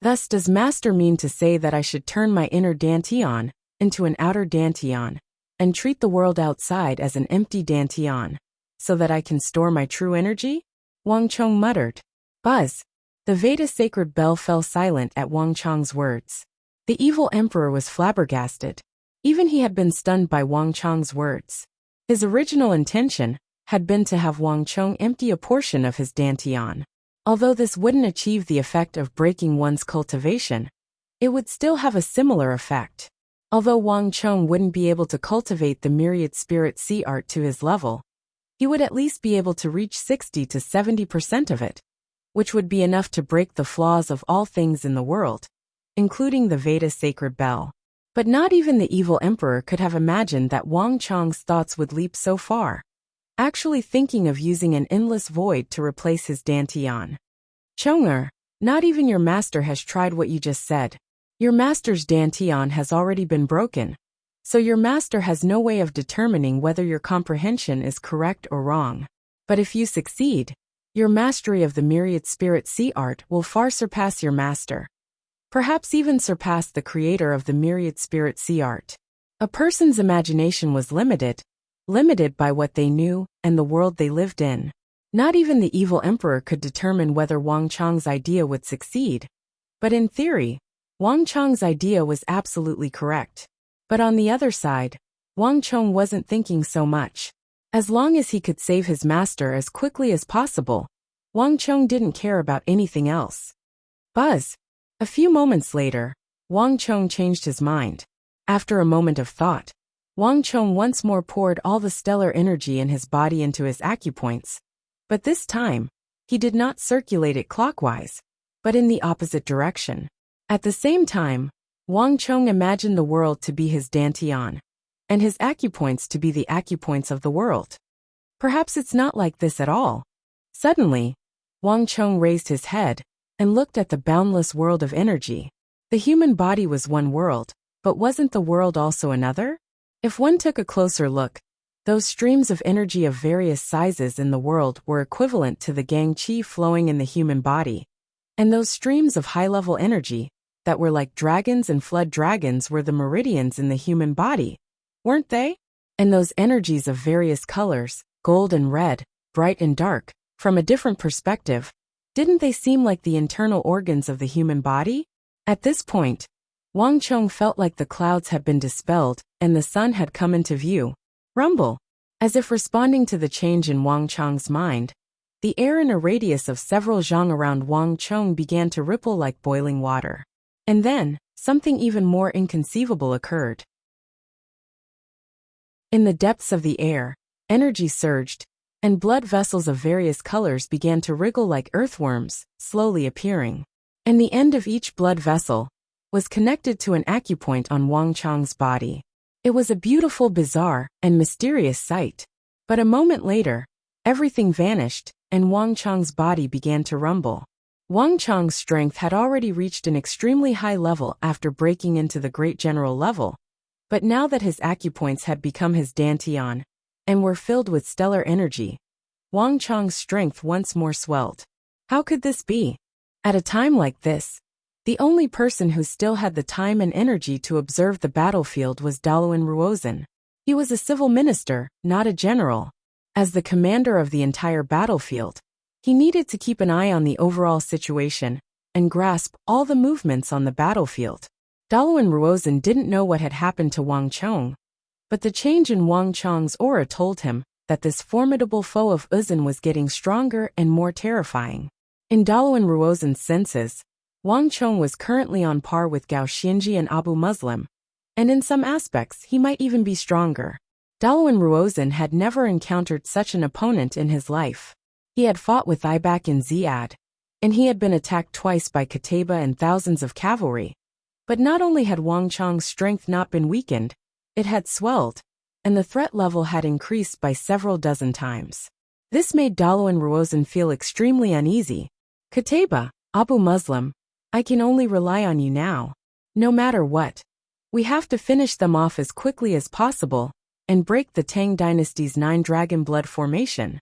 S1: Thus does Master mean to say that I should turn my inner dantian into an outer dantian, and treat the world outside as an empty dantian, so that I can store my true energy? Wang Chong muttered. Buzz! The Veda sacred bell fell silent at Wang Chong's words. The evil emperor was flabbergasted. Even he had been stunned by Wang Chong's words. His original intention had been to have Wang Chong empty a portion of his dantian. Although this wouldn't achieve the effect of breaking one's cultivation, it would still have a similar effect. Although Wang Chong wouldn't be able to cultivate the myriad spirit sea art to his level, he would at least be able to reach 60 to 70% of it, which would be enough to break the flaws of all things in the world, including the Veda sacred bell. But not even the evil emperor could have imagined that Wang Chong's thoughts would leap so far, actually thinking of using an endless void to replace his dantian. Chonger, not even your master has tried what you just said. Your master's dantian has already been broken, so your master has no way of determining whether your comprehension is correct or wrong. But if you succeed, your mastery of the myriad spirit sea art will far surpass your master. Perhaps even surpass the creator of the myriad spirit sea art. A person's imagination was limited by what they knew and the world they lived in. Not even the evil emperor could determine whether Wang Chong's idea would succeed. But in theory, Wang Chong's idea was absolutely correct. But on the other side, Wang Chong wasn't thinking so much. As long as he could save his master as quickly as possible, Wang Chong didn't care about anything else. Buzz! A few moments later, Wang Chong changed his mind. After a moment of thought, Wang Chong once more poured all the stellar energy in his body into his acupoints. But this time, he did not circulate it clockwise, but in the opposite direction. At the same time, Wang Chong imagined the world to be his dantian, and his acupoints to be the acupoints of the world. Perhaps it's not like this at all. Suddenly, Wang Chong raised his head and looked at the boundless world of energy. The human body was one world, but wasn't the world also another? If one took a closer look, those streams of energy of various sizes in the world were equivalent to the gang qi flowing in the human body. And those streams of high-level energy, that were like dragons and flood dragons, were the meridians in the human body, weren't they? And those energies of various colors, gold and red, bright and dark, from a different perspective, didn't they seem like the internal organs of the human body? At this point, Wang Chong felt like the clouds had been dispelled and the sun had come into view. Rumble! As if responding to the change in Wang Chong's mind, the air in a radius of several zhang around Wang Chong began to ripple like boiling water. And then, something even more inconceivable occurred. In the depths of the air, energy surged, and blood vessels of various colors began to wriggle like earthworms, slowly appearing. And the end of each blood vessel was connected to an acupoint on Wang Chong's body. It was a beautiful, bizarre, and mysterious sight. But a moment later, everything vanished, and Wang Chong's body began to rumble. Wang Chong's strength had already reached an extremely high level after breaking into the great general level. But now that his acupoints had become his dantian, and were filled with stellar energy, Wang Chong's strength once more swelled. How could this be? At a time like this, the only person who still had the time and energy to observe the battlefield was Daluan Ruozhen. He was a civil minister, not a general. As the commander of the entire battlefield, he needed to keep an eye on the overall situation and grasp all the movements on the battlefield. Daluan Ruozhen didn't know what had happened to Wang Chong, but the change in Wang Chong's aura told him that this formidable foe of Uzhen was getting stronger and more terrifying. In Daluan Ruozhen's senses, Wang Chong was currently on par with Gao Xinji and Abu Muslim, and in some aspects he might even be stronger. Daluan Ruozhen had never encountered such an opponent in his life. He had fought with Ibak and Ziad, and he had been attacked twice by Kateba and thousands of cavalry. But not only had Wang Chong's strength not been weakened, it had swelled, and the threat level had increased by several dozen times. This made Daluan Ruozhen feel extremely uneasy. Kateba, Abu Muslim, I can only rely on you now. No matter what, we have to finish them off as quickly as possible and break the Tang dynasty's 9 dragon blood formation.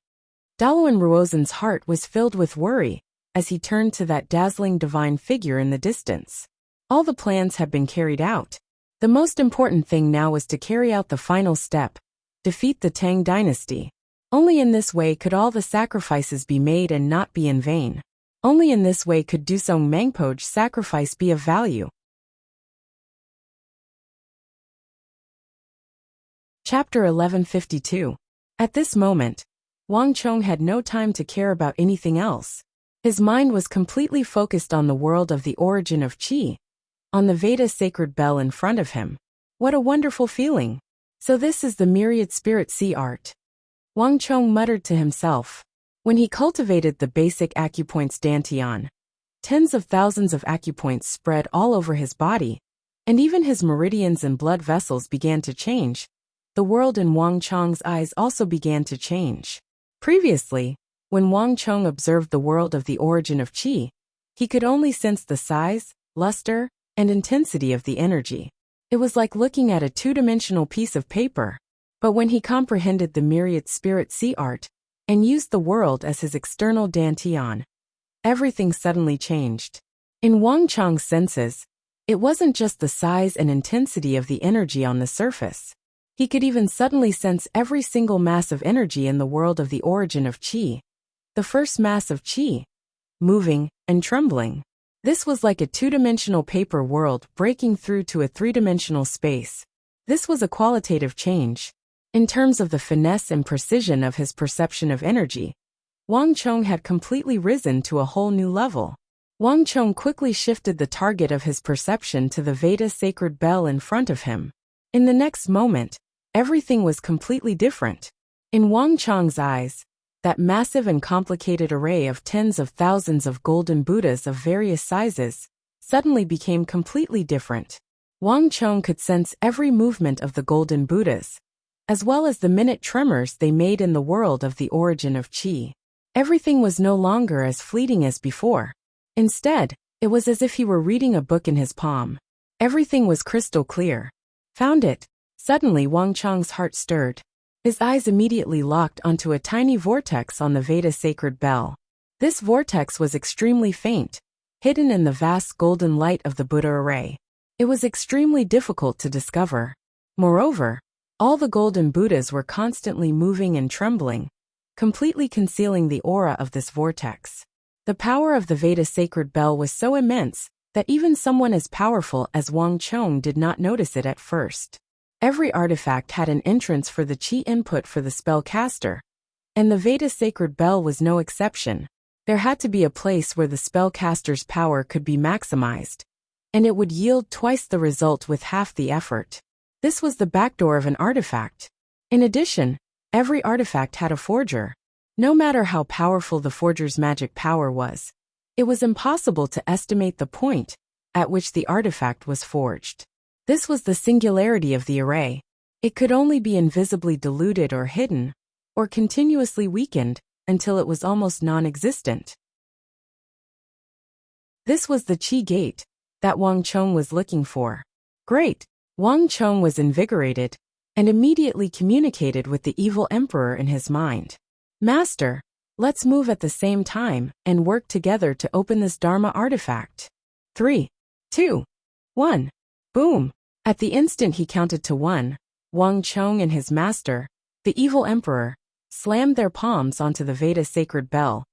S1: Daluan Ruozhen's heart was filled with worry as he turned to that dazzling divine figure in the distance. All the plans had been carried out. The most important thing now was to carry out the final step, defeat the Tang dynasty. Only in this way could all the sacrifices be made and not be in vain. Only in this way could Dusong Mangpo's sacrifice be of value. Chapter 1152. At this moment, Wang Chong had no time to care about anything else. His mind was completely focused on the world of the origin of Qi, on the Veda sacred bell in front of him. What a wonderful feeling! So this is the myriad spirit sea art. Wang Chong muttered to himself. When he cultivated the basic acupoints dantian, tens of thousands of acupoints spread all over his body, and even his meridians and blood vessels began to change. The world in Wang Chong's eyes also began to change. Previously, when Wang Chong observed the world of the origin of Qi, he could only sense the size, luster, and intensity of the energy. It was like looking at a two-dimensional piece of paper. But when he comprehended the myriad spirit sea art, and used the world as his external dantian, everything suddenly changed. In Wang Chong's senses, it wasn't just the size and intensity of the energy on the surface. He could even suddenly sense every single mass of energy in the world of the origin of Qi. The first mass of Qi, moving and trembling. This was like a two-dimensional paper world breaking through to a three-dimensional space. This was a qualitative change. In terms of the finesse and precision of his perception of energy, Wang Chong had completely risen to a whole new level. Wang Chong quickly shifted the target of his perception to the Veda sacred bell in front of him. In the next moment, everything was completely different. In Wang Chong's eyes, that massive and complicated array of tens of thousands of golden Buddhas of various sizes suddenly became completely different. Wang Chong could sense every movement of the golden Buddhas, as well as the minute tremors they made in the world of the origin of Qi. Everything was no longer as fleeting as before. Instead, it was as if he were reading a book in his palm. Everything was crystal clear. Found it. Suddenly Wang Chong's heart stirred. His eyes immediately locked onto a tiny vortex on the Veda sacred bell. This vortex was extremely faint, hidden in the vast golden light of the Buddha array. It was extremely difficult to discover. Moreover, all the golden Buddhas were constantly moving and trembling, completely concealing the aura of this vortex. The power of the Veda sacred bell was so immense that even someone as powerful as Wang Chong did not notice it at first. Every artifact had an entrance for the Qi input for the spellcaster, and the Veda sacred bell was no exception. There had to be a place where the spellcaster's power could be maximized, and it would yield twice the result with half the effort. This was the backdoor of an artifact. In addition, every artifact had a forger. No matter how powerful the forger's magic power was, it was impossible to estimate the point at which the artifact was forged. This was the singularity of the array. It could only be invisibly diluted or hidden, or continuously weakened, until it was almost non-existent. This was the Qi gate that Wang Chong was looking for. Great! Wang Chong was invigorated, and immediately communicated with the evil emperor in his mind. Master, let's move at the same time and work together to open this Dharma artifact. 3, 2, 1. Boom! At the instant he counted to 1, Wang Chong and his master, the evil emperor, slammed their palms onto the Veda sacred bell,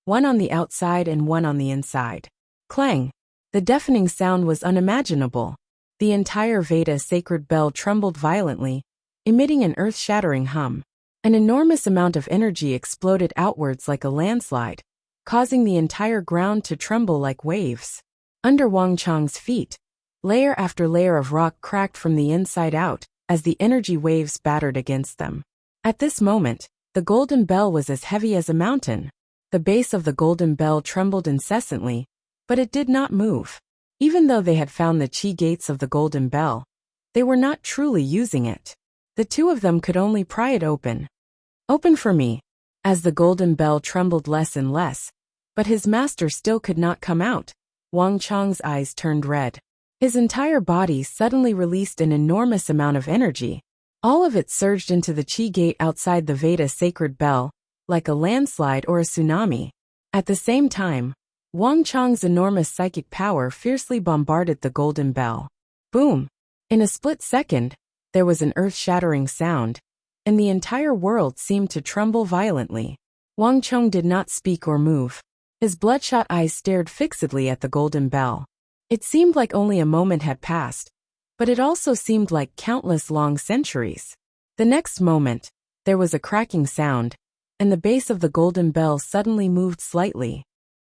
S1: one on the outside and one on the inside. Clang! The deafening sound was unimaginable. The entire Veda sacred bell trembled violently, emitting an earth-shattering hum. An enormous amount of energy exploded outwards like a landslide, causing the entire ground to tremble like waves. Under Wang Chong's feet, layer after layer of rock cracked from the inside out as the energy waves battered against them. At this moment, the golden bell was as heavy as a mountain. The base of the golden bell trembled incessantly, but it did not move. Even though they had found the Qi gates of the golden bell, they were not truly using it. The two of them could only pry it open. Open for me. As the golden bell trembled less and less, but his master still could not come out, Wang Chong's eyes turned red. His entire body suddenly released an enormous amount of energy. All of it surged into the Qi gate outside the Veda sacred bell, like a landslide or a tsunami. At the same time, Wang Chong's enormous psychic power fiercely bombarded the golden bell. Boom! In a split second, there was an earth-shattering sound, and the entire world seemed to tremble violently. Wang Chong did not speak or move. His bloodshot eyes stared fixedly at the golden bell. It seemed like only a moment had passed, but it also seemed like countless long centuries. The next moment, there was a cracking sound, and the base of the golden bell suddenly moved slightly.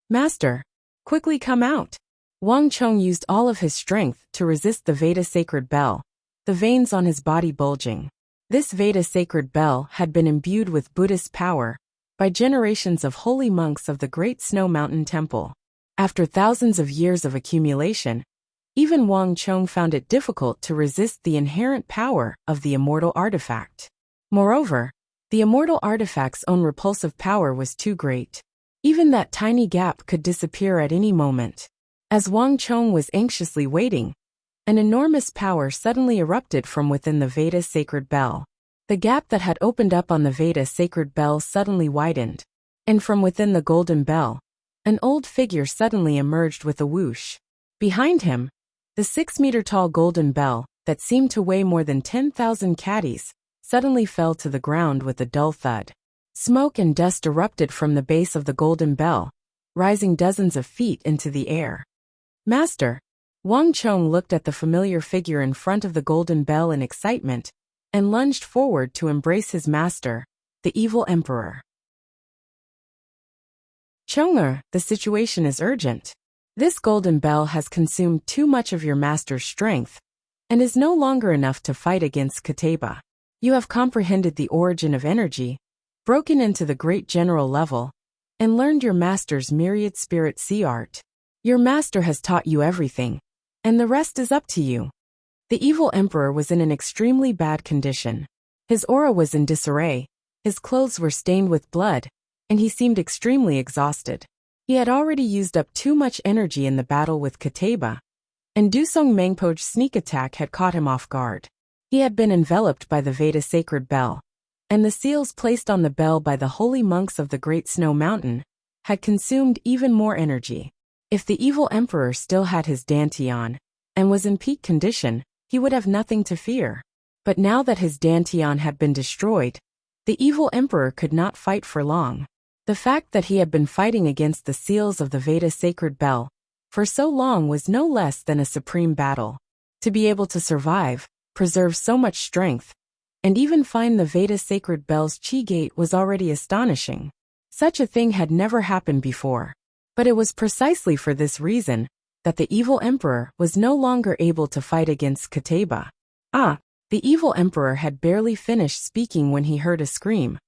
S1: "Master, quickly come out!" Wang Chong used all of his strength to resist the Veda sacred bell, the veins on his body bulging. This Veda sacred bell had been imbued with Buddhist power by generations of holy monks of the Great Snow Mountain Temple. After thousands of years of accumulation, even Wang Chong found it difficult to resist the inherent power of the immortal artifact. Moreover, the immortal artifact's own repulsive power was too great. Even that tiny gap could disappear at any moment. As Wang Chong was anxiously waiting, an enormous power suddenly erupted from within the Veda sacred bell. The gap that had opened up on the Veda sacred bell suddenly widened, and from within the golden bell, an old figure suddenly emerged with a whoosh. Behind him, the 6-meter-tall golden bell, that seemed to weigh more than 10,000 caddies, suddenly fell to the ground with a dull thud. Smoke and dust erupted from the base of the golden bell, rising dozens of feet into the air. "Master!" Wang Chong looked at the familiar figure in front of the golden bell in excitement, and lunged forward to embrace his master, the evil emperor. "Chonger, the situation is urgent. This golden bell has consumed too much of your master's strength, and is no longer enough to fight against Kateba. You have comprehended the origin of energy, broken into the great general level, and learned your master's myriad spirit sea art. Your master has taught you everything, and the rest is up to you." The evil emperor was in an extremely bad condition. His aura was in disarray, his clothes were stained with blood, and he seemed extremely exhausted. He had already used up too much energy in the battle with Kateba, and Dusong Mangpo's sneak attack had caught him off guard. He had been enveloped by the Veda sacred bell, and the seals placed on the bell by the holy monks of the Great Snow Mountain had consumed even more energy. If the evil emperor still had his dantian, and was in peak condition, he would have nothing to fear. But now that his dantian had been destroyed, the evil emperor could not fight for long. The fact that he had been fighting against the seals of the Veda sacred bell for so long was no less than a supreme battle. To be able to survive, preserve so much strength, and even find the Veda sacred bell's chi gate was already astonishing. Such a thing had never happened before. But it was precisely for this reason that the evil emperor was no longer able to fight against Kateba. The evil emperor had barely finished speaking when he heard a scream,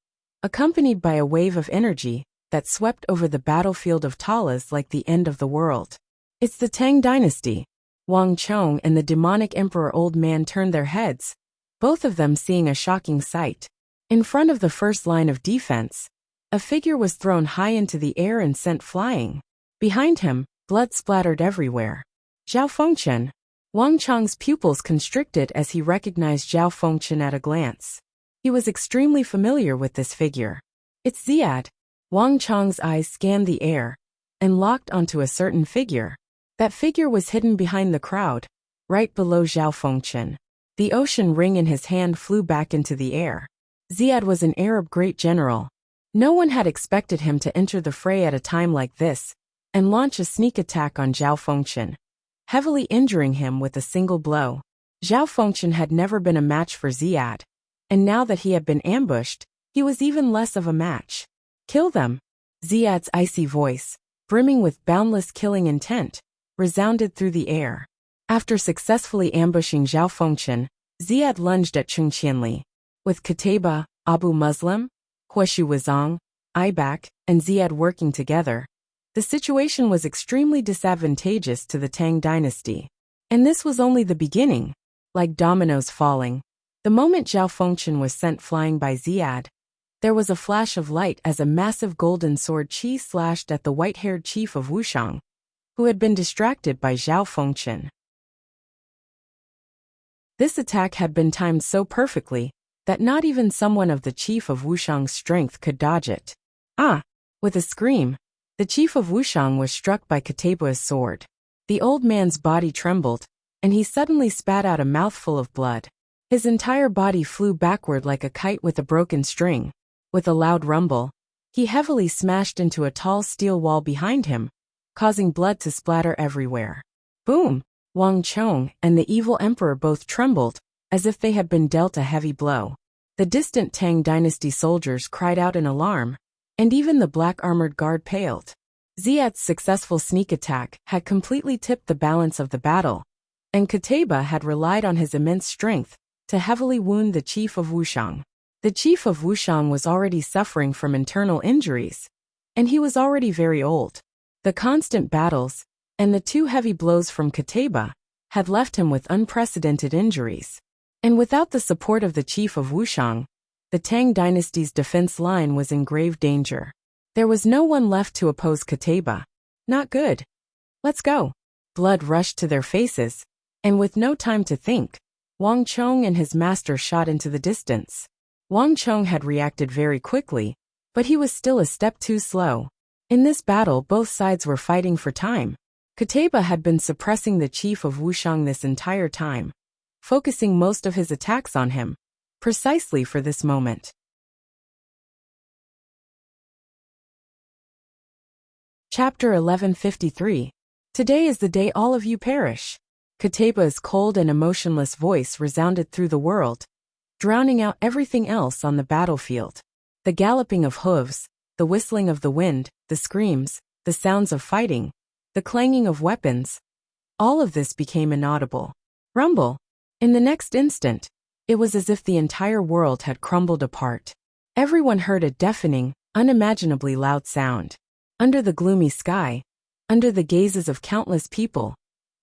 S1: accompanied by a wave of energy that swept over the battlefield of Talas like the end of the world. "It's the Tang dynasty." Wang Chong and the demonic emperor old man turned their heads, both of them seeing a shocking sight. In front of the first line of defense, a figure was thrown high into the air and sent flying. Behind him, blood splattered everywhere. Zhao Fengchen. Wang Chong's pupils constricted as he recognized Zhao Fengchen at a glance. He was extremely familiar with this figure. "It's Ziad." Wang Chong's eyes scanned the air and locked onto a certain figure. That figure was hidden behind the crowd, right below Zhao Fengchen. The ocean ring in his hand flew back into the air. Ziad was an Arab great general. No one had expected him to enter the fray at a time like this and launch a sneak attack on Zhao Fengchen, heavily injuring him with a single blow. Zhao Fengchen had never been a match for Ziad, and now that he had been ambushed, he was even less of a match. "Kill them!" Ziad's icy voice, brimming with boundless killing intent, resounded through the air. After successfully ambushing Zhao Fengchen, Ziad lunged at Cheng Qianli. With Kateba, Abu Muslim, Huashu Wuzong, Ibak, and Ziad working together, the situation was extremely disadvantageous to the Tang dynasty. And this was only the beginning. Like dominoes falling, the moment Zhao Fengchen was sent flying by Ziad, there was a flash of light as a massive golden sword chi slashed at the white-haired chief of Wuxiang, who had been distracted by Zhao Fengchen. This attack had been timed so perfectly that not even someone of the chief of Wuxiang's strength could dodge it. With a scream, the chief of Wuxiang was struck by Kateba's sword. The old man's body trembled, and he suddenly spat out a mouthful of blood. His entire body flew backward like a kite with a broken string. With a loud rumble, he heavily smashed into a tall steel wall behind him, causing blood to splatter everywhere. Boom! Wang Chong and the evil emperor both trembled, as if they had been dealt a heavy blow. The distant Tang dynasty soldiers cried out in alarm, and even the black-armored guard paled. Ziad's successful sneak attack had completely tipped the balance of the battle, and Qutayba had relied on his immense strength to heavily wound the chief of Wuxiang. The chief of Wuxiang was already suffering from internal injuries, and he was already very old. The constant battles and the 2 heavy blows from Qutayba had left him with unprecedented injuries. And without the support of the chief of Wuxiang, the Tang dynasty's defense line was in grave danger. There was no one left to oppose Qutayba. Not good. Let's go. Blood rushed to their faces, and with no time to think, Wang Chong and his master shot into the distance. Wang Chong had reacted very quickly, but he was still a step too slow. In this battle, both sides were fighting for time. Qutayba had been suppressing the chief of Wuxiang this entire time, focusing most of his attacks on him, precisely for this moment. Chapter 1153. Today is the day all of you perish. Qutayba's cold and emotionless voice resounded through the world, drowning out everything else on the battlefield. The galloping of hooves, the whistling of the wind, the screams, the sounds of fighting, the clanging of weapons, all of this became inaudible. Rumble! In the next instant, it was as if the entire world had crumbled apart. Everyone heard a deafening, unimaginably loud sound. Under the gloomy sky, under the gazes of countless people,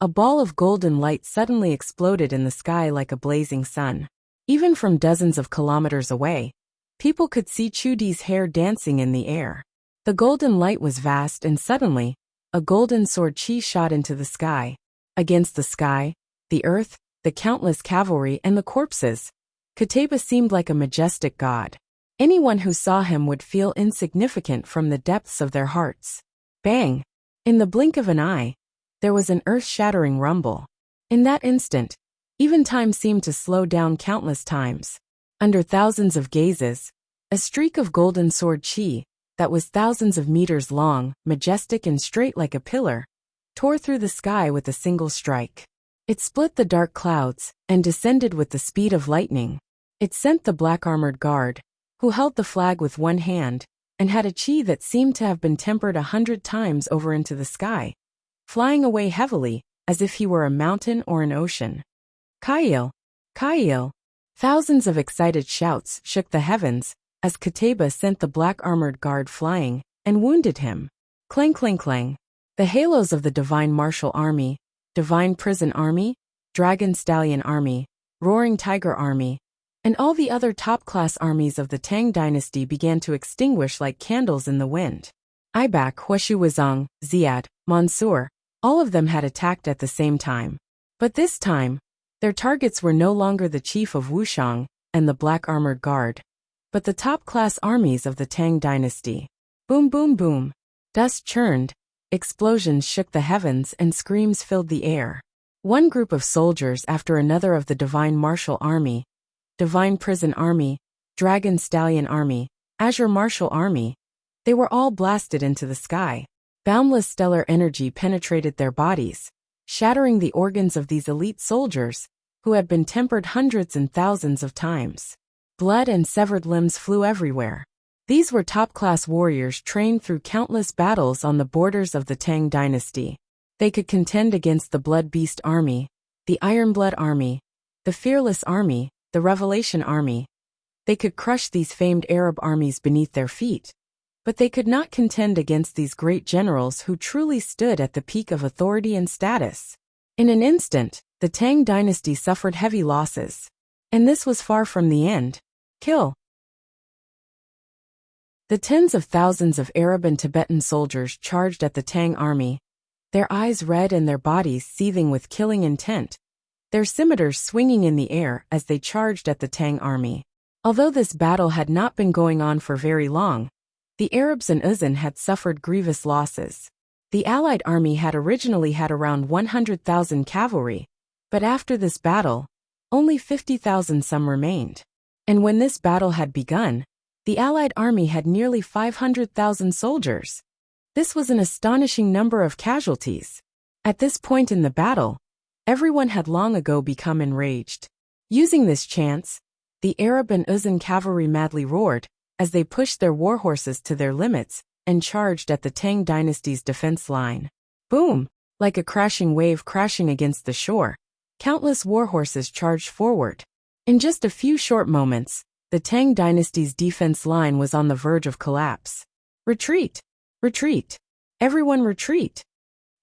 S1: a ball of golden light suddenly exploded in the sky like a blazing sun. Even from dozens of kilometers away, people could see Chudi's hair dancing in the air. The golden light was vast, and suddenly, a golden sword chi shot into the sky. Against the sky, the earth, the countless cavalry, and the corpses, Qutayba seemed like a majestic god. Anyone who saw him would feel insignificant from the depths of their hearts. Bang! In the blink of an eye, there was an earth-shattering rumble. In that instant, even time seemed to slow down countless times. Under thousands of gazes, a streak of golden sword chi, that was thousands of meters long, majestic and straight like a pillar, tore through the sky with a single strike. It split the dark clouds and descended with the speed of lightning. It sent the black-armored guard, who held the flag with one hand and had a chi that seemed to have been tempered 100 times over into the sky, flying away heavily, as if he were a mountain or an ocean. Kail! Kail! Thousands of excited shouts shook the heavens as Qutayba sent the black-armored guard flying and wounded him. Clang, clang, clang. The halos of the Divine Martial Army, Divine Prison Army, Dragon Stallion Army, Roaring Tiger Army, and all the other top-class armies of the Tang dynasty began to extinguish like candles in the wind. Ibak, Huashu Wuzong, Ziad, Mansour, all of them had attacked at the same time. But this time, their targets were no longer the chief of Wuxiang and the black-armored guard, but the top-class armies of the Tang dynasty. Boom, boom, boom. Dust churned, explosions shook the heavens, and screams filled the air. One group of soldiers after another of the Divine Martial Army, Divine Prison Army, Dragon Stallion Army, Azure Martial Army, they were all blasted into the sky. Boundless stellar energy penetrated their bodies, shattering the organs of these elite soldiers, who had been tempered hundreds and thousands of times. Blood and severed limbs flew everywhere. These were top-class warriors trained through countless battles on the borders of the Tang dynasty. They could contend against the Blood Beast Army, the Iron Blood Army, the Fearless Army, the Revelation Army. They could crush these famed Arab armies beneath their feet. But they could not contend against these great generals who truly stood at the peak of authority and status. In an instant, the Tang dynasty suffered heavy losses. And this was far from the end. Kill. The tens of thousands of Arab and Tibetan soldiers charged at the Tang army, their eyes red and their bodies seething with killing intent, their scimitars swinging in the air as they charged at the Tang army. Although this battle had not been going on for very long, the Arabs and Uzan had suffered grievous losses. The Allied army had originally had around 100,000 cavalry, But after this battle, only 50,000 some remained. And when this battle had begun, the Allied army had nearly 500,000 soldiers. This was an astonishing number of casualties. At this point in the battle, everyone had long ago become enraged. Using this chance, the Arab and Uzan cavalry madly roared, as they pushed their warhorses to their limits and charged at the Tang dynasty's defense line. Boom! Like a crashing wave crashing against the shore, countless warhorses charged forward. In just a few short moments, the Tang dynasty's defense line was on the verge of collapse. Retreat! Retreat! Everyone retreat!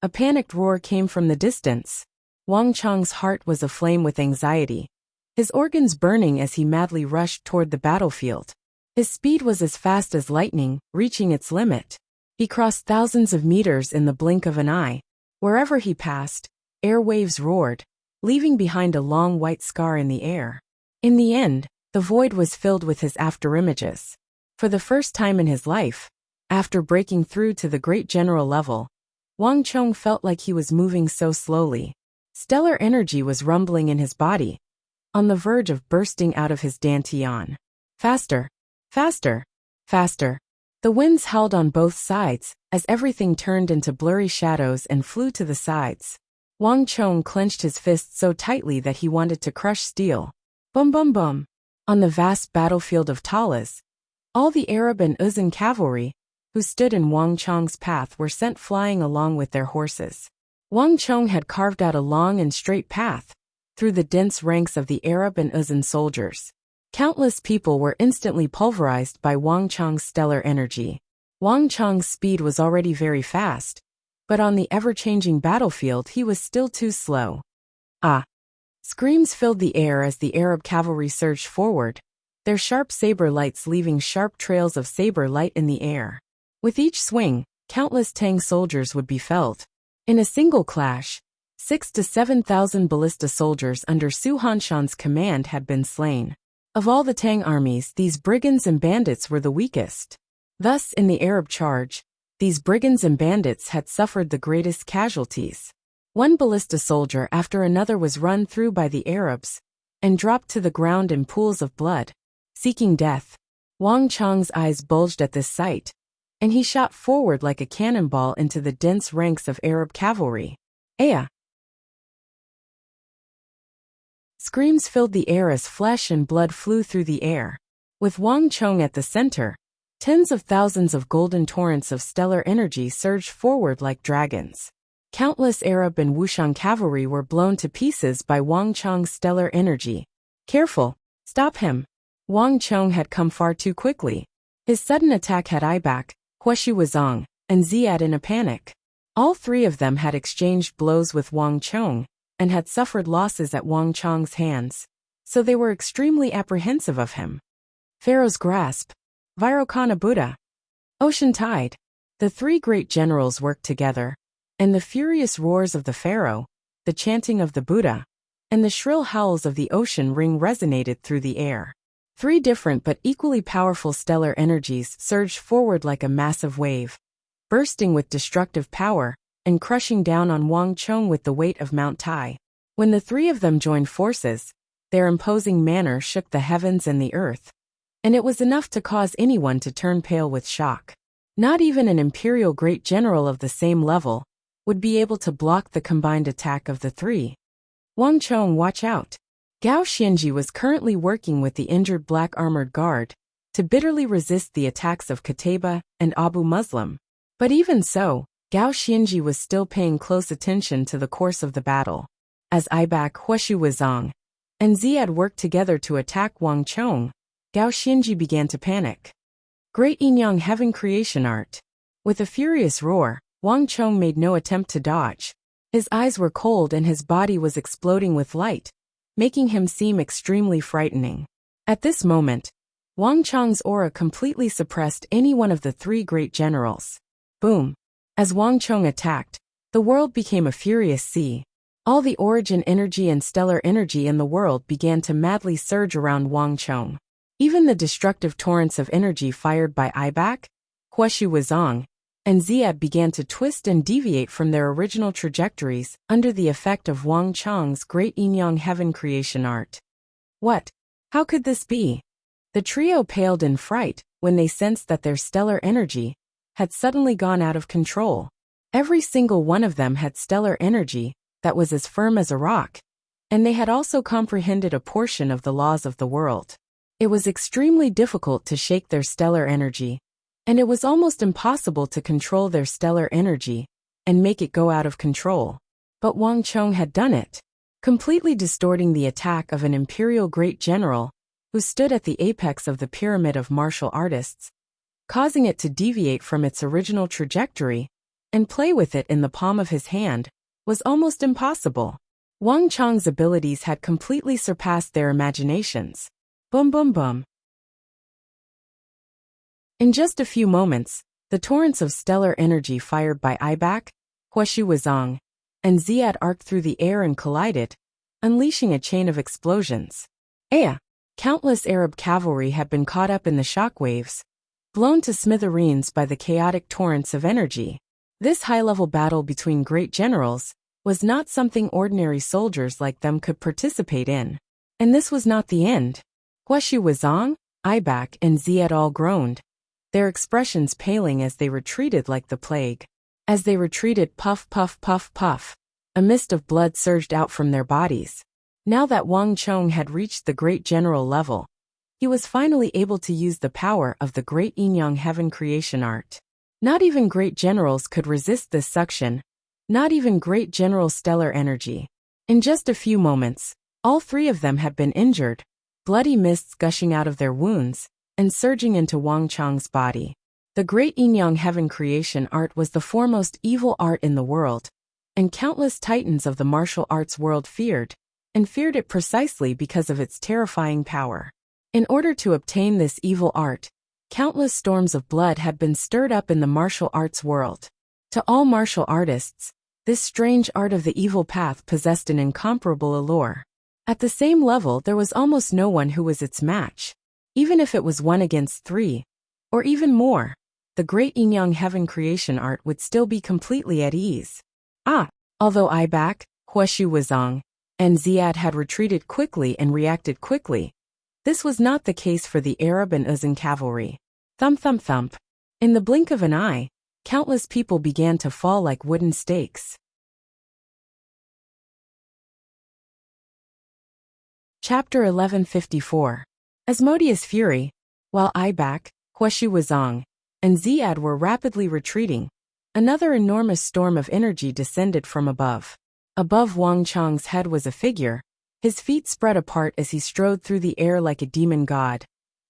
S1: A panicked roar came from the distance. Wang Chong's heart was aflame with anxiety, his organs burning as he madly rushed toward the battlefield. His speed was as fast as lightning, reaching its limit. He crossed thousands of meters in the blink of an eye. Wherever he passed, air waves roared, leaving behind a long white scar in the air. In the end, the void was filled with his afterimages. For the first time in his life, after breaking through to the great general level, Wang Chong felt like he was moving so slowly. Stellar energy was rumbling in his body, on the verge of bursting out of his dantian. Faster, faster, faster. The winds howled on both sides, as everything turned into blurry shadows and flew to the sides. Wang Chong clenched his fists so tightly that he wanted to crush steel. Bum bum bum. On the vast battlefield of Talas, all the Arab and Uzan cavalry, who stood in Wang Chong's path, were sent flying along with their horses. Wang Chong had carved out a long and straight path through the dense ranks of the Arab and Uzan soldiers. Countless people were instantly pulverized by Wang Chong's stellar energy. Wang Chong's speed was already very fast, but on the ever-changing battlefield he was still too slow. Ah! Screams filled the air as the Arab cavalry surged forward, their sharp saber lights leaving sharp trails of saber light in the air. With each swing, countless Tang soldiers would be felled. In a single clash, 6,000 to 7,000 ballista soldiers under Su Hanshan's command had been slain. Of all the Tang armies, these brigands and bandits were the weakest. Thus, in the Arab charge, these brigands and bandits had suffered the greatest casualties. One ballista soldier after another was run through by the Arabs and dropped to the ground in pools of blood, seeking death. Wang Chong's eyes bulged at this sight, and he shot forward like a cannonball into the dense ranks of Arab cavalry. Aya! Screams filled the air as flesh and blood flew through the air. With Wang Chong at the center, tens of thousands of golden torrents of stellar energy surged forward like dragons. Countless Arab and Wuxian cavalry were blown to pieces by Wang Chong's stellar energy. Careful! Stop him! Wang Chong had come far too quickly. His sudden attack had Ibak, Huashi Wuzong, and Ziad in a panic. All three of them had exchanged blows with Wang Chong, and had suffered losses at Wang Chong's hands, so they were extremely apprehensive of him. Pharaoh's grasp. Vairocana Buddha. Ocean tide. The three great generals worked together, and the furious roars of the Pharaoh, the chanting of the Buddha, and the shrill howls of the ocean ring resonated through the air. Three different but equally powerful stellar energies surged forward like a massive wave, bursting with destructive power and crushing down on Wang Chong with the weight of Mount Tai. When the three of them joined forces, their imposing manner shook the heavens and the earth, and it was enough to cause anyone to turn pale with shock. Not even an imperial great general of the same level would be able to block the combined attack of the three. Wang Chong, watch out! Gao Xianji was currently working with the injured black armored guard to bitterly resist the attacks of Qutayba and Abu Muslim. But even so, Gao Xianji was still paying close attention to the course of the battle. As Ibak, Huashi Wuzong, and Ziad worked together to attack Wang Chong, Gao Xianji began to panic. Great Yinyang Heaven Creation Art. With a furious roar, Wang Chong made no attempt to dodge. His eyes were cold and his body was exploding with light, making him seem extremely frightening. At this moment, Wang Chong's aura completely suppressed any one of the three great generals. Boom! As Wang Chong attacked, the world became a furious sea. All the origin energy and stellar energy in the world began to madly surge around Wang Chong. Even the destructive torrents of energy fired by Ibak, Huashi Wuzong, and Ziad began to twist and deviate from their original trajectories under the effect of Wang Chang's great yin-yang heaven creation art. What? How could this be? The trio paled in fright when they sensed that their stellar energy had suddenly gone out of control. Every single one of them had stellar energy that was as firm as a rock, and they had also comprehended a portion of the laws of the world. It was extremely difficult to shake their stellar energy, and it was almost impossible to control their stellar energy and make it go out of control. But Wang Chong had done it, completely distorting the attack of an imperial great general who stood at the apex of the pyramid of martial artists, causing it to deviate from its original trajectory and play with it in the palm of his hand was almost impossible. Wang Chong's abilities had completely surpassed their imaginations. Boom boom boom. In just a few moments, the torrents of stellar energy fired by Ibak, Huashu and Ziad arced through the air and collided, unleashing a chain of explosions. Countless Arab cavalry had been caught up in the shockwaves, blown to smithereens by the chaotic torrents of energy. This high-level battle between great generals was not something ordinary soldiers like them could participate in. And this was not the end. Huashu Ibak, and Ziad all groaned, their expressions paling as they retreated like the plague. As they retreated, puff, puff, puff, puff, a mist of blood surged out from their bodies. Now that Wang Chong had reached the great general level, he was finally able to use the power of the great yin-yang heaven creation art. Not even great generals could resist this suction, not even great general stellar energy. In just a few moments, all three of them had been injured, bloody mists gushing out of their wounds and surging into Wang Chong's body. The great yin-yang heaven creation art was the foremost evil art in the world, and countless titans of the martial arts world feared it precisely because of its terrifying power. In order to obtain this evil art, countless storms of blood had been stirred up in the martial arts world. To all martial artists, this strange art of the evil path possessed an incomparable allure. At the same level, there was almost no one who was its match. Even if it was 1 against 3, or even more, the great yin-yang heaven creation art would still be completely at ease. Although Ibak, Huashu and Ziad had retreated quickly and reacted quickly, this was not the case for the Arab and Uzan cavalry. Thump thump thump. In the blink of an eye, countless people began to fall like wooden stakes. Chapter 1154. Asmodeus Fury. While Ibak, Huashu and Ziad were rapidly retreating, another enormous storm of energy descended from above. Above Wang Chong's head was a figure, his feet spread apart as he strode through the air like a demon god,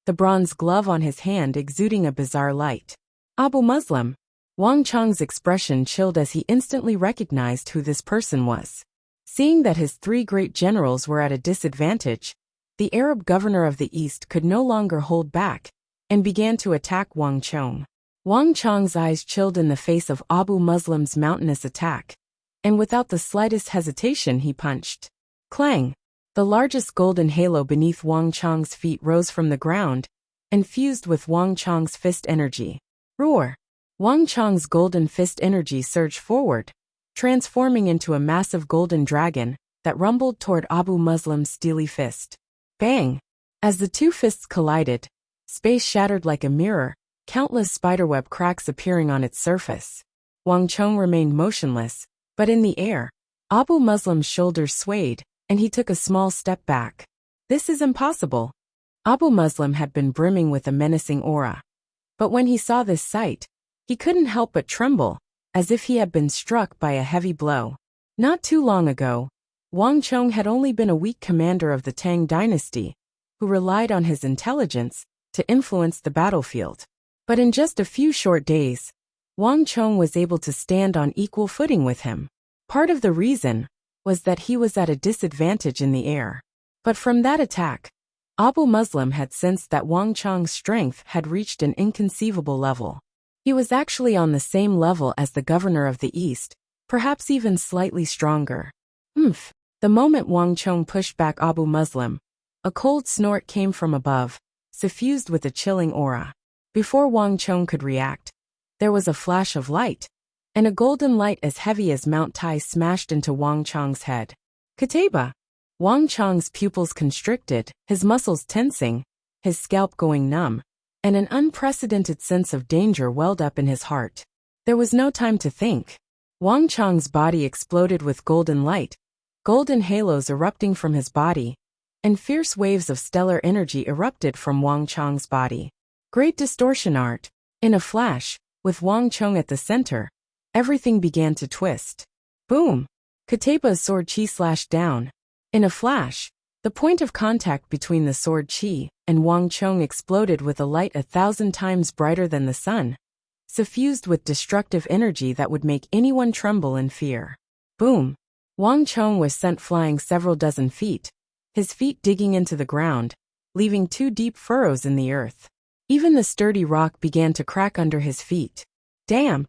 S1: the bronze glove on his hand exuding a bizarre light. Abu Muslim. Wang Chong's expression chilled as he instantly recognized who this person was. Seeing that his 3 great generals were at a disadvantage, the Arab governor of the East could no longer hold back and began to attack Wang Chong. Wang Chong's eyes chilled in the face of Abu Muslim's mountainous attack, and without the slightest hesitation he punched. Clang! The largest golden halo beneath Wang Chong's feet rose from the ground and fused with Wang Chong's fist energy. Roar! Wang Chong's golden fist energy surged forward, transforming into a massive golden dragon that rumbled toward Abu Muslim's steely fist. Bang! As the 2 fists collided, space shattered like a mirror, countless spiderweb cracks appearing on its surface. Wang Chong remained motionless, but in the air, Abu Muslim's shoulders swayed, and he took a small step back. This is impossible. Abu Muslim had been brimming with a menacing aura. But when he saw this sight, he couldn't help but tremble, as if he had been struck by a heavy blow. Not too long ago, Wang Chong had only been a weak commander of the Tang dynasty, who relied on his intelligence to influence the battlefield. But in just a few short days, Wang Chong was able to stand on equal footing with him. Part of the reason was that he was at a disadvantage in the air. But from that attack, Abu Muslim had sensed that Wang Chong's strength had reached an inconceivable level. He was actually on the same level as the governor of the East, perhaps even slightly stronger. The moment Wang Chong pushed back Abu Muslim, a cold snort came from above, suffused with a chilling aura. Before Wang Chong could react, There was a flash of light, and a golden light as heavy as Mount Tai smashed into Wang Chong's head. Kateba! Wang Chong's pupils constricted, his muscles tensing, his scalp going numb, and an unprecedented sense of danger welled up in his heart. There was no time to think. Wang Chong's body exploded with golden light, golden halos erupting from his body, and fierce waves of stellar energy erupted from Wang Chong's body. Great distortion art. In a flash, with Wang Chong at the center, everything began to twist. Boom! Kateba's sword chi slashed down. In a flash, the point of contact between the sword chi and Wang Chong exploded with a light 1,000 times brighter than the sun, suffused with destructive energy that would make anyone tremble in fear. Boom! Wang Chong was sent flying several dozen feet, his feet digging into the ground, leaving 2 deep furrows in the earth. Even the sturdy rock began to crack under his feet. Damn!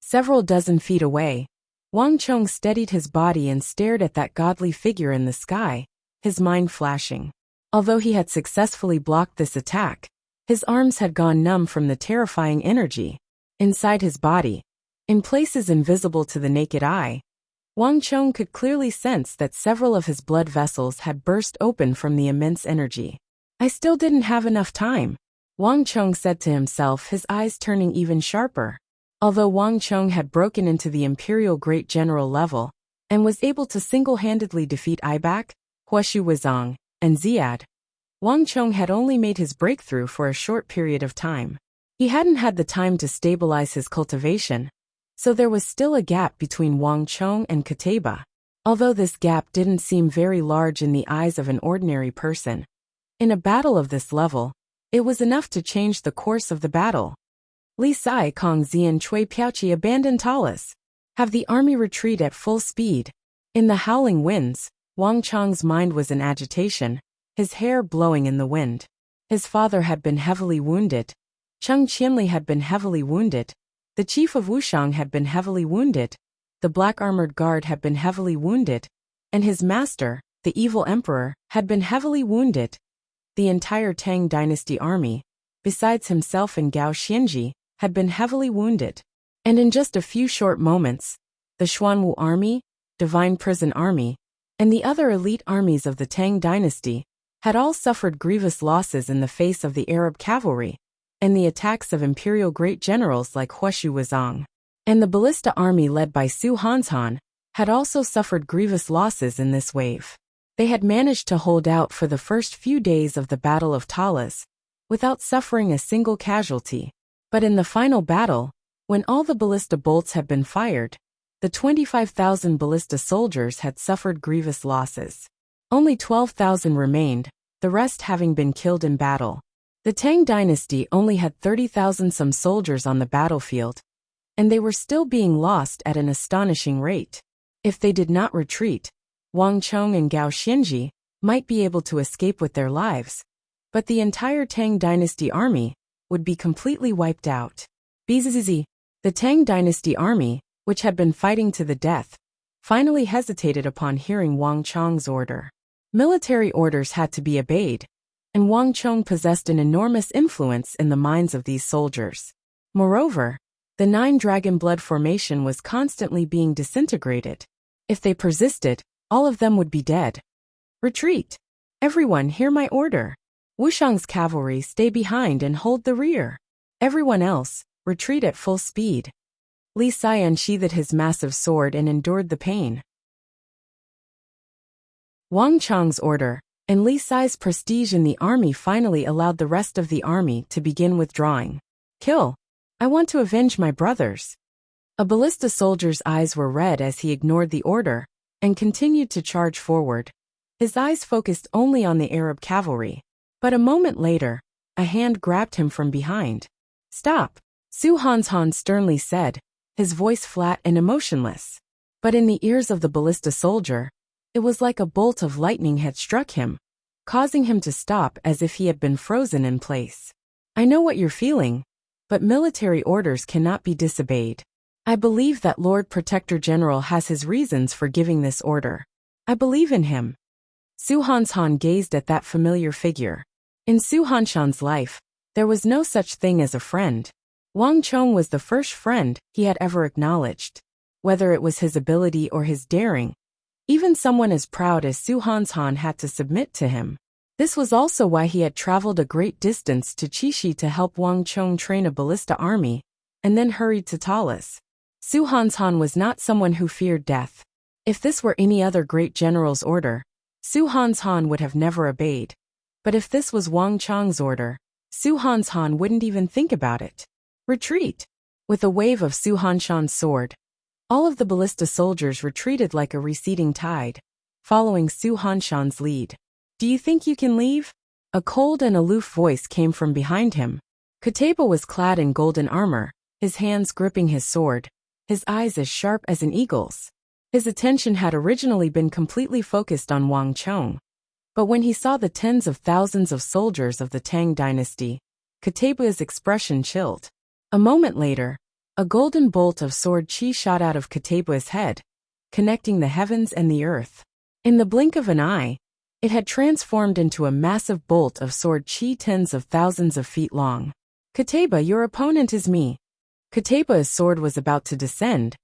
S1: Several dozen feet away, Wang Chong steadied his body and stared at that godly figure in the sky, his mind flashing. Although he had successfully blocked this attack, his arms had gone numb from the terrifying energy. Inside his body, in places invisible to the naked eye, Wang Chong could clearly sense that several of his blood vessels had burst open from the immense energy. I still didn't have enough time, Wang Chong said to himself, his eyes turning even sharper. Although Wang Chong had broken into the Imperial Great General level and was able to single-handedly defeat Ibak, Huashu Wuzong, and Ziad, Wang Chong had only made his breakthrough for a short period of time. He hadn't had the time to stabilize his cultivation, so there was still a gap between Wang Chong and Kateba. Although this gap didn't seem very large in the eyes of an ordinary person, in a battle of this level, it was enough to change the course of the battle. Li Sai Kong Zian Chui Piaoqi abandon Talis. Have the army retreat at full speed. In the howling winds, Wang Chong's mind was in agitation, his hair blowing in the wind. His father had been heavily wounded. Cheng Qianli had been heavily wounded. The chief of Wuxiang had been heavily wounded. The black armored guard had been heavily wounded. And his master, the evil emperor, had been heavily wounded. The entire Tang dynasty army, besides himself and Gao Xianji, had been heavily wounded. And in just a few short moments, the Xuanwu army, Divine Prison Army, and the other elite armies of the Tang dynasty had all suffered grievous losses in the face of the Arab cavalry and the attacks of imperial great generals like Huashu Wuzong. And the ballista army led by Su Hanshan had also suffered grievous losses in this wave. They had managed to hold out for the first few days of the Battle of Talis without suffering a single casualty. But in the final battle, when all the ballista bolts had been fired, the 25,000 ballista soldiers had suffered grievous losses. Only 12,000 remained, the rest having been killed in battle. The Tang dynasty only had 30,000 some soldiers on the battlefield, and they were still being lost at an astonishing rate. If they did not retreat, Wang Chong and Gao Xianji might be able to escape with their lives, but the entire Tang dynasty army would be completely wiped out. Bzzz. The Tang dynasty army, which had been fighting to the death, finally hesitated upon hearing Wang Chong's order. Military orders had to be obeyed, and Wang Chong possessed an enormous influence in the minds of these soldiers. Moreover, the 9 Dragon Blood formation was constantly being disintegrated. If they persisted, all of them would be dead. Retreat! Everyone hear my order. Wuxiang's cavalry stay behind and hold the rear. Everyone else, retreat at full speed. Li Sai unsheathed his massive sword and endured the pain. Wang Chong's order, and Li Sai's prestige in the army finally allowed the rest of the army to begin withdrawing. Kill! I want to avenge my brothers. A ballista soldier's eyes were red as he ignored the order and continued to charge forward. His eyes focused only on the Arab cavalry. But a moment later, a hand grabbed him from behind. Stop! Su Hanshan sternly said, his voice flat and emotionless. But in the ears of the ballista soldier, it was like a bolt of lightning had struck him, causing him to stop as if he had been frozen in place. I know what you're feeling, but military orders cannot be disobeyed. I believe that Lord Protector General has his reasons for giving this order. I believe in him. Su Hanshan gazed at that familiar figure. In Su Hanshan's life, There was no such thing as a friend. Wang Chong was the first friend he had ever acknowledged. Whether it was his ability or his daring, even someone as proud as Su Hanshan had to submit to him. This was also why he had traveled a great distance to Qixi to help Wang Chong train a ballista army, and then hurried to Talas. Su Hanshan was not someone who feared death. If this were any other great general's order, Su Hanshan would have never obeyed. But if this was Wang Chong's order, Su Hanshan wouldn't even think about it. Retreat! With a wave of Su Hanshan's sword, all of the ballista soldiers retreated like a receding tide, following Su Hanshan's lead. Do you think you can leave? A cold and aloof voice came from behind him. Kateba was clad in golden armor, his hands gripping his sword, his eyes as sharp as an eagle's. His attention had originally been completely focused on Wang Chong. But when he saw the tens of thousands of soldiers of the Tang dynasty, Kateba's expression chilled. A moment later, a golden bolt of sword chi shot out of Kateba's head, connecting the heavens and the earth. In the blink of an eye, it had transformed into a massive bolt of sword chi tens of thousands of feet long. Kateba, your opponent is me. Kateba's sword was about to descend,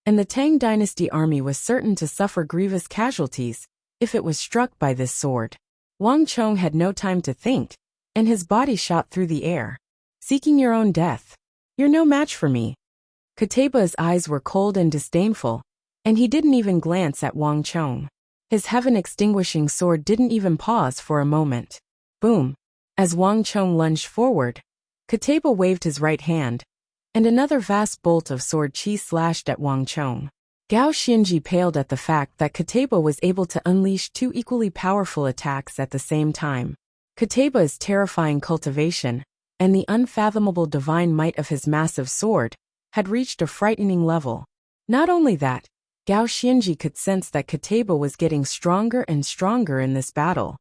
S1: and the Tang dynasty army was certain to suffer grievous casualties if it was struck by this sword. Wang Chong had no time to think, and his body shot through the air. Seeking your own death. You're no match for me. Kateba's eyes were cold and disdainful, and he didn't even glance at Wang Chong. His heaven-extinguishing sword didn't even pause for a moment. Boom! As Wang Chong lunged forward, Kateba waved his right hand, and another vast bolt of sword chi slashed at Wang Chong. Gao Xinji paled at the fact that Kateba was able to unleash two equally powerful attacks at the same time. Kateba's terrifying cultivation, and the unfathomable divine might of his massive sword, had reached a frightening level. Not only that, Gao Xinji could sense that Kateba was getting stronger and stronger in this battle.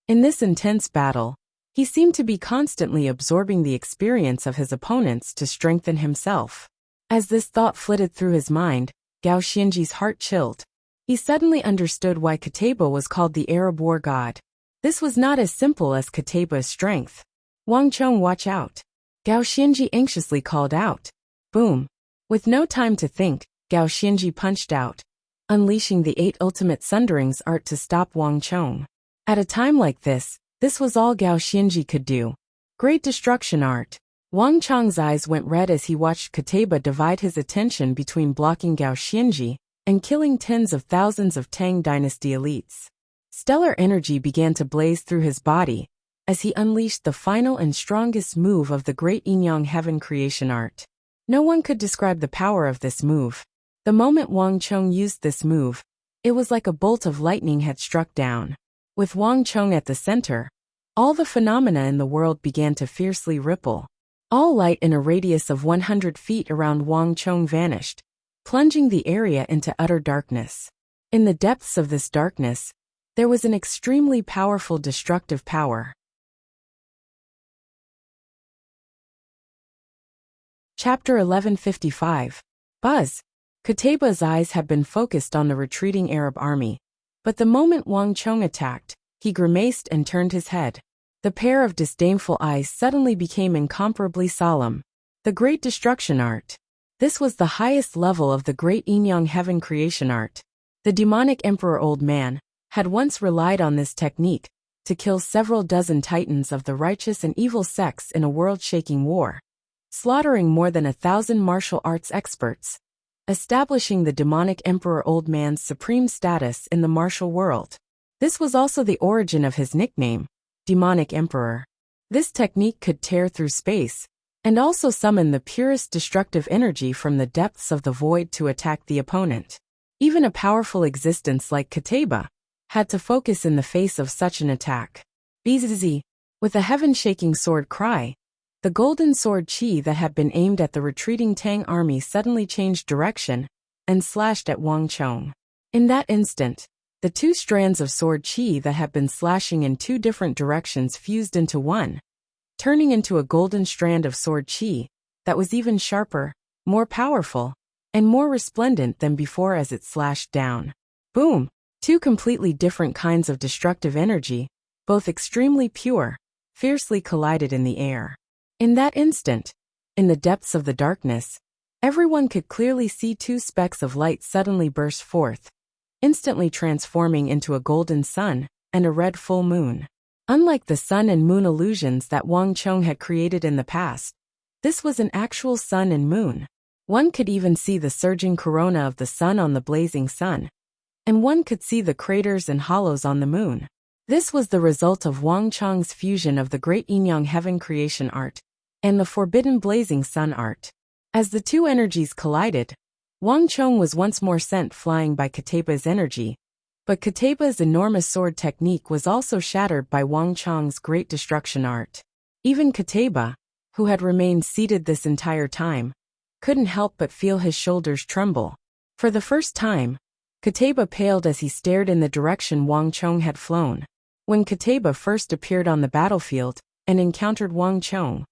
S1: In this intense battle, he seemed to be constantly absorbing the experience of his opponents to strengthen himself. As this thought flitted through his mind, Gao Xinji's heart chilled. He suddenly understood why Kateba was called the Arab war god. This was not as simple as Kateba's strength. Wang Chong, watch out. Gao Xinji anxiously called out. Boom! With no time to think, Gao Xinji punched out, unleashing the 8 ultimate sunderings art to stop Wang Chong. At a time like this was all Gao Xinji could do. Great destruction art. Wang Chong's eyes went red as he watched Kateba divide his attention between blocking Gao Xinji and killing tens of thousands of Tang dynasty elites. Stellar energy began to blaze through his body as he unleashed the final and strongest move of the great Yin-Yang heaven creation art. No one could describe the power of this move. The moment Wang Chong used this move, it was like a bolt of lightning had struck down. With Wang Chong at the center, all the phenomena in the world began to fiercely ripple. All light in a radius of 100 feet around Wang Chong vanished, plunging the area into utter darkness. In the depths of this darkness, there was an extremely powerful destructive power. Chapter 1155. Buzz. Kateba's eyes had been focused on the retreating Arab army, but the moment Wang Chong attacked, he grimaced and turned his head. The pair of disdainful eyes suddenly became incomparably solemn. The Great Destruction Art. This was the highest level of the Great Yin-Yang Heaven Creation Art. The demonic Emperor Old Man had once relied on this technique to kill several dozen titans of the righteous and evil sects in a world-shaking war, slaughtering more than 1,000 martial arts experts, establishing the demonic Emperor Old Man's supreme status in the martial world. This was also the origin of his nickname, Demonic Emperor. This technique could tear through space, and also summon the purest destructive energy from the depths of the void to attack the opponent. Even a powerful existence like Kateba had to focus in the face of such an attack. Bzzz. With a heaven-shaking sword cry, the golden sword chi that had been aimed at the retreating Tang army suddenly changed direction and slashed at Wang Chong. In that instant, the two strands of sword chi that had been slashing in two different directions fused into one, turning into a golden strand of sword chi that was even sharper, more powerful, and more resplendent than before as it slashed down. Boom! Two completely different kinds of destructive energy, both extremely pure, fiercely collided in the air. In that instant, in the depths of the darkness, everyone could clearly see two specks of light suddenly burst forth, instantly transforming into a golden sun and a red full moon. Unlike the sun and moon illusions that Wang Chong had created in the past, this was an actual sun and moon. One could even see the surging corona of the sun on the blazing sun, and one could see the craters and hollows on the moon. This was the result of Wang Chong's fusion of the great yin-yang heaven creation art and the forbidden blazing sun art. As the two energies collided, Wang Chong was once more sent flying by Kataba's energy, but Kataba's enormous sword technique was also shattered by Wang Chong's great destruction art. Even Kataba, who had remained seated this entire time, couldn't help but feel his shoulders tremble. For the first time, Kataba paled as he stared in the direction Wang Chong had flown. When Kataba first appeared on the battlefield and encountered Wang Chong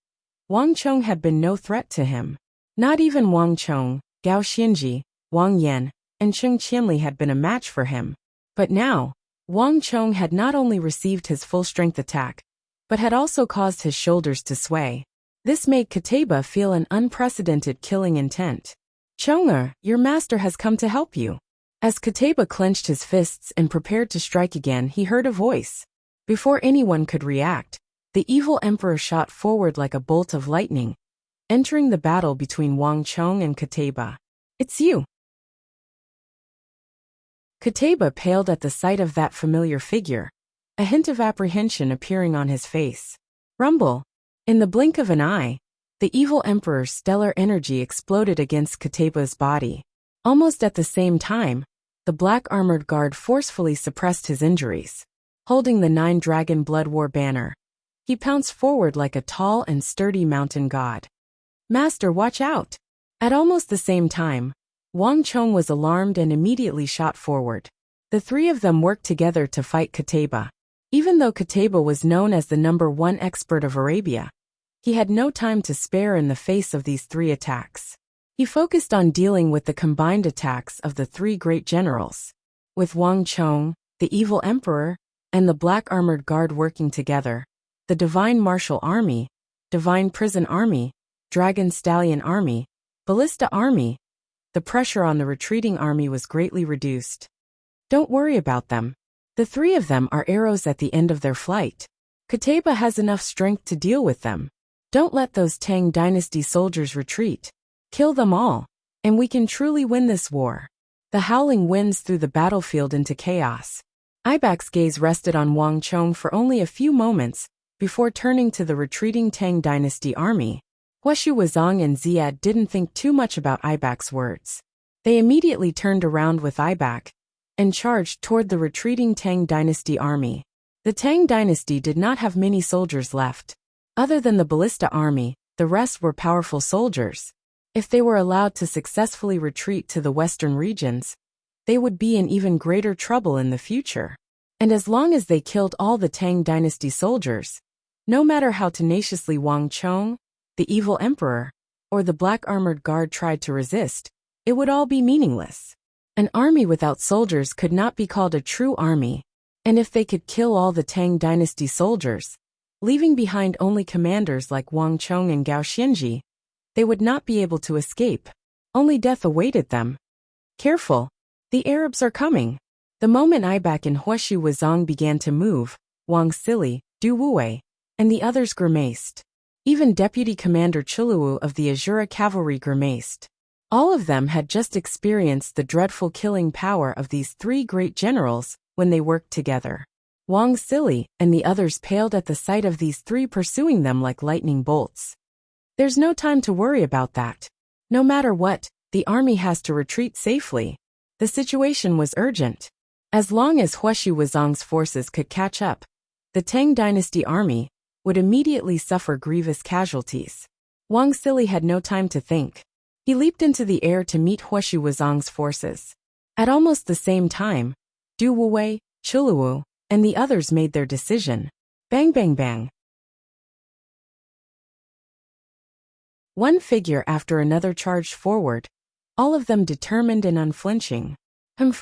S1: had been no threat to him. Not even Wang Chong, Gao Xianji, Wang Yan, and Cheng Qianli had been a match for him. But now, Wang Chong had not only received his full-strength attack, but had also caused his shoulders to sway. This made Kataba feel an unprecedented killing intent. "Chonger, your master has come to help you." As Kataba clenched his fists and prepared to strike again, he heard a voice. Before anyone could react, the evil emperor shot forward like a bolt of lightning, entering the battle between Wang Chong and Kataba. "It's you." Kataba paled at the sight of that familiar figure, a hint of apprehension appearing on his face. Rumble. In the blink of an eye, the evil emperor's stellar energy exploded against Kataba's body. Almost at the same time, the black armored guard forcefully suppressed his injuries. Holding the 9-dragon blood war banner, he pounced forward like a tall and sturdy mountain god. "Master, watch out!" At almost the same time, Wang Chong was alarmed and immediately shot forward. The three of them worked together to fight Kataba. Even though Kataba was known as the #1 expert of Arabia, he had no time to spare in the face of these three attacks. He focused on dealing with the combined attacks of the three great generals. With Wang Chong, the evil emperor, and the black armored guard working together, the Divine Martial Army, Divine Prison Army, Dragon Stallion Army, Ballista Army, the pressure on the retreating army was greatly reduced. Don't worry about them. The three of them are arrows at the end of their flight. Kataba has enough strength to deal with them. Don't let those Tang Dynasty soldiers retreat. Kill them all, and we can truly win this war. The howling winds threw the battlefield into chaos. Ibak's gaze rested on Wang Chong for only a few moments before turning to the retreating Tang Dynasty army. Huashu Wuzong and Ziad didn't think too much about Ibak's words. They immediately turned around with Ibak and charged toward the retreating Tang Dynasty army. The Tang Dynasty did not have many soldiers left. Other than the Ballista army, the rest were powerful soldiers. If they were allowed to successfully retreat to the western regions, they would be in even greater trouble in the future. And as long as they killed all the Tang Dynasty soldiers, no matter how tenaciously Wang Chong, the evil emperor, or the black armored guard tried to resist, it would all be meaningless. An army without soldiers could not be called a true army, and if they could kill all the Tang Dynasty soldiers, leaving behind only commanders like Wang Chong and Gao Xianji, they would not be able to escape. Only death awaited them. Careful! The Arabs are coming! The moment Ibak and Huashu Wuzong began to move, Wang Sili, Du Wue, and the others grimaced. Even Deputy Commander Chuluwu of the Azura Cavalry grimaced. All of them had just experienced the dreadful killing power of these three great generals when they worked together. Wang Sili and the others paled at the sight of these three pursuing them like lightning bolts. There's no time to worry about that. No matter what, the army has to retreat safely. The situation was urgent. As long as Huashu Wuzong's forces could catch up, the Tang Dynasty army would immediately suffer grievous casualties. Wang Sili had no time to think. He leaped into the air to meet Huashu Wuzong's forces. At almost the same time, Du Wue, Chuluwu, and the others made their decision. Bang bang bang. One figure after another charged forward, all of them determined and unflinching.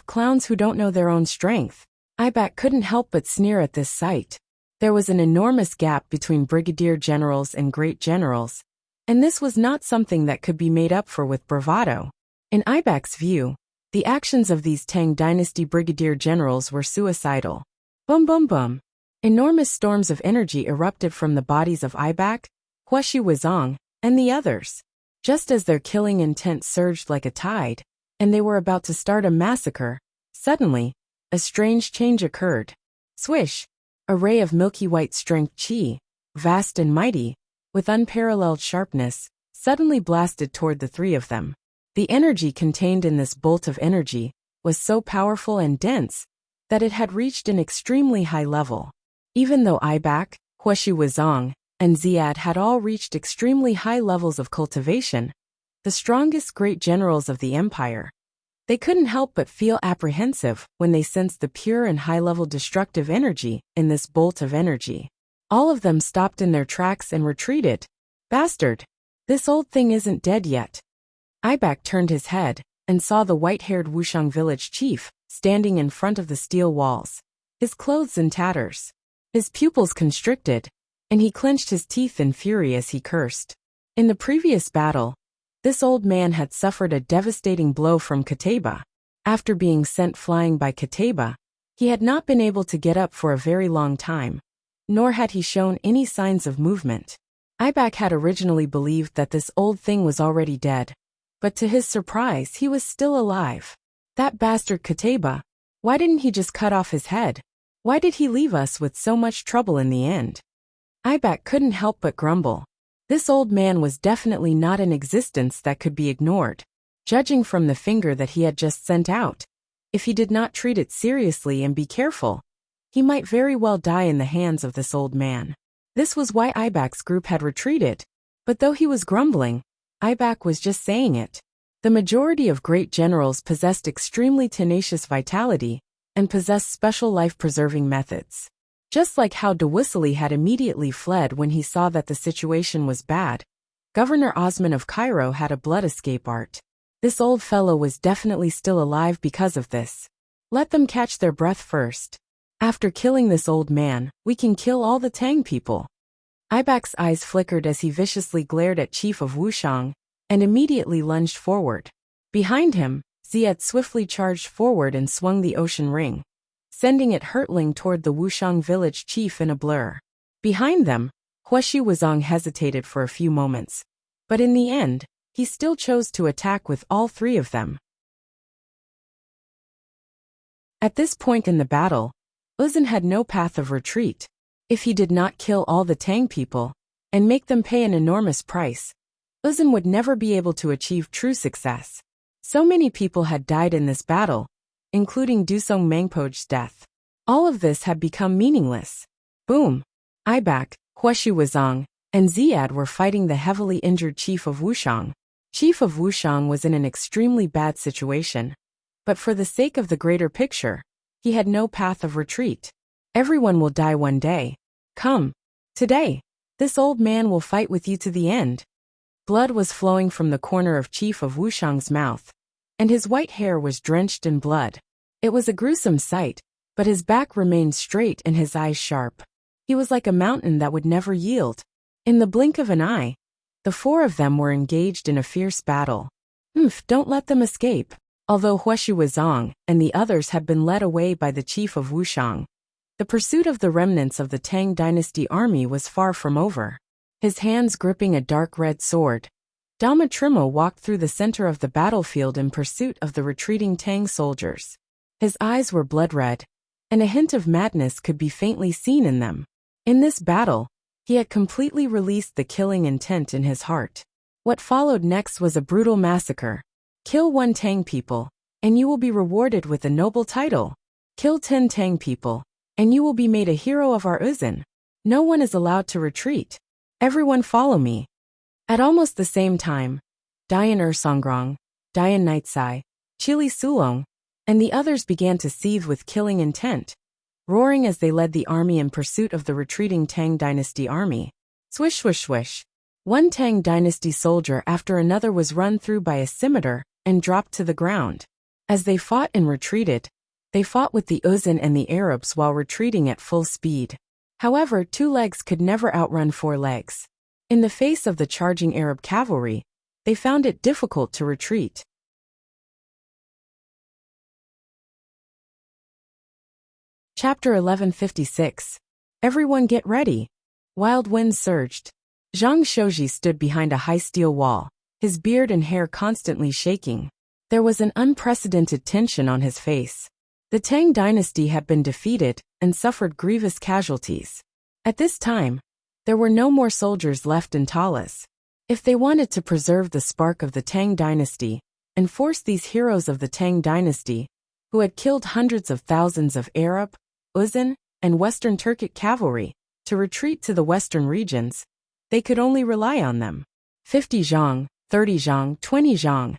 S1: Clowns who don't know their own strength. Ibak couldn't help but sneer at this sight. There was an enormous gap between brigadier generals and great generals, and this was not something that could be made up for with bravado. In Ibak's view, the actions of these Tang dynasty brigadier generals were suicidal. Boom boom boom. Enormous storms of energy erupted from the bodies of Ibak, Huashi Wuzong, and the others. Just as their killing intent surged like a tide, and they were about to start a massacre, suddenly, a strange change occurred. Swish! A ray of milky white strength chi, vast and mighty, with unparalleled sharpness, suddenly blasted toward the three of them. The energy contained in this bolt of energy was so powerful and dense that it had reached an extremely high level. Even though Ibak, Huashi Wuzong, and Ziad had all reached extremely high levels of cultivation, the strongest great generals of the empire, they couldn't help but feel apprehensive when they sensed the pure and high-level destructive energy in this bolt of energy. All of them stopped in their tracks and retreated. Bastard! This old thing isn't dead yet. Ibak turned his head and saw the white-haired Wuxiang village chief standing in front of the steel walls, his clothes in tatters, his pupils constricted, and he clenched his teeth in fury as he cursed. In the previous battle, this old man had suffered a devastating blow from Kateba. After being sent flying by Kateba, he had not been able to get up for a very long time, nor had he shown any signs of movement. Ibak had originally believed that this old thing was already dead, but to his surprise he was still alive. That bastard Kateba, why didn't he just cut off his head? Why did he leave us with so much trouble in the end? Ibak couldn't help but grumble. This old man was definitely not an existence that could be ignored. Judging from the finger that he had just sent out, if he did not treat it seriously and be careful, he might very well die in the hands of this old man. This was why Ibak's group had retreated, but though he was grumbling, Ibak was just saying it. The majority of great generals possessed extremely tenacious vitality and possessed special life-preserving methods. Just like how Dewissely had immediately fled when he saw that the situation was bad, Governor Osman of Cairo had a blood escape art. This old fellow was definitely still alive because of this. Let them catch their breath first. After killing this old man, we can kill all the Tang people. Ibak's eyes flickered as he viciously glared at Chief of Wuxiang and immediately lunged forward. Behind him, Ziad swiftly charged forward and swung the ocean ring, sending it hurtling toward the Wuxiang village chief in a blur. Behind them, Huashi Wuzong hesitated for a few moments, but in the end, he still chose to attack with all three of them. At this point in the battle, Uzun had no path of retreat. If he did not kill all the Tang people and make them pay an enormous price, Uzun would never be able to achieve true success. So many people had died in this battle, including Dusong Mangpo's death. All of this had become meaningless. Boom! Ibak, Huashi Wuzong, and Ziad were fighting the heavily injured Chief of Wuxiang. Chief of Wuxiang was in an extremely bad situation, but for the sake of the greater picture, he had no path of retreat. Everyone will die one day. Come. Today, this old man will fight with you to the end. Blood was flowing from the corner of Chief of Wuxiang's mouth, and his white hair was drenched in blood. It was a gruesome sight, but his back remained straight and his eyes sharp. He was like a mountain that would never yield. In the blink of an eye, the four of them were engaged in a fierce battle. Don't let them escape. Although Huashi Wuzong and the others had been led away by the Chief of Wuxiang, the pursuit of the remnants of the Tang dynasty army was far from over. His hands gripping a dark red sword, Dama Trimo walked through the center of the battlefield in pursuit of the retreating Tang soldiers. His eyes were blood red, and a hint of madness could be faintly seen in them. In this battle, he had completely released the killing intent in his heart. What followed next was a brutal massacre. Kill 1 Tang people, and you will be rewarded with a noble title. Kill 10 Tang people, and you will be made a hero of our Uzun. No one is allowed to retreat. Everyone follow me. At almost the same time, Dian Songrong, Dian Nightsai, Chili Sulong, and the others began to seethe with killing intent, roaring as they led the army in pursuit of the retreating Tang dynasty army. Swish swish swish. 1 Tang dynasty soldier after another was run through by a scimitar and dropped to the ground. As they fought and retreated, they fought with the Uzun and the Arabs while retreating at full speed. However, 2 legs could never outrun 4 legs. In the face of the charging Arab cavalry, they found it difficult to retreat. Chapter 1156. Everyone get ready. Wild winds surged. Zhang Shouji stood behind a high steel wall, his beard and hair constantly shaking. There was an unprecedented tension on his face. The Tang dynasty had been defeated and suffered grievous casualties. At this time, there were no more soldiers left in Talas. If they wanted to preserve the spark of the Tang dynasty and force these heroes of the Tang dynasty, who had killed hundreds of thousands of Arab, Uzan, and Western Turkic cavalry, to retreat to the western regions, they could only rely on them. 50 zhang, 30 zhang, 20 zhang.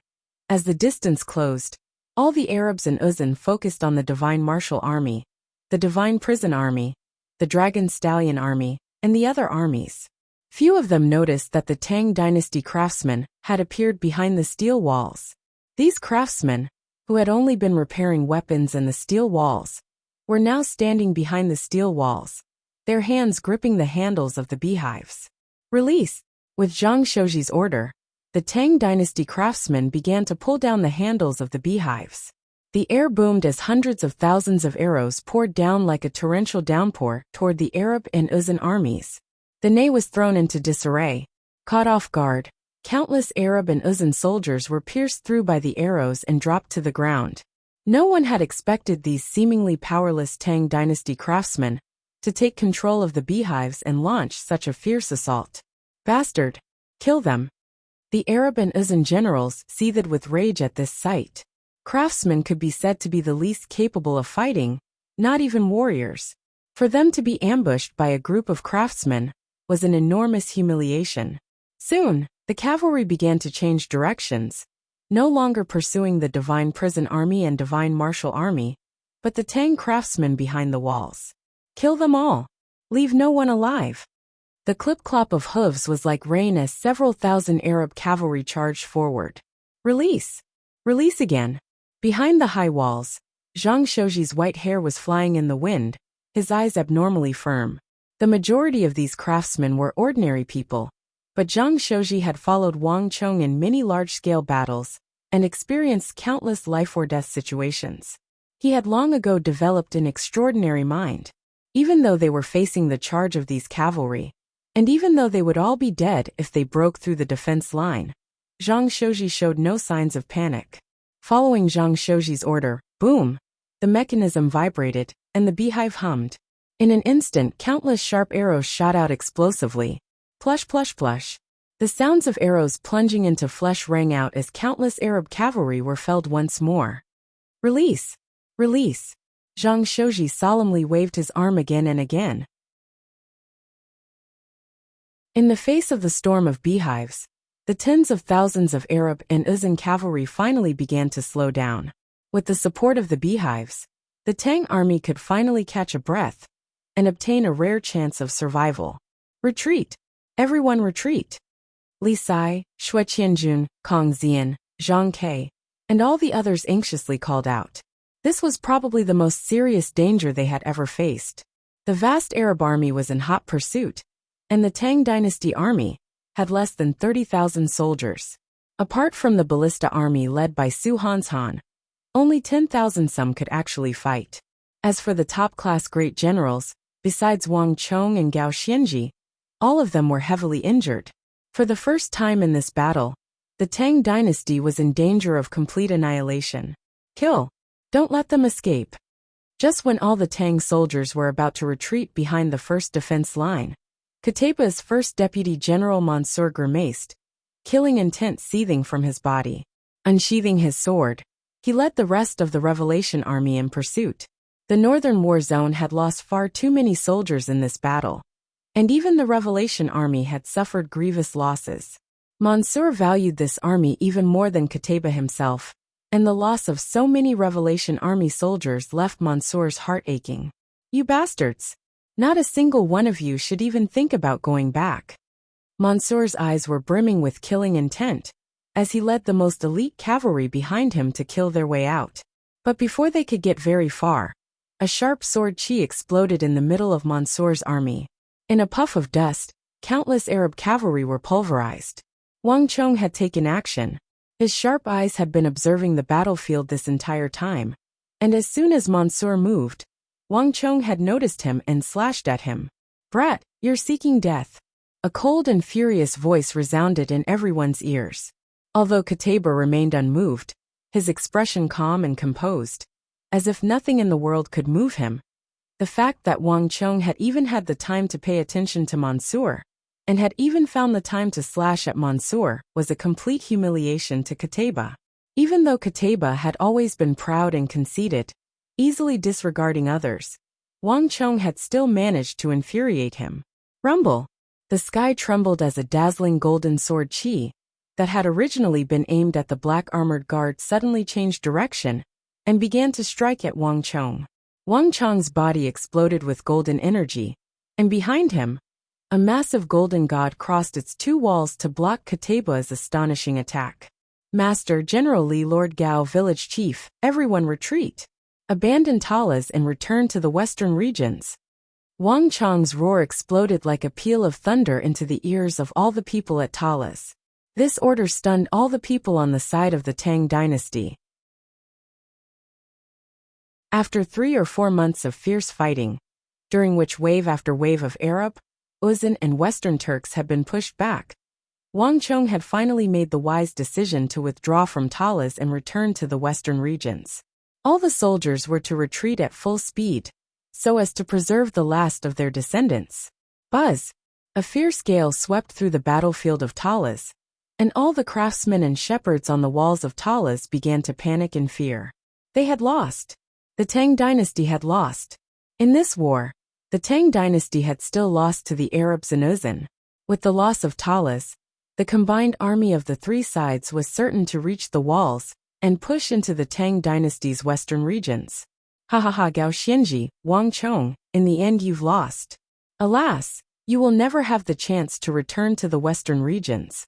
S1: As the distance closed, all the Arabs in Uzan focused on the Divine Martial Army, the Divine Prison Army, the Dragon Stallion Army, and the other armies. Few of them noticed that the Tang dynasty craftsmen had appeared behind the steel walls. These craftsmen, who had only been repairing weapons and the steel walls, were now standing behind the steel walls, their hands gripping the handles of the beehives. Release! With Zhang Shouji's order, the Tang dynasty craftsmen began to pull down the handles of the beehives. The air boomed as hundreds of thousands of arrows poured down like a torrential downpour toward the Arab and Uzan armies. The Ney was thrown into disarray. Caught off guard, countless Arab and Uzan soldiers were pierced through by the arrows and dropped to the ground. No one had expected these seemingly powerless Tang dynasty craftsmen to take control of the beehives and launch such a fierce assault. Bastard! Kill them! The Arab and Uzan generals seethed with rage at this sight. Craftsmen could be said to be the least capable of fighting, not even warriors. For them to be ambushed by a group of craftsmen was an enormous humiliation. Soon, the cavalry began to change directions, no longer pursuing the Divine Prison Army and Divine Martial Army, but the Tang craftsmen behind the walls. Kill them all. Leave no one alive. The clip-clop of hooves was like rain as several thousand Arab cavalry charged forward. Release! Release again! Behind the high walls, Zhang Shouji's white hair was flying in the wind, his eyes abnormally firm. The majority of these craftsmen were ordinary people, but Zhang Shouji had followed Wang Chong in many large-scale battles and experienced countless life-or-death situations. He had long ago developed an extraordinary mind. Even though they were facing the charge of these cavalry, and even though they would all be dead if they broke through the defense line, Zhang Shouji showed no signs of panic. Following Zhang Shouji's order, boom! The mechanism vibrated, and the beehive hummed. In an instant, countless sharp arrows shot out explosively. Plush, plush, plush. The sounds of arrows plunging into flesh rang out as countless Arab cavalry were felled once more. Release! Release! Zhang Shouji solemnly waved his arm again and again. In the face of the storm of beehives, the tens of thousands of Arab and Uzan cavalry finally began to slow down. With the support of the beehives, the Tang army could finally catch a breath and obtain a rare chance of survival. Retreat! Everyone retreat! Li Sai, Xue Qianjun, Kong Xian, Zhang Ke, and all the others anxiously called out. This was probably the most serious danger they had ever faced. The vast Arab army was in hot pursuit, and the Tang dynasty army had less than 30,000 soldiers. Apart from the ballista army led by Su Hanshan, only 10,000 some could actually fight. As for the top-class great generals, besides Wang Chong and Gao Xianji, all of them were heavily injured. For the first time in this battle, the Tang dynasty was in danger of complete annihilation. Kill! Don't let them escape. Just when all the Tang soldiers were about to retreat behind the first defense line, Qutaybah's first deputy general Mansur grimaced, killing intent seething from his body. Unsheathing his sword, he led the rest of the Revelation army in pursuit. The northern war zone had lost far too many soldiers in this battle, and even the Revelation army had suffered grievous losses. Mansur valued this army even more than Qutaybah himself, and the loss of so many Revelation army soldiers left Mansur's heart aching. You bastards! Not a single one of you should even think about going back. Mansur's eyes were brimming with killing intent, as he led the most elite cavalry behind him to kill their way out. But before they could get very far, A sharp sword qi exploded in the middle of Mansur's army. In a puff of dust, countless Arab cavalry were pulverized. Wang Chong had taken action. His sharp eyes had been observing the battlefield this entire time, and as soon as Mansur moved, Wang Chong had noticed him and slashed at him. "Brat, you're seeking death." A cold and furious voice resounded in everyone's ears. Although Qutayba remained unmoved, his expression calm and composed, as if nothing in the world could move him. The fact that Wang Chong had even had the time to pay attention to Mansur, and had even found the time to slash at Mansur, was a complete humiliation to Qutayba. Even though Qutayba had always been proud and conceited, easily disregarding others, Wang Chong had still managed to infuriate him. Rumble! The sky trembled as a dazzling golden sword qi, that had originally been aimed at the black armored guard, suddenly changed direction and began to strike at Wang Chong. Wang Chong's body exploded with golden energy, and behind him, a massive golden god crossed its two walls to block Qutayba's astonishing attack. "Master General Li, Lord Gao, village chief, everyone retreat. Abandon Talas and return to the western regions." Wang Chong's roar exploded like a peal of thunder into the ears of all the people at Talas. This order stunned all the people on the side of the Tang dynasty. After 3 or 4 months of fierce fighting, during which wave after wave of Arab, Uzan and Western Turks had been pushed back, Wang Chong had finally made the wise decision to withdraw from Talas and return to the western regions. All the soldiers were to retreat at full speed, so as to preserve the last of their descendants. Buzz! A fierce gale swept through the battlefield of Talas, and all the craftsmen and shepherds on the walls of Talas began to panic in fear. They had lost. The Tang dynasty had lost. In this war, the Tang dynasty had still lost to the Arabs in Uzan. With the loss of Talas, the combined army of the three sides was certain to reach the walls and push into the Tang dynasty's western regions. Ha ha ha, Gao Xianji, Wang Chong, in the end you've lost. Alas, you will never have the chance to return to the western regions.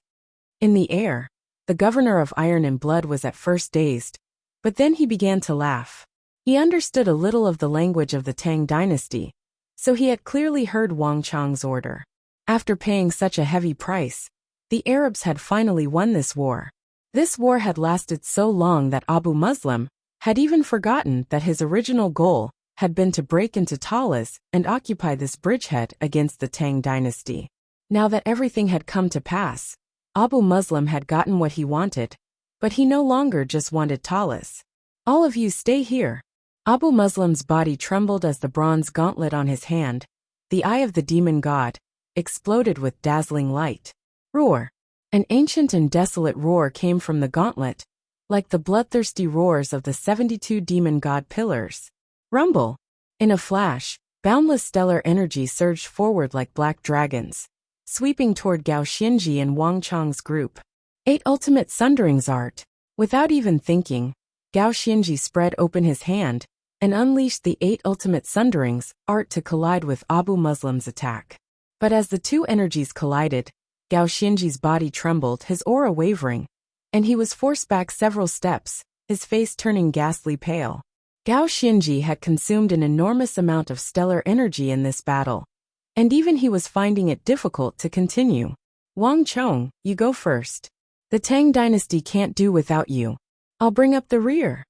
S1: In the air, the governor of Iron and Blood was at first dazed, but then he began to laugh. He understood a little of the language of the Tang dynasty, so he had clearly heard Wang Chong's order. After paying such a heavy price, the Arabs had finally won this war. This war had lasted so long that Abu Muslim had even forgotten that his original goal had been to break into Talas and occupy this bridgehead against the Tang dynasty. Now that everything had come to pass, Abu Muslim had gotten what he wanted, but he no longer just wanted Talas. "All of you stay here." Abu Muslim's body trembled as the bronze gauntlet on his hand, the eye of the demon god, exploded with dazzling light. Roar! An ancient and desolate roar came from the gauntlet, like the bloodthirsty roars of the 72 demon god pillars. Rumble! In a flash, boundless stellar energy surged forward like black dragons, sweeping toward Gao Xianji and Wang Chong's group. 8 ultimate sunderings art. Without even thinking, Gao Xianji spread open his hand and unleashed the 8 ultimate sunderings art to collide with Abu Muslim's attack. But as the two energies collided, Gao Xianji's body trembled, his aura wavering, and he was forced back several steps, his face turning ghastly pale. Gao Xianji had consumed an enormous amount of stellar energy in this battle, and even he was finding it difficult to continue. "Wang Chong, you go first. The Tang dynasty can't do without you. I'll bring up the rear,"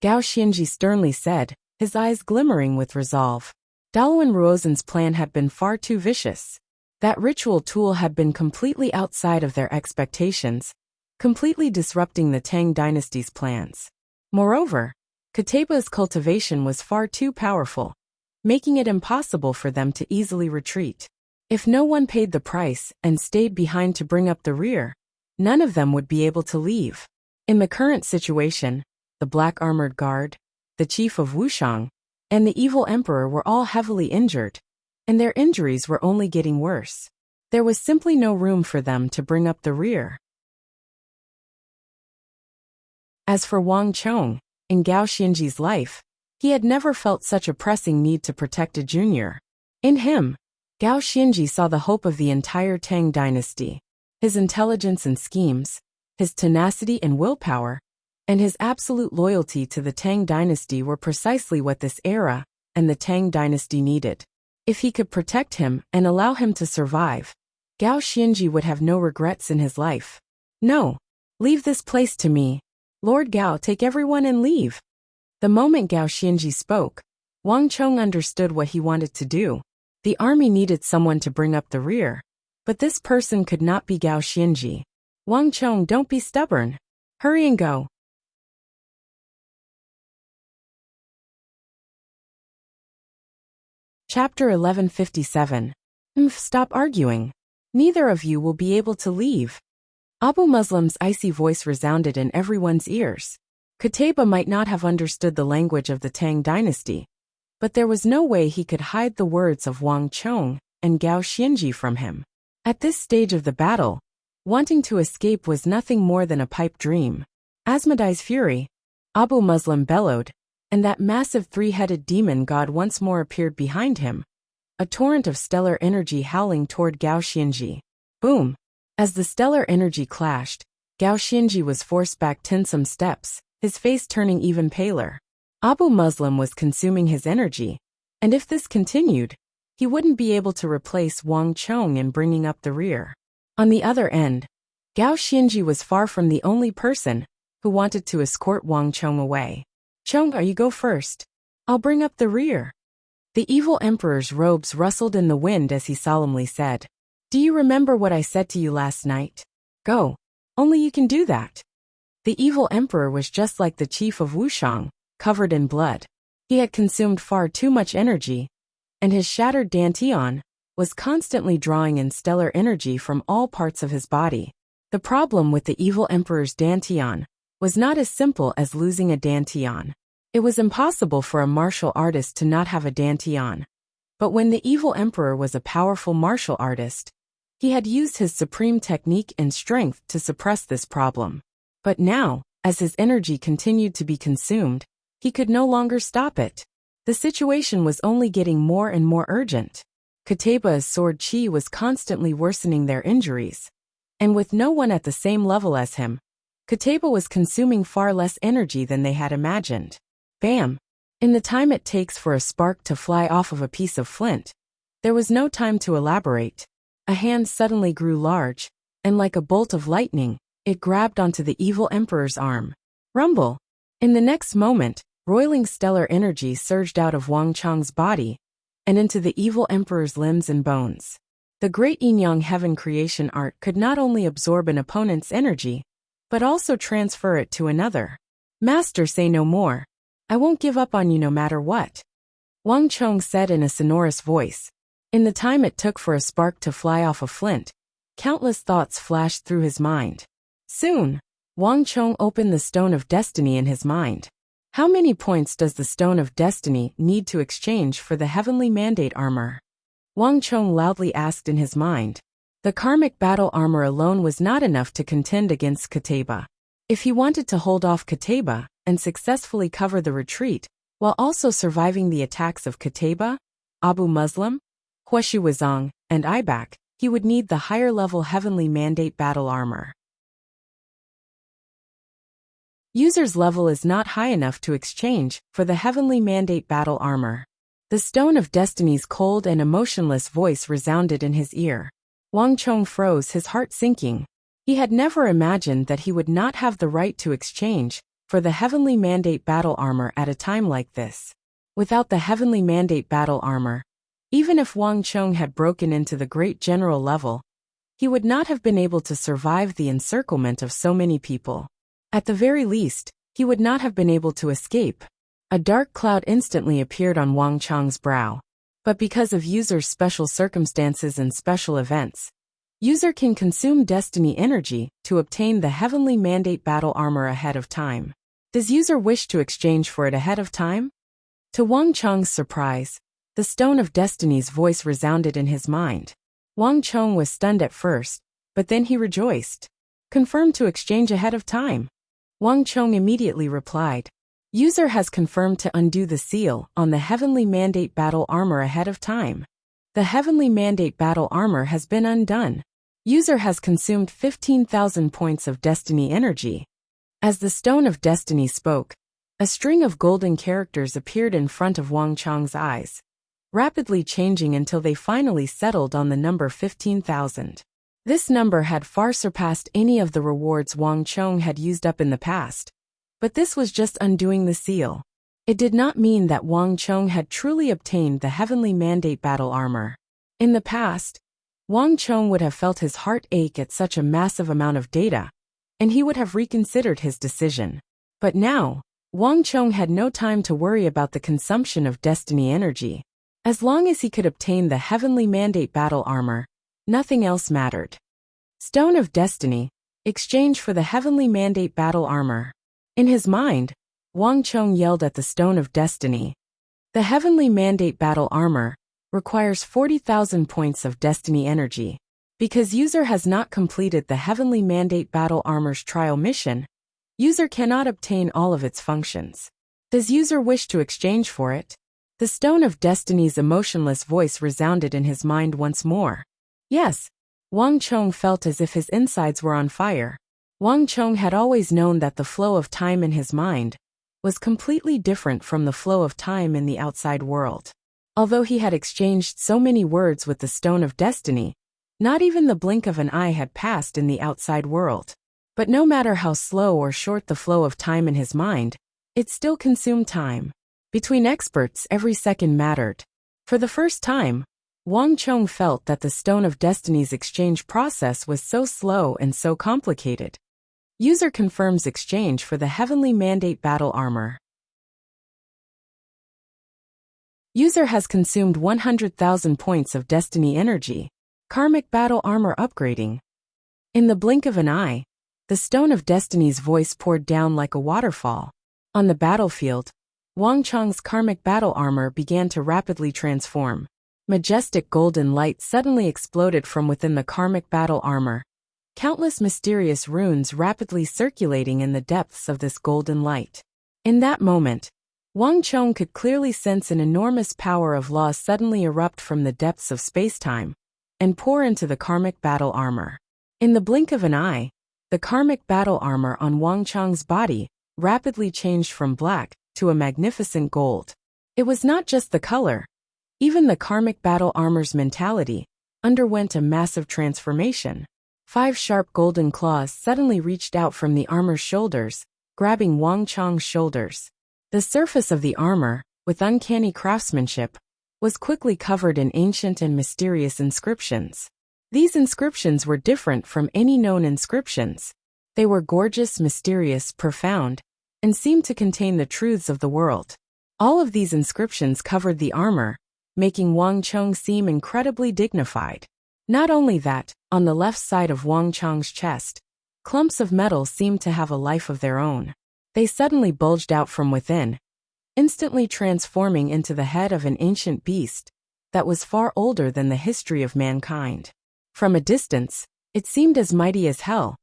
S1: Gao Xianji sternly said, his eyes glimmering with resolve. Daluan Ruozen's plan had been far too vicious. That ritual tool had been completely outside of their expectations, completely disrupting the Tang dynasty's plans. Moreover, Qutayba's cultivation was far too powerful, making it impossible for them to easily retreat. If no one paid the price and stayed behind to bring up the rear, none of them would be able to leave. In the current situation, the Black Armored Guard, the chief of Wuxiang, and the evil emperor were all heavily injured, and their injuries were only getting worse. There was simply no room for them to bring up the rear. As for Wang Chong, in Gao Xianji's life, he had never felt such a pressing need to protect a junior. In him, Gao Xianji saw the hope of the entire Tang dynasty. His intelligence and schemes, his tenacity and willpower, and his absolute loyalty to the Tang dynasty were precisely what this era and the Tang dynasty needed. If he could protect him and allow him to survive, Gao Xianji would have no regrets in his life. No. Leave this place to me. Lord Gao, take everyone and leave. The moment Gao Xianji spoke, Wang Chong understood what he wanted to do. The army needed someone to bring up the rear. But this person could not be Gao Xianji. Wang Chong, don't be stubborn. Hurry and go. Chapter 1157. Stop arguing. Neither of you will be able to leave. Abu Muslim's icy voice resounded in everyone's ears. Qutayba might not have understood the language of the Tang dynasty, but there was no way he could hide the words of Wang Chong and Gao Xianji from him. At this stage of the battle, wanting to escape was nothing more than a pipe dream. Asmodee's fury, Abu Muslim bellowed, and that massive three-headed demon god once more appeared behind him, a torrent of stellar energy howling toward Gao Xianji. Boom! As the stellar energy clashed, Gao Xianji was forced back 10 steps, his face turning even paler. Abu Muslim was consuming his energy, and if this continued, he wouldn't be able to replace Wang Chong in bringing up the rear. On the other end, Gao Xianji was far from the only person who wanted to escort Wang Chong away. Chong, you go first. I'll bring up the rear. The evil emperor's robes rustled in the wind as he solemnly said, Do you remember what I said to you last night? Go. Only you can do that. The evil emperor was just like the chief of Wuxia, covered in blood. He had consumed far too much energy, and his shattered dantian was constantly drawing in stellar energy from all parts of his body. The problem with the evil emperor's dantian was not as simple as losing a dantian. It was impossible for a martial artist to not have a dantian. But when the evil emperor was a powerful martial artist, he had used his supreme technique and strength to suppress this problem. But now, as his energy continued to be consumed, he could no longer stop it. The situation was only getting more and more urgent. Qutayba's sword chi was constantly worsening their injuries. And with no one at the same level as him, Qutayba was consuming far less energy than they had imagined. Bam! In the time it takes for a spark to fly off of a piece of flint, there was no time to elaborate. A hand suddenly grew large, and like a bolt of lightning, it grabbed onto the evil emperor's arm. Rumble! In the next moment, roiling stellar energy surged out of Wang Chong's body and into the evil emperor's limbs and bones. The great yin-yang heaven creation art could not only absorb an opponent's energy, but also transfer it to another. Master, say no more. I won't give up on you no matter what. Wang Chong said in a sonorous voice. In the time it took for a spark to fly off a flint, countless thoughts flashed through his mind. Soon, Wang Chong opened the Stone of Destiny in his mind. How many points does the Stone of Destiny need to exchange for the Heavenly Mandate armor? Wang Chong loudly asked in his mind. The karmic battle armor alone was not enough to contend against Qutayba. If he wanted to hold off Qutayba and successfully cover the retreat, while also surviving the attacks of Qutayba, Abu Muslim, Huashu Wuzong, and Ibak, he would need the higher-level Heavenly Mandate battle armor. User's level is not high enough to exchange for the Heavenly Mandate battle armor. The Stone of Destiny's cold and emotionless voice resounded in his ear. Wang Chong froze, his heart sinking. He had never imagined that he would not have the right to exchange for the Heavenly Mandate battle armor at a time like this. Without the Heavenly Mandate battle armor, even if Wang Chong had broken into the great general level, he would not have been able to survive the encirclement of so many people. At the very least, he would not have been able to escape. A dark cloud instantly appeared on Wang Chong's brow. But because of User's special circumstances and special events, User can consume Destiny energy to obtain the Heavenly Mandate battle armor ahead of time. Does User wish to exchange for it ahead of time? To Wang Chong's surprise, the Stone of Destiny's voice resounded in his mind. Wang Chong was stunned at first, but then he rejoiced. Confirmed to exchange ahead of time. Wang Chong immediately replied. User has confirmed to undo the seal on the Heavenly Mandate battle armor ahead of time. The Heavenly Mandate battle armor has been undone. User has consumed 15,000 points of Destiny energy. As the Stone of Destiny spoke, A string of golden characters appeared in front of Wang Chang's eyes, rapidly changing until they finally settled on the number 15,000. This number had far surpassed any of the rewards Wang Chong had used up in the past, but this was just undoing the seal. It did not mean that Wang Chong had truly obtained the Heavenly Mandate battle armor. In the past, Wang Chong would have felt his heart ache at such a massive amount of data, and he would have reconsidered his decision. But now, Wang Chong had no time to worry about the consumption of destiny energy. As long as he could obtain the Heavenly Mandate battle armor, nothing else mattered. Stone of Destiny, exchange for the Heavenly Mandate battle armor. In his mind, Wang Chong yelled at the Stone of Destiny. The Heavenly Mandate battle armor requires 40,000 points of destiny energy. Because user has not completed the Heavenly Mandate battle armor's trial mission, user cannot obtain all of its functions. Does user wish to exchange for it? The Stone of Destiny's emotionless voice resounded in his mind once more. Yes, Wang Chong felt as if his insides were on fire. Wang Chong had always known that the flow of time in his mind was completely different from the flow of time in the outside world. Although he had exchanged so many words with the Stone of Destiny, not even the blink of an eye had passed in the outside world. But no matter how slow or short the flow of time in his mind, it still consumed time. Between experts, every second mattered. For the first time, Wang Chong felt that the Stone of Destiny's exchange process was so slow and so complicated. User confirms exchange for the Heavenly Mandate battle armor. User has consumed 100,000 points of destiny energy. Karmic battle armor upgrading. In the blink of an eye, the Stone of Destiny's voice poured down like a waterfall. On the battlefield, Wang Chong's karmic battle armor began to rapidly transform. Majestic golden light suddenly exploded from within the karmic battle armor, countless mysterious runes rapidly circulating in the depths of this golden light. In that moment, Wang Chong could clearly sense an enormous power of law suddenly erupt from the depths of space-time and pour into the karmic battle armor. In the blink of an eye, the karmic battle armor on Wang Chong's body rapidly changed from black to a magnificent gold. It was not just the color. Even the karmic battle armor's mentality underwent a massive transformation. 5 sharp golden claws suddenly reached out from the armor's shoulders, grabbing Wang Chong's shoulders. The surface of the armor, with uncanny craftsmanship, was quickly covered in ancient and mysterious inscriptions. These inscriptions were different from any known inscriptions. They were gorgeous, mysterious, profound, and seemed to contain the truths of the world. All of these inscriptions covered the armor, making Wang Chong seem incredibly dignified. Not only that, on the left side of Wang Chong's chest, clumps of metal seemed to have a life of their own. They suddenly bulged out from within, instantly transforming into the head of an ancient beast that was far older than the history of mankind. From a distance, it seemed as mighty as hell,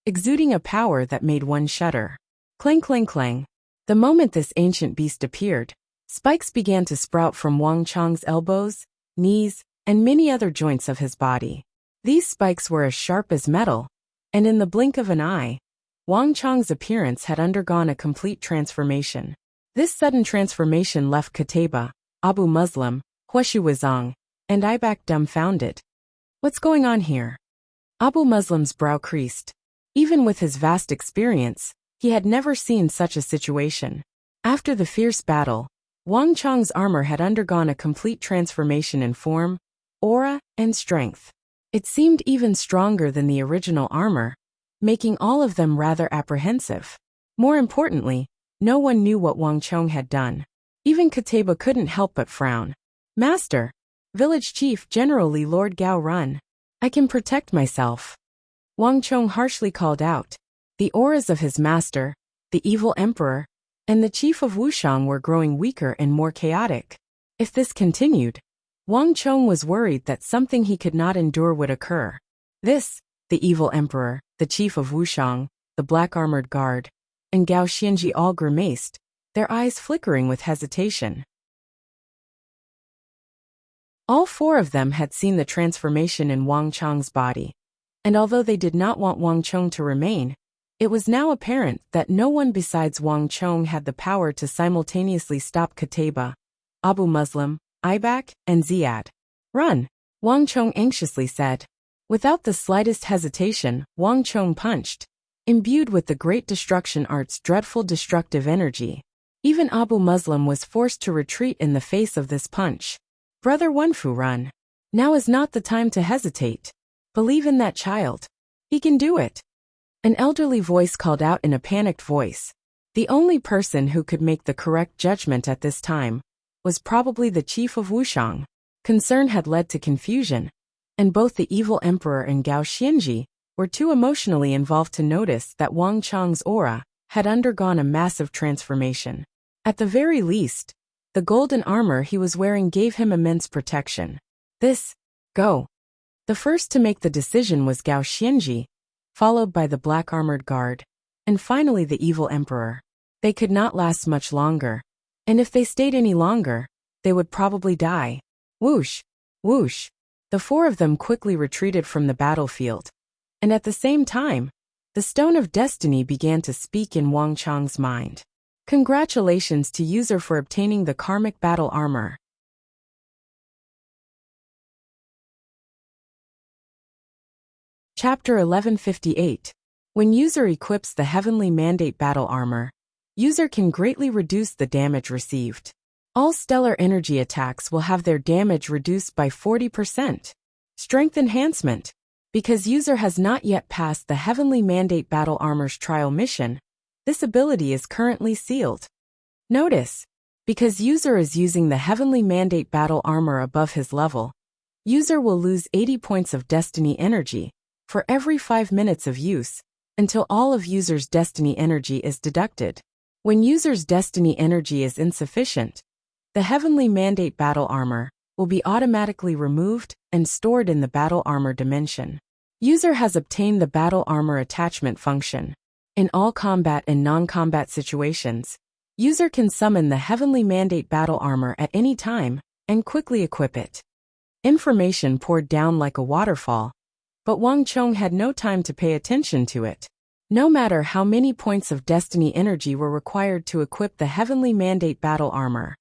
S1: exuding a power that made one shudder. Clang, clang, clang. The moment this ancient beast appeared, spikes began to sprout from Wang Chong's elbows, knees, and many other joints of his body. These spikes were as sharp as metal, and in the blink of an eye, Wang Chong's appearance had undergone a complete transformation. This sudden transformation left Qutayba, Abu Muslim, Huashu Wazang, and Ibak dumbfounded. What's going on here? Abu Muslim's brow creased. Even with his vast experience, he had never seen such a situation. After the fierce battle, Wang Chong's armor had undergone a complete transformation in form, aura, and strength. It seemed even stronger than the original armor, making all of them rather apprehensive. More importantly, no one knew what Wang Chong had done. Even Qutayba couldn't help but frown. Master, Village Chief Generally Lord Gao Run, I can protect myself. Wang Chong harshly called out. The auras of his master, the evil emperor, and the chief of Wuxiang were growing weaker and more chaotic. If this continued, Wang Chong was worried that something he could not endure would occur. This, the evil emperor, the chief of Wuxiang, the black-armored guard, and Gao Xianji all grimaced, their eyes flickering with hesitation. All 4 of them had seen the transformation in Wang Chong's body, and although they did not want Wang Chong to remain, It was now apparent that no one besides Wang Chong had the power to simultaneously stop Qutayba, Abu Muslim, Ibak, and Ziyad. "Run," Wang Chong anxiously said. Without the slightest hesitation, Wang Chong punched. Imbued with the Great Destruction Art's dreadful destructive energy, even Abu Muslim was forced to retreat in the face of this punch. "Brother Wenfu, run. Now is not the time to hesitate. Believe in that child. He can do it." An elderly voice called out in a panicked voice. The only person who could make the correct judgment at this time was probably the chief of Wuxiang. Concern had led to confusion, and both the evil emperor and Gao Xianji were too emotionally involved to notice that Wang Chong's aura had undergone a massive transformation. At the very least, the golden armor he was wearing gave him immense protection. Go. The first to make the decision was Gao Xianji, followed by the black-armored guard, and finally the evil emperor. They could not last much longer, and if they stayed any longer, they would probably die. Whoosh! Whoosh! The four of them quickly retreated from the battlefield, and at the same time, the Stone of Destiny began to speak in Wang Chong's mind. Congratulations to user for obtaining the Karmic Battle Armor. Chapter 1158. When user equips the Heavenly Mandate Battle Armor, user can greatly reduce the damage received. All stellar energy attacks will have their damage reduced by 40%. Strength Enhancement. Because user has not yet passed the Heavenly Mandate Battle Armor's trial mission, this ability is currently sealed. Notice, because user is using the Heavenly Mandate Battle Armor above his level, user will lose 80 points of Destiny energy for every 5 minutes of use, until all of user's Destiny energy is deducted. When user's Destiny energy is insufficient, the Heavenly Mandate Battle Armor will be automatically removed and stored in the Battle Armor dimension. User has obtained the Battle Armor attachment function. In all combat and non-combat situations, user can summon the Heavenly Mandate Battle Armor at any time and quickly equip it. Information poured down like a waterfall, but Wang Chong had no time to pay attention to it. No matter how many points of Destiny energy were required to equip the Heavenly Mandate Battle Armor,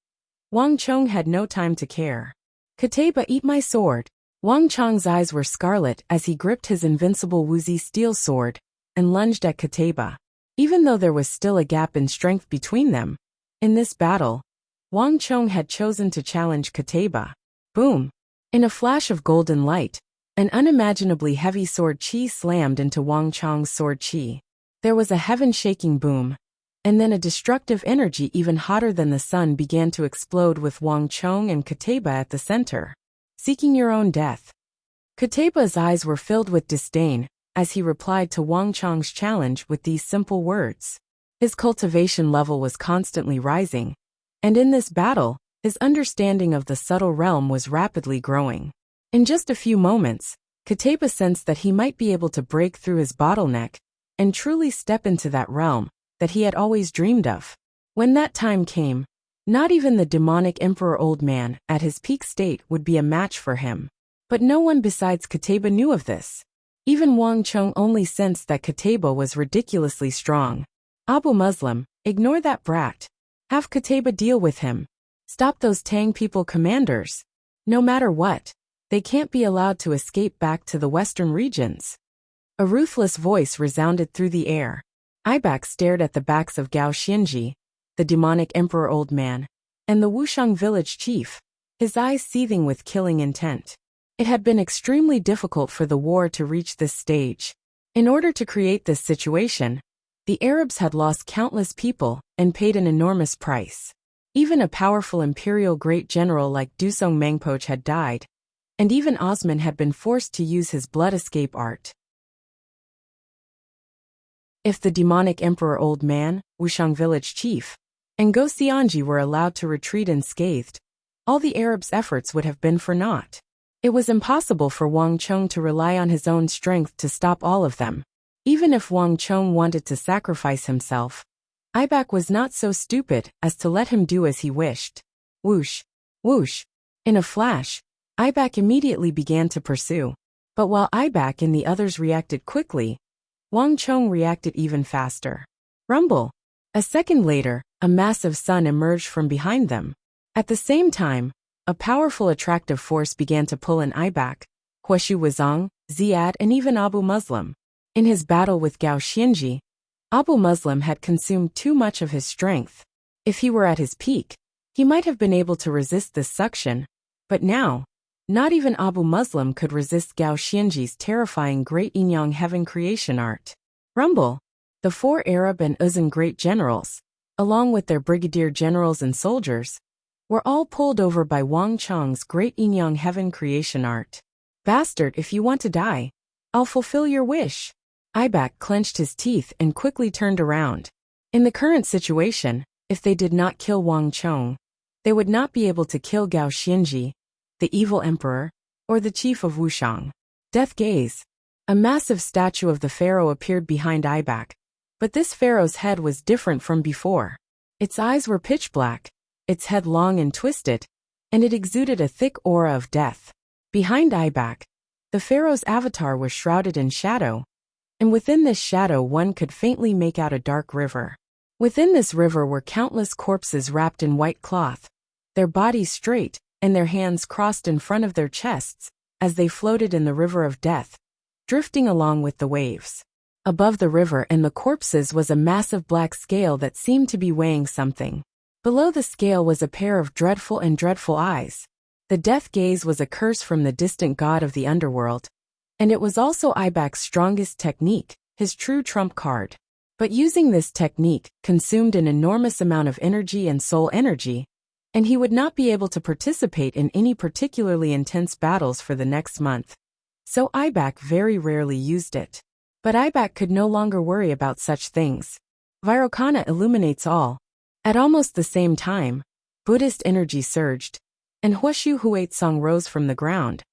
S1: Wang Chong had no time to care. "Qutayba, eat my sword." Wang Chong's eyes were scarlet as he gripped his invincible Wuxia steel sword and lunged at Qutayba. Even though there was still a gap in strength between them, in this battle, Wang Chong had chosen to challenge Qutayba. Boom! In a flash of golden light, an unimaginably heavy sword chi slammed into Wang Chong's sword chi. There was a heaven-shaking boom, and then a destructive energy even hotter than the sun began to explode with Wang Chong and Qutayba at the center. "Seeking your own death." Qutayba's eyes were filled with disdain as he replied to Wang Chong's challenge with these simple words. His cultivation level was constantly rising, and in this battle, his understanding of the subtle realm was rapidly growing. In just a few moments, Qutayba sensed that he might be able to break through his bottleneck and truly step into that realm that he had always dreamed of. When that time came, not even the demonic Emperor Old Man at his peak state would be a match for him. But no one besides Qutayba knew of this. Even Wang Chong only sensed that Qutayba was ridiculously strong. "Abu Muslim, ignore that brat. Have Qutayba deal with him. Stop those Tang people commanders. No matter what, they can't be allowed to escape back to the western regions." A ruthless voice resounded through the air. Ibak stared at the backs of Gao Xianji, the demonic Emperor Old Man, and the Wuxiang village chief, his eyes seething with killing intent. It had been extremely difficult for the war to reach this stage. In order to create this situation, the Arabs had lost countless people and paid an enormous price. Even a powerful imperial great general like Dusong Mengpoch had died, and even Osman had been forced to use his blood escape art. If the demonic Emperor Old Man, Wuxiang village chief, and Go Xianji were allowed to retreat unscathed, all the Arabs' efforts would have been for naught. It was impossible for Wang Chong to rely on his own strength to stop all of them. Even if Wang Chong wanted to sacrifice himself, Ibak was not so stupid as to let him do as he wished. Whoosh! Whoosh! In a flash, Ibak immediately began to pursue. But while Ibak and the others reacted quickly, Wang Chong reacted even faster. Rumble. A second later, a massive sun emerged from behind them. At the same time, a powerful attractive force began to pull in Ibak, Huashu Wuzong, Ziad and even Abu Muslim. In his battle with Gao Xianji, Abu Muslim had consumed too much of his strength. If he were at his peak, he might have been able to resist this suction, but now, not even Abu Muslim could resist Gao Xianji's terrifying Great Yinyang Heaven creation art. Rumble. The 4 Arab and Uzun great generals, along with their brigadier generals and soldiers, were all pulled over by Wang Chong's Great Yinyang Heaven creation art. Bastard, if you want to die, I'll fulfill your wish. Ibak clenched his teeth and quickly turned around. In the current situation, if they did not kill Wang Chong, they would not be able to kill Gao Xianji, the evil emperor, or the chief of Wuxiang. Death gaze. A massive statue of the pharaoh appeared behind Ibak, but this pharaoh's head was different from before. Its eyes were pitch black, its head long and twisted, and it exuded a thick aura of death. Behind Ibak, the pharaoh's avatar was shrouded in shadow, and within this shadow one could faintly make out a dark river. Within this river were countless corpses wrapped in white cloth, their bodies straight, and their hands crossed in front of their chests, as they floated in the river of death, drifting along with the waves. Above the river and the corpses was a massive black scale that seemed to be weighing something. Below the scale was a pair of dreadful eyes. The death gaze was a curse from the distant god of the underworld, and it was also Ibak's strongest technique, his true trump card. But using this technique consumed an enormous amount of energy and soul energy, and he would not be able to participate in any particularly intense battles for the next month. So Ibak very rarely used it. But Ibak could no longer worry about such things. Vairocana illuminates all. At almost the same time, Buddhist energy surged, and Huashu Huaitsong rose from the ground,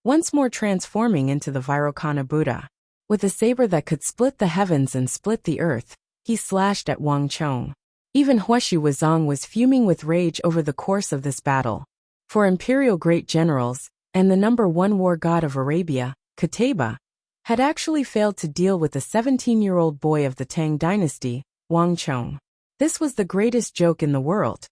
S1: once more transforming into the Vairocana Buddha. With a saber that could split the heavens and split the earth, he slashed at Wang Chong. Even Huashu Wuzong was fuming with rage over the course of this battle. For imperial great generals, and the #1 war god of Arabia, Qutayba, had actually failed to deal with the 17-year-old boy of the Tang dynasty, Wang Chong. This was the greatest joke in the world.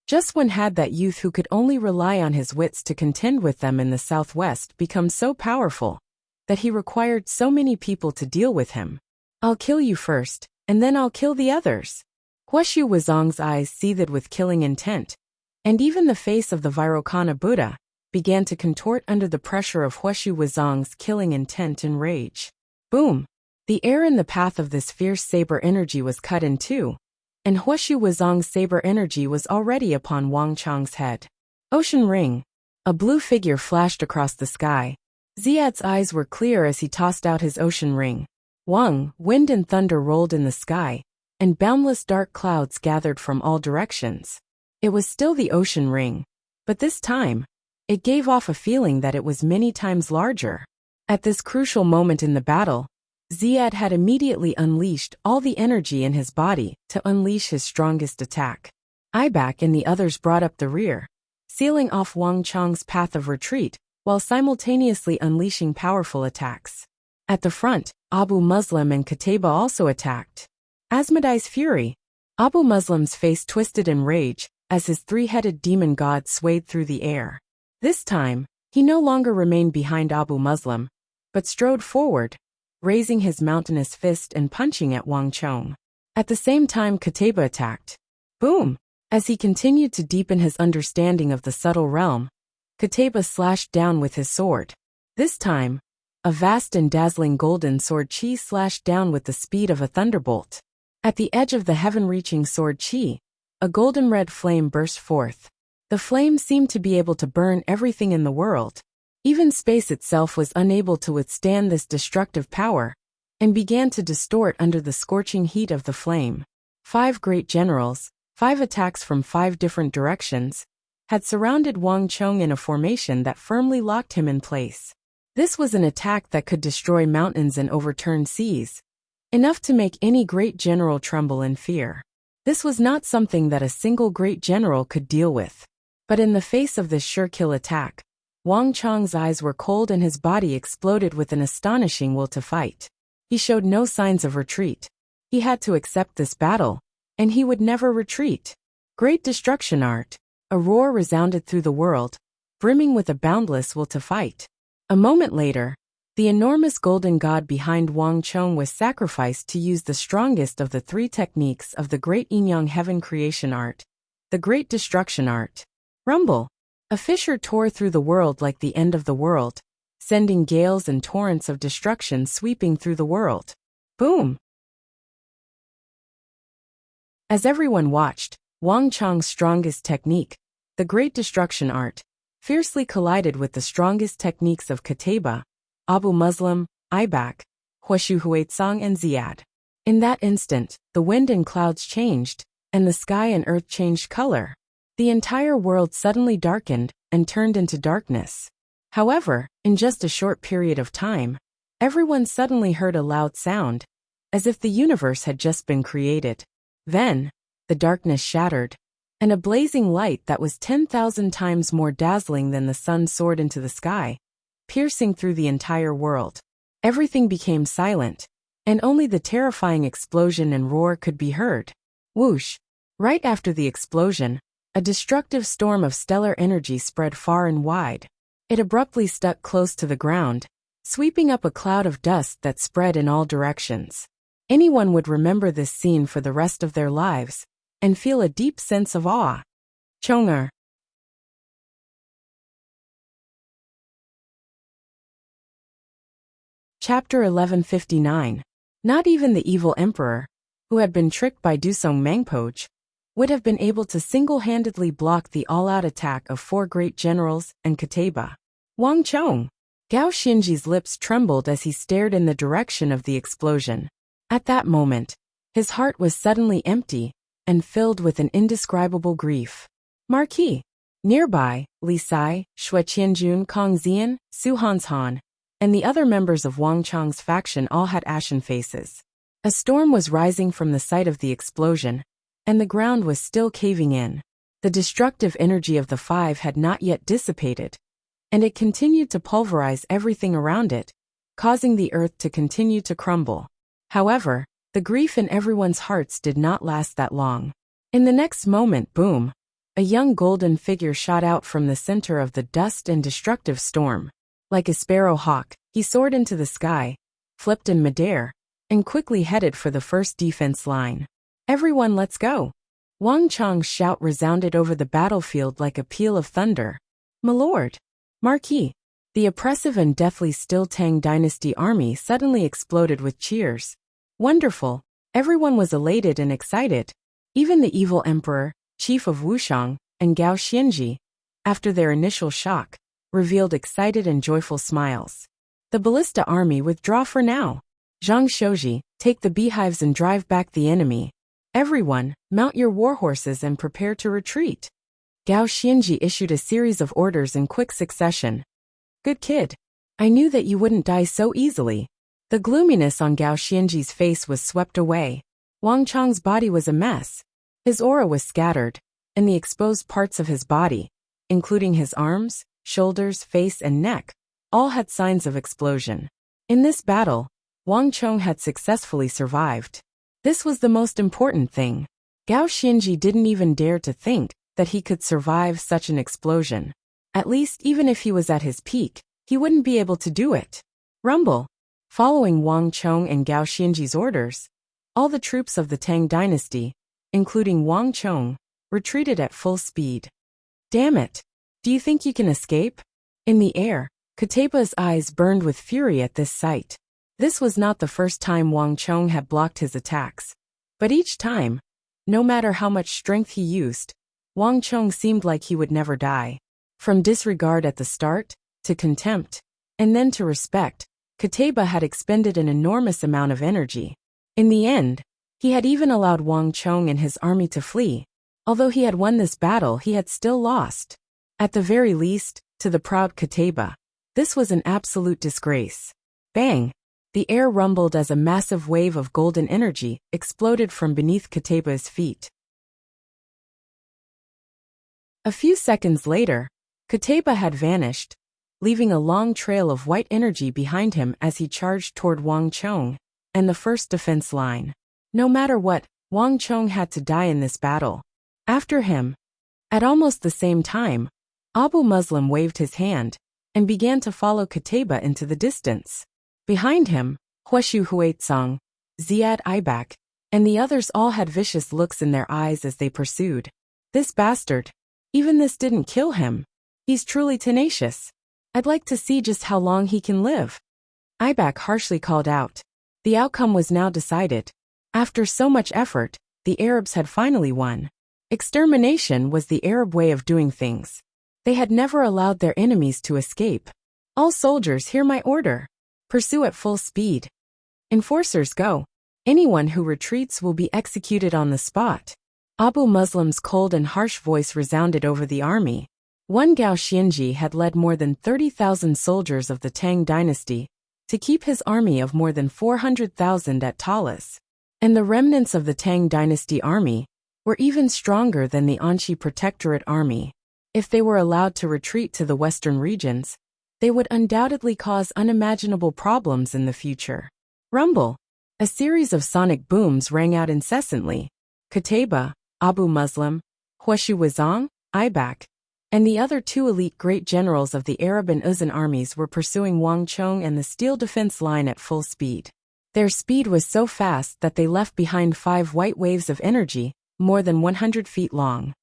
S1: Just when had that youth who could only rely on his wits to contend with them in the southwest become so powerful that he required so many people to deal with him. I'll kill you first, and then I'll kill the others. Huashu Wuzong's eyes seethed with killing intent, and even the face of the Vairocana Buddha began to contort under the pressure of Huashu Wuzong's killing intent and rage. Boom! The air in the path of this fierce saber energy was cut in two, and Huashu Wuzong's saber energy was already upon Wang Chong's head. Ocean ring. A blue figure flashed across the sky. Ziad's eyes were clear as he tossed out his ocean ring. Wang, wind and thunder rolled in the sky, and boundless dark clouds gathered from all directions. It was still the ocean ring, but this time, it gave off a feeling that it was many times larger. At this crucial moment in the battle, Ziad had immediately unleashed all the energy in his body to unleash his strongest attack. Ibak and the others brought up the rear, sealing off Wang Chong's path of retreat while simultaneously unleashing powerful attacks. At the front, Abu Muslim and Qutayba also attacked. Asmodee's fury. Abu Muslim's face twisted in rage as his three-headed demon god swayed through the air. This time, he no longer remained behind Abu Muslim, but strode forward, raising his mountainous fist and punching at Wang Chong. At the same time Qutayba attacked. Boom! As he continued to deepen his understanding of the subtle realm, Qutayba slashed down with his sword. This time, a vast and dazzling golden sword chi slashed down with the speed of a thunderbolt. At the edge of the heaven-reaching sword chi, a golden red flame burst forth. The flame seemed to be able to burn everything in the world. Even space itself was unable to withstand this destructive power, and began to distort under the scorching heat of the flame. 5 great generals, 5 attacks from 5 different directions, had surrounded Wang Chong in a formation that firmly locked him in place. This was an attack that could destroy mountains and overturn seas, enough to make any great general tremble in fear. This was not something that a single great general could deal with. But in the face of this sure-kill attack, Wang Chong's eyes were cold and his body exploded with an astonishing will to fight. He showed no signs of retreat. He had to accept this battle, and he would never retreat. Great destruction art. A roar resounded through the world, brimming with a boundless will to fight. A moment later, the enormous golden god behind Wang Chong was sacrificed to use the strongest of the three techniques of the great Yin-Yang heaven creation art, the great destruction art. Rumble. A fissure tore through the world like the end of the world, sending gales and torrents of destruction sweeping through the world. Boom! As everyone watched, Wang Chong's strongest technique, the great destruction art, fiercely collided with the strongest techniques of Kateba, Abu Muslim, Ibak, Huashu Huaitsong and Ziad. In that instant, the wind and clouds changed, and the sky and earth changed color. The entire world suddenly darkened and turned into darkness. However, in just a short period of time, everyone suddenly heard a loud sound, as if the universe had just been created. Then, the darkness shattered, and a blazing light that was 10,000 times more dazzling than the sun soared into the sky, piercing through the entire world. Everything became silent, and only the terrifying explosion and roar could be heard. Whoosh! Right after the explosion, a destructive storm of stellar energy spread far and wide. It abruptly stuck close to the ground, sweeping up a cloud of dust that spread in all directions. Anyone would remember this scene for the rest of their lives, and feel a deep sense of awe. Chong'er. Chapter 1159. Not even the evil emperor, who had been tricked by Dusong Mangpoj, would have been able to single-handedly block the all-out attack of four great generals and Kateba. Wang Chong. Gao Xinji's lips trembled as he stared in the direction of the explosion. At that moment, his heart was suddenly empty and filled with an indescribable grief. Marquis. Nearby, Li Sai, Xue Qianjun, Kong Zian, Su Hanshan, and the other members of Wang Chong's faction all had ashen faces. A storm was rising from the site of the explosion, and the ground was still caving in. The destructive energy of the five had not yet dissipated, and it continued to pulverize everything around it, causing the earth to continue to crumble. However, the grief in everyone's hearts did not last that long. In the next moment, boom! A young golden figure shot out from the center of the dust and destructive storm. Like a sparrow hawk, he soared into the sky, flipped in midair, and quickly headed for the first defense line. Everyone, let's go! Wang Chong's shout resounded over the battlefield like a peal of thunder. My lord! Marquis! The oppressive and deathly still Tang Dynasty army suddenly exploded with cheers. Wonderful! Everyone was elated and excited. Even the evil emperor, chief of Wuxiang, and Gao Xianji, after their initial shock, revealed excited and joyful smiles. The ballista army withdraw for now. Zhang Shouji, take the beehives and drive back the enemy. Everyone, mount your warhorses and prepare to retreat. Gao Xianji issued a series of orders in quick succession. Good kid. I knew that you wouldn't die so easily. The gloominess on Gao Xianji's face was swept away. Wang Chong's body was a mess. His aura was scattered, and the exposed parts of his body, including his arms, shoulders, face, and neck, all had signs of explosion. In this battle, Wang Chong had successfully survived. This was the most important thing. Gao Xianji didn't even dare to think that he could survive such an explosion. At least, even if he was at his peak, he wouldn't be able to do it. Rumble. Following Wang Chong and Gao Xianji's orders, all the troops of the Tang Dynasty, including Wang Chong, retreated at full speed. Damn it! Do you think you can escape? In the air, Kateba's eyes burned with fury at this sight. This was not the first time Wang Chong had blocked his attacks, but each time, no matter how much strength he used, Wang Chong seemed like he would never die. From disregard at the start, to contempt, and then to respect, Kateba had expended an enormous amount of energy. In the end, he had even allowed Wang Chong and his army to flee. Although he had won this battle, he had still lost. At the very least, to the proud Kateba, this was an absolute disgrace. Bang! The air rumbled as a massive wave of golden energy exploded from beneath Kateba's feet. A few seconds later, Kateba had vanished, leaving a long trail of white energy behind him as he charged toward Wang Chong and the first defense line. No matter what, Wang Chong had to die in this battle. After him, at almost the same time, Abu Muslim waved his hand and began to follow Qutayba into the distance. Behind him, Huishu Huaitsong, Ziad Ibak, and the others all had vicious looks in their eyes as they pursued. This bastard. Even this didn't kill him. He's truly tenacious. I'd like to see just how long he can live. Ibak harshly called out. The outcome was now decided. After so much effort, the Arabs had finally won. Extermination was the Arab way of doing things. They had never allowed their enemies to escape. All soldiers hear my order. Pursue at full speed. Enforcers go. Anyone who retreats will be executed on the spot. Abu Muslim's cold and harsh voice resounded over the army. One Gao Xianji had led more than 30,000 soldiers of the Tang dynasty to keep his army of more than 400,000 at Talas. And the remnants of the Tang dynasty army were even stronger than the Anxi Protectorate army. If they were allowed to retreat to the western regions, they would undoubtedly cause unimaginable problems in the future. Rumble. A series of sonic booms rang out incessantly. Qutayba, Abu Muslim, Huishu Wazong, Ibak, and the other two elite great generals of the Arab and Uzan armies were pursuing Wang Chong and the steel defense line at full speed. Their speed was so fast that they left behind 5 white waves of energy, more than 100 feet long.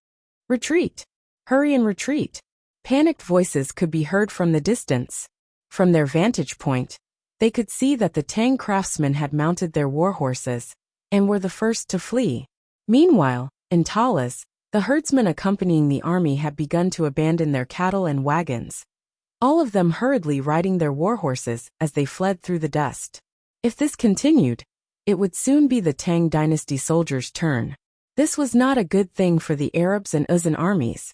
S1: Retreat! Hurry and retreat! Panicked voices could be heard from the distance. From their vantage point, they could see that the Tang craftsmen had mounted their war horses and were the first to flee. Meanwhile, in Talas, the herdsmen accompanying the army had begun to abandon their cattle and wagons, all of them hurriedly riding their war horses as they fled through the dust. If this continued, it would soon be the Tang dynasty soldiers' turn. This was not a good thing for the Arabs and Uzan armies.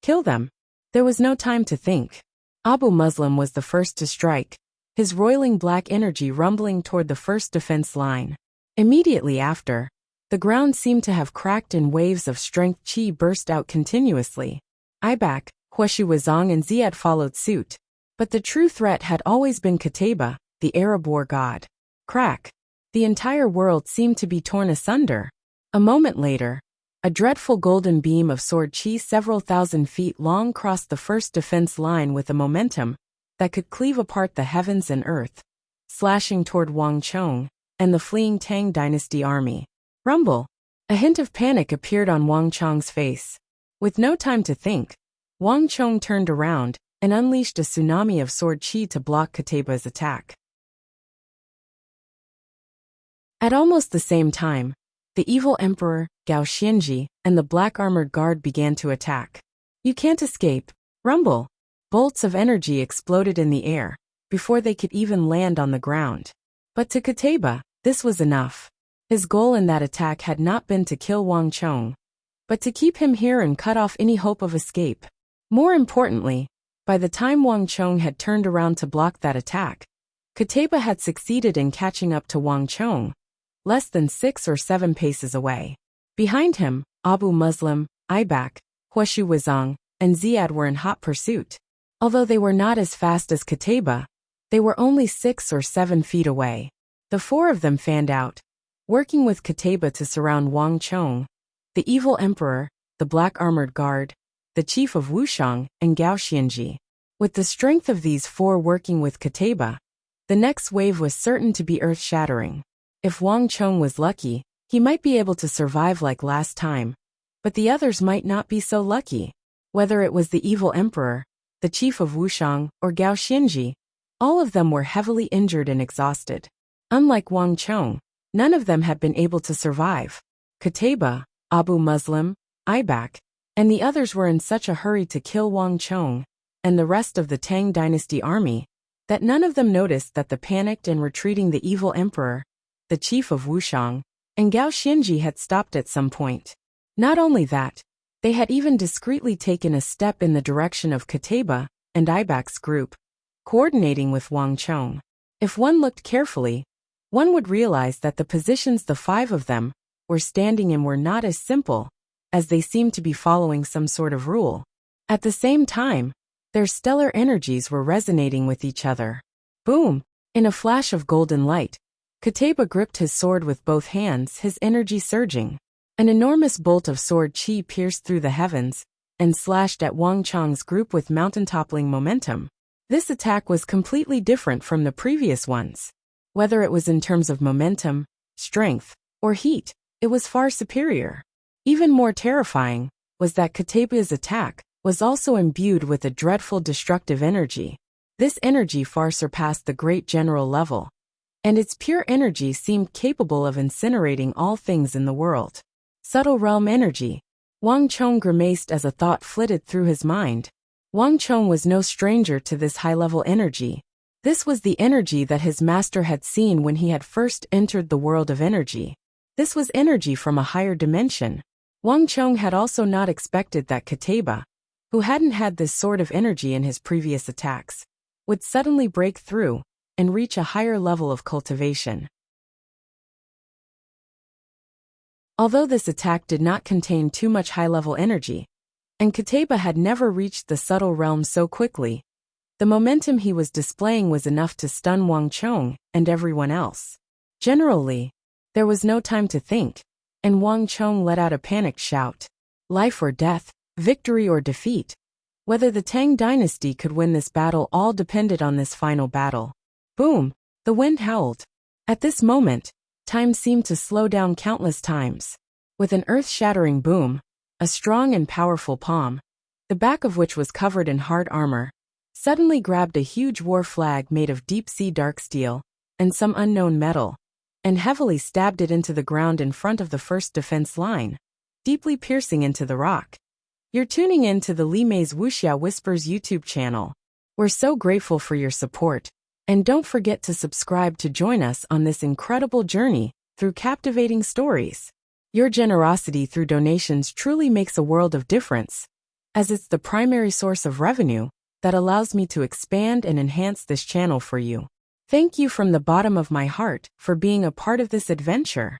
S1: Kill them. There was no time to think. Abu Muslim was the first to strike, his roiling black energy rumbling toward the first defense line. Immediately after, the ground seemed to have cracked and waves of strength chi burst out continuously. Ibak, Huishu Wazong and Ziad followed suit. But the true threat had always been Qutayba, the Arab war god. Crack. The entire world seemed to be torn asunder. A moment later, a dreadful golden beam of sword chi several thousand feet long crossed the first defense line with a momentum that could cleave apart the heavens and earth, slashing toward Wang Chong and the fleeing Tang dynasty army. Rumble. A hint of panic appeared on Wang Chong's face. With no time to think, Wang Chong turned around and unleashed a tsunami of sword chi to block Qutayba's attack. At almost the same time, the evil emperor, Gao Xianji, and the black armored guard began to attack. You can't escape. Rumble. Bolts of energy exploded in the air before they could even land on the ground. But to Qutayba, this was enough. His goal in that attack had not been to kill Wang Chong, but to keep him here and cut off any hope of escape. More importantly, by the time Wang Chong had turned around to block that attack, Qutayba had succeeded in catching up to Wang Chong, less than 6 or 7 paces away. Behind him, Abu Muslim, Ibak, Huishu Wazong, and Ziad were in hot pursuit. Although they were not as fast as Qutayba, they were only 6 or 7 feet away. The 4 of them fanned out, working with Qutayba to surround Wang Chong, the evil emperor, the black armored guard, the chief of Wuxiang, and Gao Xianji. With the strength of these 4 working with Qutayba, the next wave was certain to be earth-shattering. If Wang Chong was lucky, he might be able to survive like last time, but the others might not be so lucky. Whether it was the evil emperor, the chief of Wuxiang, or Gao Xianji, all of them were heavily injured and exhausted. Unlike Wang Chong, none of them had been able to survive. Qutayba, Abu Muslim, Ibak, and the others were in such a hurry to kill Wang Chong and the rest of the Tang dynasty army that none of them noticed that the panicked and retreating the evil emperor, the chief of Wuxiang, and Gao Xianji had stopped at some point. Not only that, they had even discreetly taken a step in the direction of Qutayba and Ibak's group, coordinating with Wang Chong. If one looked carefully, one would realize that the positions the 5 of them were standing in were not as simple as they seemed to be following some sort of rule. At the same time, Their stellar energies were resonating with each other. Boom! In a flash of golden light, Kateba gripped his sword with both hands, his energy surging. An enormous bolt of sword chi pierced through the heavens and slashed at Wang Chang's group with mountain-toppling momentum. This attack was completely different from the previous ones. Whether it was in terms of momentum, strength, or heat, it was far superior. Even more terrifying was that Kateba's attack was also imbued with a dreadful destructive energy. This energy far surpassed the great general level, and its pure energy seemed capable of incinerating all things in the world. Subtle realm energy. Wang Chong grimaced as a thought flitted through his mind. Wang Chong was no stranger to this high-level energy. This was the energy that his master had seen when he had first entered the world of energy. This was energy from a higher dimension. Wang Chong had also not expected that Kateba, who hadn't had this sort of energy in his previous attacks, would suddenly break through and reach a higher level of cultivation. Although this attack did not contain too much high-level energy, and Kateba had never reached the subtle realm so quickly, the momentum he was displaying was enough to stun Wang Chong and everyone else. Generally, there was no time to think, and Wang Chong let out a panicked shout. Life or death, victory or defeat. Whether the Tang dynasty could win this battle all depended on this final battle. Boom! The wind howled. At this moment, time seemed to slow down countless times. With an earth-shattering boom, a strong and powerful palm, the back of which was covered in hard armor, suddenly grabbed a huge war flag made of deep-sea dark steel and some unknown metal, and heavily stabbed it into the ground in front of the first defense line, deeply piercing into the rock. You're tuning in to the Li Mei's Wuxia Whispers YouTube channel. We're so grateful for your support, and don't forget to subscribe to join us on this incredible journey through captivating stories. Your generosity through donations truly makes a world of difference, as it's the primary source of revenue that allows me to expand and enhance this channel for you. Thank you from the bottom of my heart for being a part of this adventure.